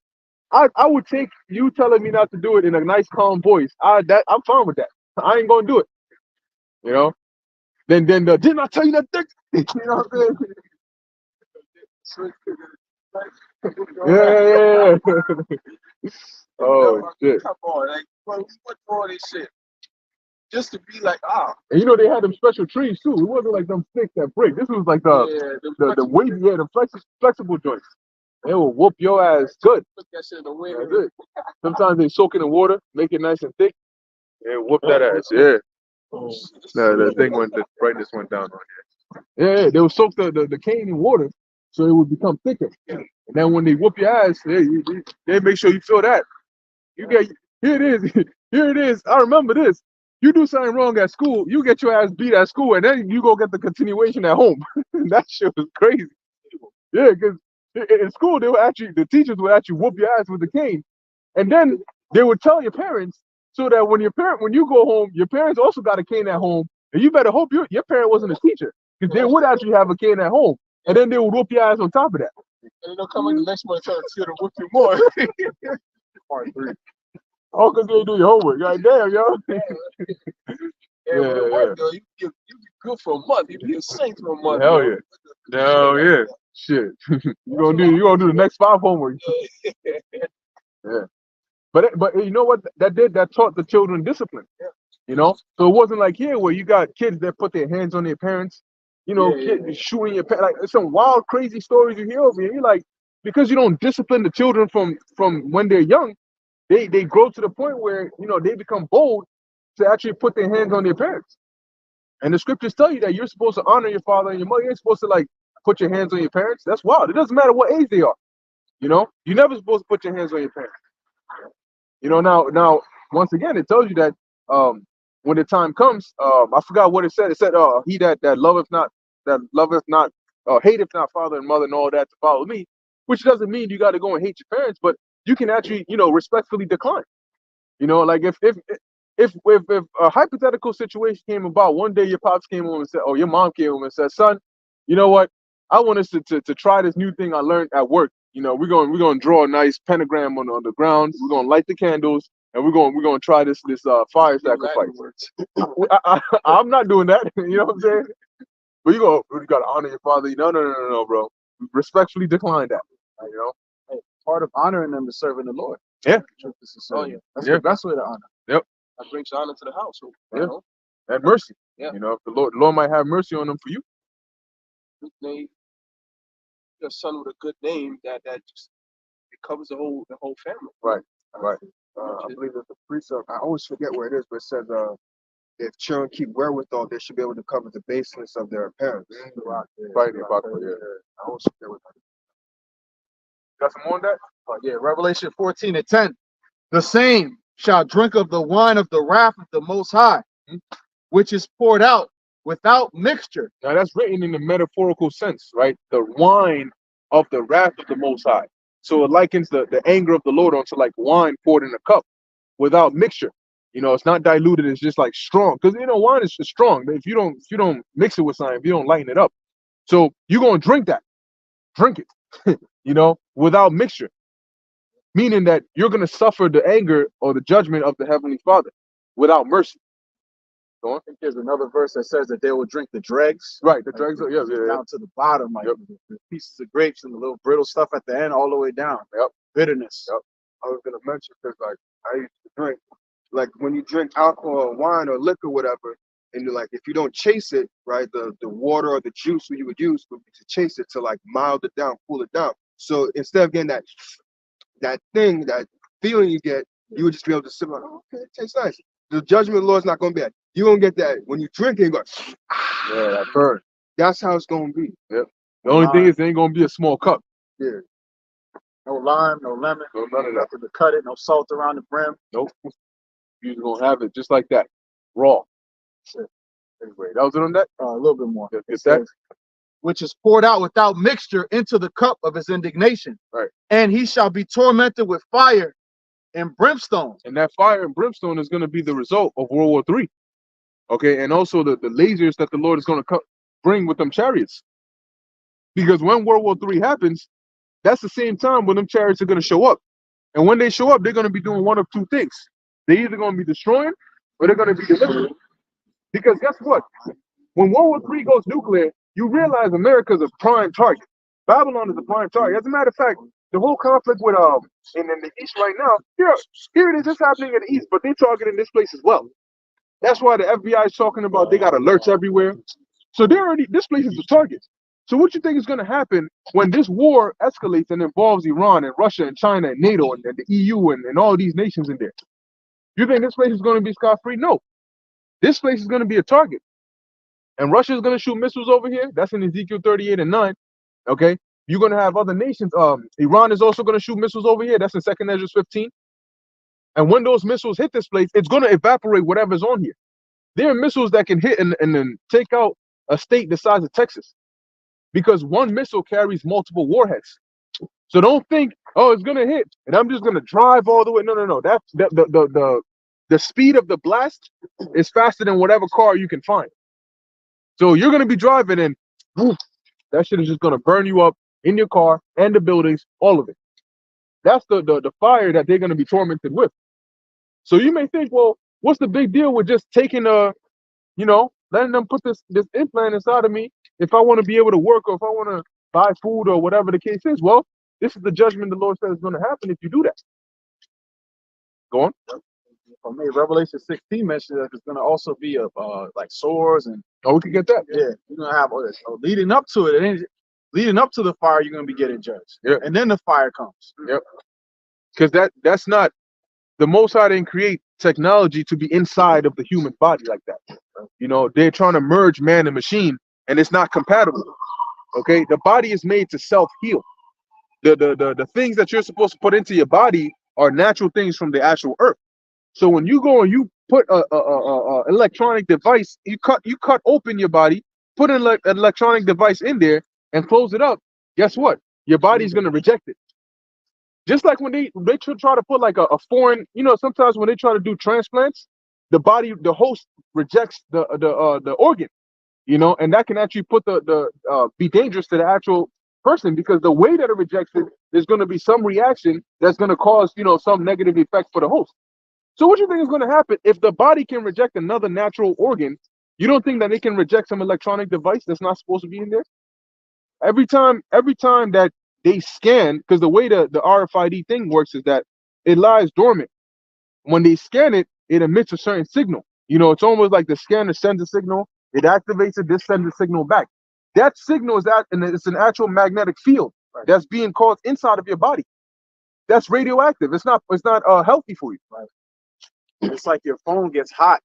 I would take you telling me not to do it in a nice, calm voice. I'm fine with that. I ain't gonna do it. You know. Then didn't I tell you that thing? You know what I'm saying? Yeah. Oh shit. Come on, like, bro, we went through all this shit just to be like, And you know they had them special trees too. It wasn't like them sticks that break. This was like the weight, the flexible joints. They will whoop your ass good. Put that shit in the wind. That's it. Sometimes they soak it in water, make it nice and thick, and whoop that ass. Yeah. No, the brightness went down on you. Yeah, they would soak the cane in water so it would become thicker. And then when they whoop your ass, they make sure you feel that. You get here it is. Here it is. I remember this. You do something wrong at school, you get your ass beat at school, and then you go get the continuation at home. That shit was crazy. Yeah, because in school the teachers would actually whoop your ass with the cane, and then they would tell your parents so that when you go home, your parents also got a cane at home, and you better hope your parent wasn't a teacher, because they would actually have a cane at home, and then they would whoop your ass on top of that. And they'll come in the next morning trying to whoop you more. Part 3. All because they do your homework. Like, damn, yo. Yeah, Yeah, with the yeah. work, though, you be good for a month. You be a saint for a month. Hell yo. yeah. Hell yeah. Shit. you gonna do the next 5 homework. Yeah. But you know what that taught the children discipline. You know? So it wasn't like here where you got kids that put their hands on their parents, kids shooting your parents. Like, it's some wild, crazy stories you hear over here. You're like, because you don't discipline the children from when they're young, they grow to the point where, they become bold to actually put their hands on their parents. And the scriptures tell you that you're supposed to honor your father and your mother. You ain't supposed to like put your hands on your parents. That's wild. It doesn't matter what age they are. You're never supposed to put your hands on your parents. Now once again, it tells you that when the time comes, I forgot what it said. It said, he that loveth not, hateth not father and mother and all that to follow me, which doesn't mean you got to go and hate your parents, but you can actually, respectfully decline. Like if a hypothetical situation came about, one day your pops came home and said, your mom came home and said, son, you know what? I want us to try this new thing I learned at work. We're going to draw a nice pentagram on the ground. We're going to light the candles, and we're going to try this fire sacrifice. I'm not doing that. You know what I'm saying? But you got to honor your father. No, bro. Respectfully decline that. Hey, part of honoring them is serving the Lord. Yeah. Oh, yeah. That's the best way to honor. Yep. That brings honor to the household. Yeah. And mercy. Yeah. If the Lord might have mercy on them for you. Good name. A son with a good name that just it covers the whole family. Right. I believe that the precept, I always forget where it is, but it says if children keep wherewithal, they should be able to cover the baseness of their parents. Right, yeah. I always forget what that is. Got some more on that? Yeah, Revelation 14:10. The same shall drink of the wine of the wrath of the Most High, which is poured out without mixture. Now that's written in the metaphorical sense, right? The wine of the wrath of the Most High. So it likens the anger of the Lord onto like wine poured in a cup without mixture. It's not diluted. It's just like strong, because wine is just strong. If you don't mix it with something, if you don't lighten it up, so you're gonna drink it, without mixture, meaning that you're gonna suffer the anger or the judgment of the Heavenly Father without mercy. I think there's another verse that says that they will drink the dregs. Right, the dregs are, yeah. Down to the bottom, like the pieces of grapes and the little brittle stuff at the end, all the way down. Yep. Bitterness. Yep. I was gonna mention because like I used to drink, like when you drink alcohol or wine or liquor, whatever, and you're like if you don't chase it, right, the water or the juice you would use would be to chase it to like mild it down, cool it down. So instead of getting that feeling you get, you would just be able to sit like, oh, okay, it tastes nice. The judgment of the Lord's not gonna be that. You're gonna get that when you drink it, you go, Yeah, that burn. that's how it's gonna be. Yep. The only thing is, it ain't gonna be a small cup. Yeah. No lime, no lemon, No, none of that. nothing to cut it, no salt around the brim. Nope. You're just gonna have it just like that, raw. Shit. Anyway, that was it on that. A little bit more. Get It that. says, which is poured out without mixture into the cup of his indignation. Right. And he shall be tormented with fire and brimstone. And that fire and brimstone is gonna be the result of World War III. Okay, and also the lasers that the Lord is gonna bring with them chariots. Because when World War III happens, that's the same time when them chariots are gonna show up. And when they show up, they're gonna be doing one of two things. They're either gonna be destroying or they're gonna be delivering. Because guess what? When World War III goes nuclear, you realize America's a prime target. Babylon is a prime target. As a matter of fact, the whole conflict with in the East right now, here it is, it's happening in the East, but they're targeting this place as well. That's why the FBI is talking about they got alerts everywhere. So this place is the target. So what you think is going to happen when this war escalates and involves Iran and Russia and China and NATO and the EU and all these nations in there? You think this place is going to be scot-free? No. This place is going to be a target. And Russia is going to shoot missiles over here. That's in Ezekiel 38 and 9. Okay? You're going to have other nations. Iran is also going to shoot missiles over here. That's in 2 Ezra 15. And when those missiles hit this place, it's going to evaporate whatever's on here. There are missiles that can hit and then take out a state the size of Texas because one missile carries multiple warheads. So don't think, oh, it's gonna hit and I'm just gonna drive all the way. No. That's the speed of the blast is faster than whatever car you can find. So you're gonna be driving and woof, that shit is just gonna burn you up in your car and the buildings, all of it. That's the fire that they're gonna be tormented with. So you may think, well, what's the big deal with just taking letting them put this implant inside of me if I want to be able to work or if I want to buy food or whatever the case is? Well, this is the judgment the Lord says is going to happen if you do that. Go on. For me, Revelation 16 mentions that there's going to also be like swords and we can get that. yeah, you're going to have all this. So leading up to it, and then leading up to the fire, you're going to be getting judged. Yeah. And then the fire comes. Yep. Because that's not the Most High didn't create technology to be inside of the human body like that. They're trying to merge man and machine, and it's not compatible. Okay, the body is made to self-heal. The things that you're supposed to put into your body are natural things from the actual earth. So when you go and you put a electronic device, you cut open your body, put an electronic device in there, and close it up. Guess what? Your body's gonna reject it. Just like when they try to put like a foreign, sometimes when they try to do transplants, the host rejects the organ, and that can actually be dangerous to the actual person because the way that it rejects it, there's going to be some reaction that's going to cause, some negative effect for the host. So what do you think is going to happen if the body can reject another natural organ? You don't think that it can reject some electronic device that's not supposed to be in there? Every time that they scan, because the way the RFID thing works is that it lies dormant. When they scan it, it emits a certain signal. It's almost like the scanner sends a signal, it activates it, this sends a signal back. That signal it's an actual magnetic field that's being caused inside of your body. That's radioactive. It's not healthy for you. Right. It's like your phone gets hot,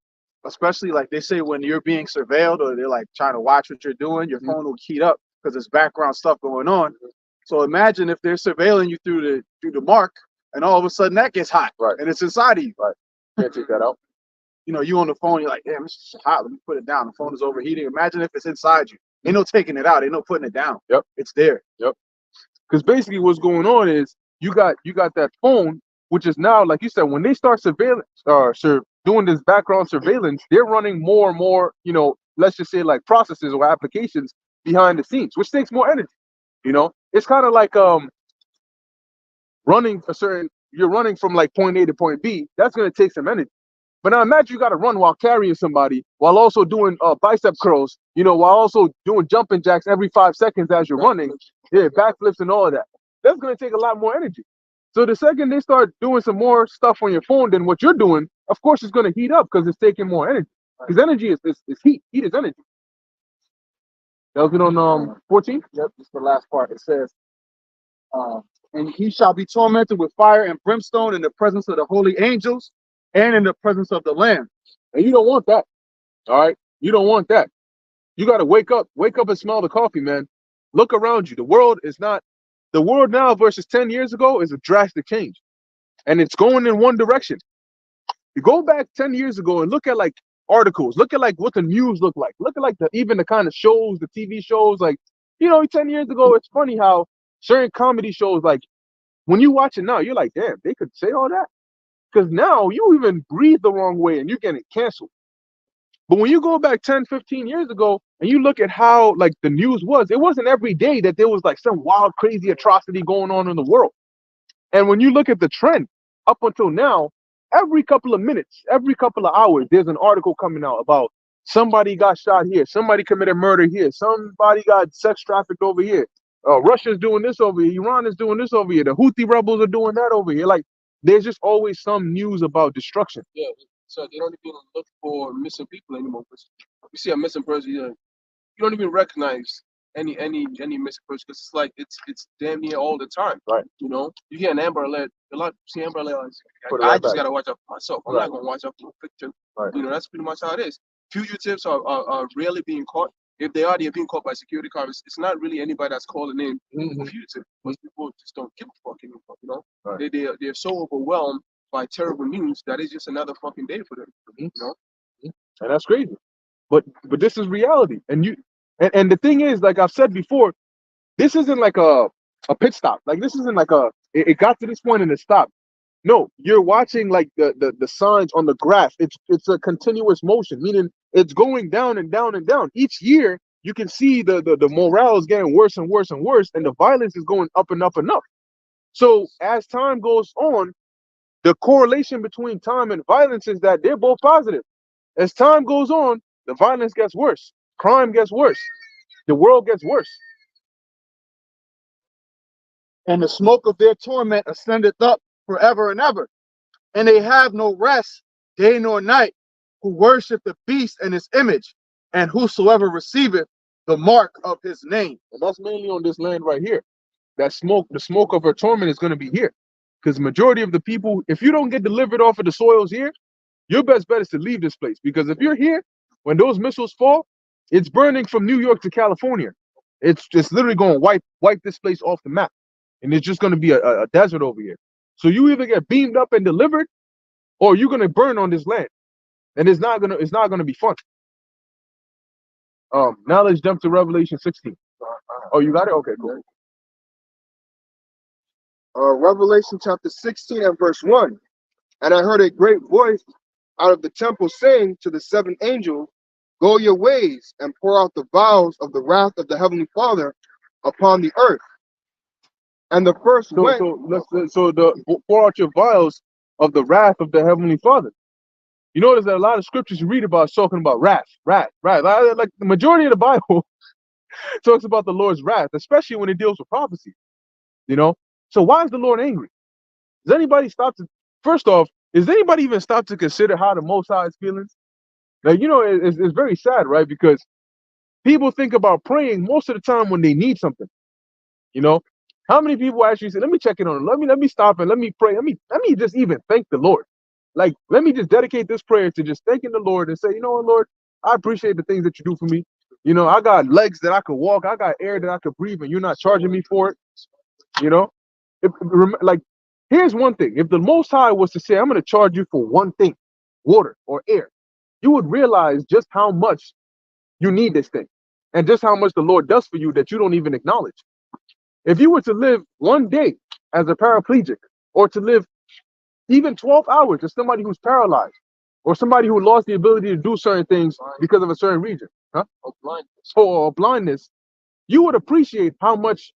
especially like they say when you're being surveilled or they're like trying to watch what you're doing, your phone will heat up because there's background stuff going on. So imagine if they're surveilling you through the mark, and all of a sudden that gets hot, right? And it's inside of you, right? Can't take that out. You on the phone, you're like, damn, it's hot. Let me put it down. The phone is overheating. Imagine if it's inside you. Ain't no taking it out. Ain't no putting it down. Yep, it's there. Yep. Because basically, what's going on is you got that phone, which is now, like you said, when they start surveillance doing this background surveillance, they're running more and more, let's just say like processes or applications behind the scenes, which takes more energy. It's kind of like you're running from like point A to point B. That's going to take some energy. But now imagine you got to run while carrying somebody, while also doing bicep curls, while also doing jumping jacks every 5 seconds as you're running. Yeah, backflips and all of that. That's going to take a lot more energy. So the second they start doing some more stuff on your phone than what you're doing, of course it's going to heat up because it's taking more energy. Because energy is heat. Heat is energy. That was it on 14? Yep, this is the last part. It says, and he shall be tormented with fire and brimstone in the presence of the holy angels and in the presence of the Lamb. And you don't want that. All right? You don't want that. You got to wake up and smell the coffee, man. Look around you. The world now versus 10 years ago is a drastic change. And it's going in one direction. You go back 10 years ago and look at like articles, look at like what the news looked like. Look at like even the kind of shows, the TV shows, like, 10 years ago, it's funny how certain comedy shows, like when you watch it now, you're like, damn, they could say all that. Because now you even breathe the wrong way and you're getting canceled. But when you go back 10, 15 years ago and you look at how like the news was, it wasn't every day that there was like some wild, crazy atrocity going on in the world. And when you look at the trend up until now, every couple of minutes, every couple of hours, there's an article coming out about somebody got shot here, somebody committed murder here, somebody got sex trafficked over here. Russia's doing this over here, Iran is doing this over here, the Houthi rebels are doing that over here. Like, there's just always some news about destruction. Yeah, so they don't even look for missing people anymore. You see a missing person, you don't even recognize any missing person because it's like it's damn near all the time. Right. You hear an Amber Alert, a lot see Amber Alert. I just gotta watch out for myself. I'm not gonna watch out for a victim. Right. That's pretty much how it is. Fugitives are rarely being caught. If they are, they're being caught by security cars. It's not really anybody that's calling in a fugitive. Most people just don't give a fuck anymore. Right. They're so overwhelmed by terrible news that it's just another fucking day for them. and that's crazy. But this is reality, and the thing is, like I've said before, this isn't like a pit stop. Like this isn't like it got to this point and it stopped. No, you're watching like the signs on the graph. It's a continuous motion, meaning it's going down and down and down. Each year you can see the morale is getting worse and worse and worse, and the violence is going up and up and up. So as time goes on, the correlation between time and violence is that they're both positive. As time goes on, the violence gets worse, crime gets worse, the world gets worse. And the smoke of their torment ascendeth up forever and ever. And they have no rest day nor night, who worship the beast and his image, and whosoever receiveth the mark of his name. And that's mainly on this land right here. That smoke, the smoke of her torment is going to be here. Because the majority of the people, if you don't get delivered off of the soils here, your best bet is to leave this place. Because if you're here, when those missiles fall, it's burning from New York to California. It's just literally going to wipe this place off the map. And it's just going to be a desert over here. So you either get beamed up and delivered, or you're going to burn on this land. And it's not gonna be fun. Now let's jump to Revelation 16. Oh, you got it? Okay, cool. Revelation chapter 16 and verse 1. And I heard a great voice out of the temple saying to the seven angels, go your ways and pour out the vials of the wrath of the heavenly Father upon the earth. And the first went. Pour out your vials of the wrath of the heavenly Father. You notice that a lot of scriptures you read about is talking about wrath. Like the majority of the Bible talks about the Lord's wrath, especially when it deals with prophecy. You know, so why is the Lord angry? Does anybody stop to? First off, is anybody even stop to consider how the Most High is feeling? Like, you know, it's very sad, right? Because people think about praying most of the time when they need something. You know, how many people actually say, "Let me check it on. Let me stop and let me pray. Let me just even thank the Lord." Like, let me just dedicate this prayer to just thanking the Lord and say, you know what, Lord, I appreciate the things that you do for me. You know, I got legs that I could walk. I got air that I could breathe, and you're not charging me for it. You know, like, here's one thing. If the Most High was to say, I'm going to charge you for one thing, water or air, you would realize just how much you need this thing and just how much the Lord does for you that you don't even acknowledge. If you were to live one day as a paraplegic, or to live even 12 hours as somebody who's paralyzed, or somebody who lost the ability to do certain things because of a certain region, or blindness, you would appreciate how much,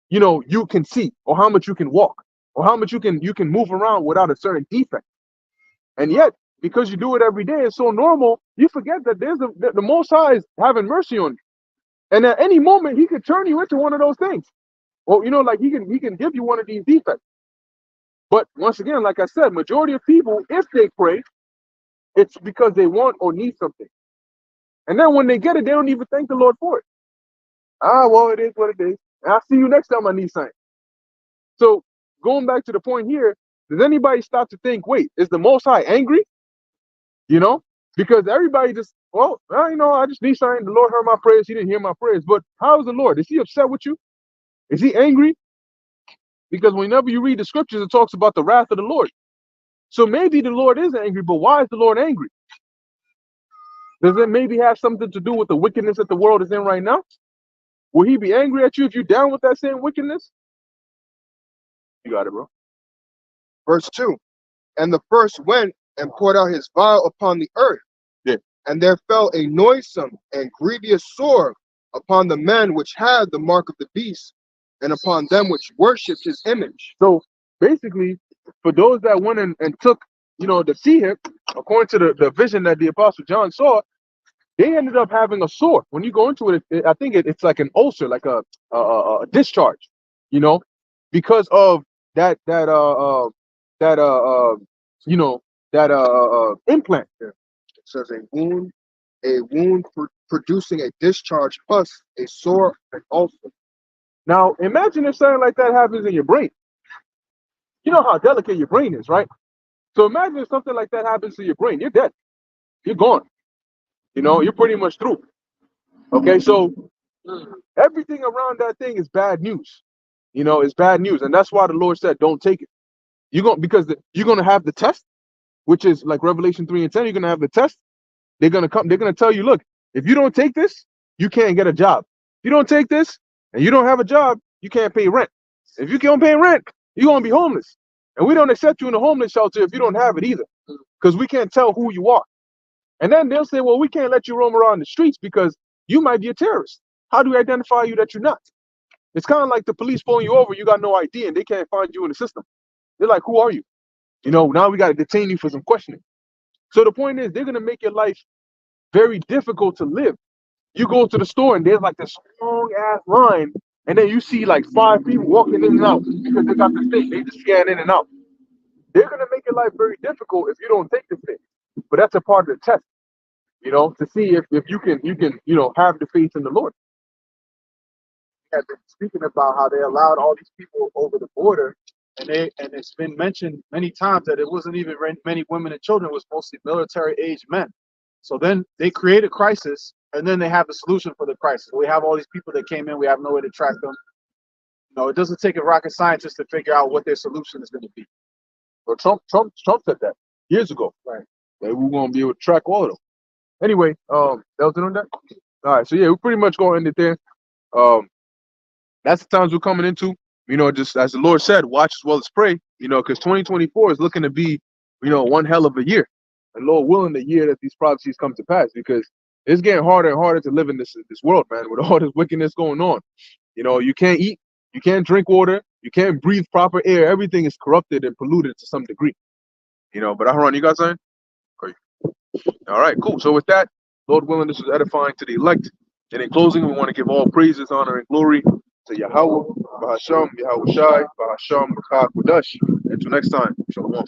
you know, you can see, or how much you can walk, or how much you can move around without a certain defect. And yet, because you do it every day, it's so normal, you forget that there's the Most High is having mercy on you, and at any moment he could turn you into one of those things, or, you know, like he can give you one of these defects. But once again, like I said, majority of people, if they pray, it's because they want or need something. And then when they get it, they don't even thank the Lord for it. Well, it is what it is. And I'll see you next time I need something. So going back to the point here, does anybody stop to think, wait, is the Most High angry? You know, because everybody just, you know, I just need something. The Lord heard my prayers. He didn't hear my prayers. But how is the Lord? Is he upset with you? Is he angry? Because whenever you read the scriptures, it talks about the wrath of the Lord. So maybe the Lord is angry, but why is the Lord angry? Does it maybe have something to do with the wickedness that the world is in right now? Will he be angry at you if you're down with that same wickedness? You got it, bro. Verse 2. And the first went and poured out his vial upon the earth. Yeah. And there fell a noisome and grievous sword upon the men which had the mark of the beast, and upon them which worshipped his image. So basically, for those that went and took, you know, to see him, according to the vision that the Apostle John saw, they ended up having a sword. When you go into it, I think it's like an ulcer, like a discharge, you know, because of that implant. It says a wound producing a discharge plus a sore and ulcer. Now, imagine if something like that happens in your brain. You know how delicate your brain is, right? So imagine if something like that happens to your brain. You're dead. You're gone. You know, you're pretty much through. Okay, so everything around that thing is bad news. You know, it's bad news. And that's why the Lord said, don't take it. You're going to have the test, which is like Revelation 3 and 10. You're going to have the test. they're gonna come. They're gonna tell you, look, if you don't take this, you can't get a job. If you don't take this and you don't have a job, you can't pay rent. If you can't pay rent, you're gonna be homeless. And we don't accept you in a homeless shelter if you don't have it either, because we can't tell who you are. And then they'll say, well, we can't let you roam around the streets because you might be a terrorist. How do we identify you that you're not? It's kind of like the police pulling you over, you got no ID, and they can't find you in the system. They're like, who are you? You know, now we got to detain you for some questioning. So the point is, they're going to make your life very difficult to live. You go to the store and there's like this long ass line, and then you see like 5 people walking in and out because they got this thing. They just scan in and out. They're going to make your life very difficult if you don't take this thing. But that's a part of the test, you know, to see if you can, you know, have the faith in the Lord. Had been speaking about how they allowed all these people over the border, and it's been mentioned many times that it wasn't even many women and children, it was mostly military age men. So then they create a crisis, and then they have a solution for the crisis. We have all these people that came in, we have no way to track them. You know, it doesn't take a rocket scientist to figure out what their solution is going to be. Or Trump said that years ago. Right. That we're gonna be able to track all of them. Anyway, that was it on that. All right, so yeah, we're pretty much gonna end it there. That's the times we're coming into. You know, just as the Lord said, watch as well as pray. You know, because 2024 is looking to be, you know, one hell of a year. And Lord willing, the year that these prophecies come to pass, because it's getting harder and harder to live in this world, man, with all this wickedness going on. You know, you can't eat, you can't drink water, you can't breathe proper air. Everything is corrupted and polluted to some degree. You know, but Aharon, you got something? Great. All right, cool. So with that, Lord willing, this is edifying to the elect. And in closing, we want to give all praises, honor, and glory to Yahweh, Bahasham, Yahweh Shai, Bahasham, Rakah, Kodash. Until next time, Shalom.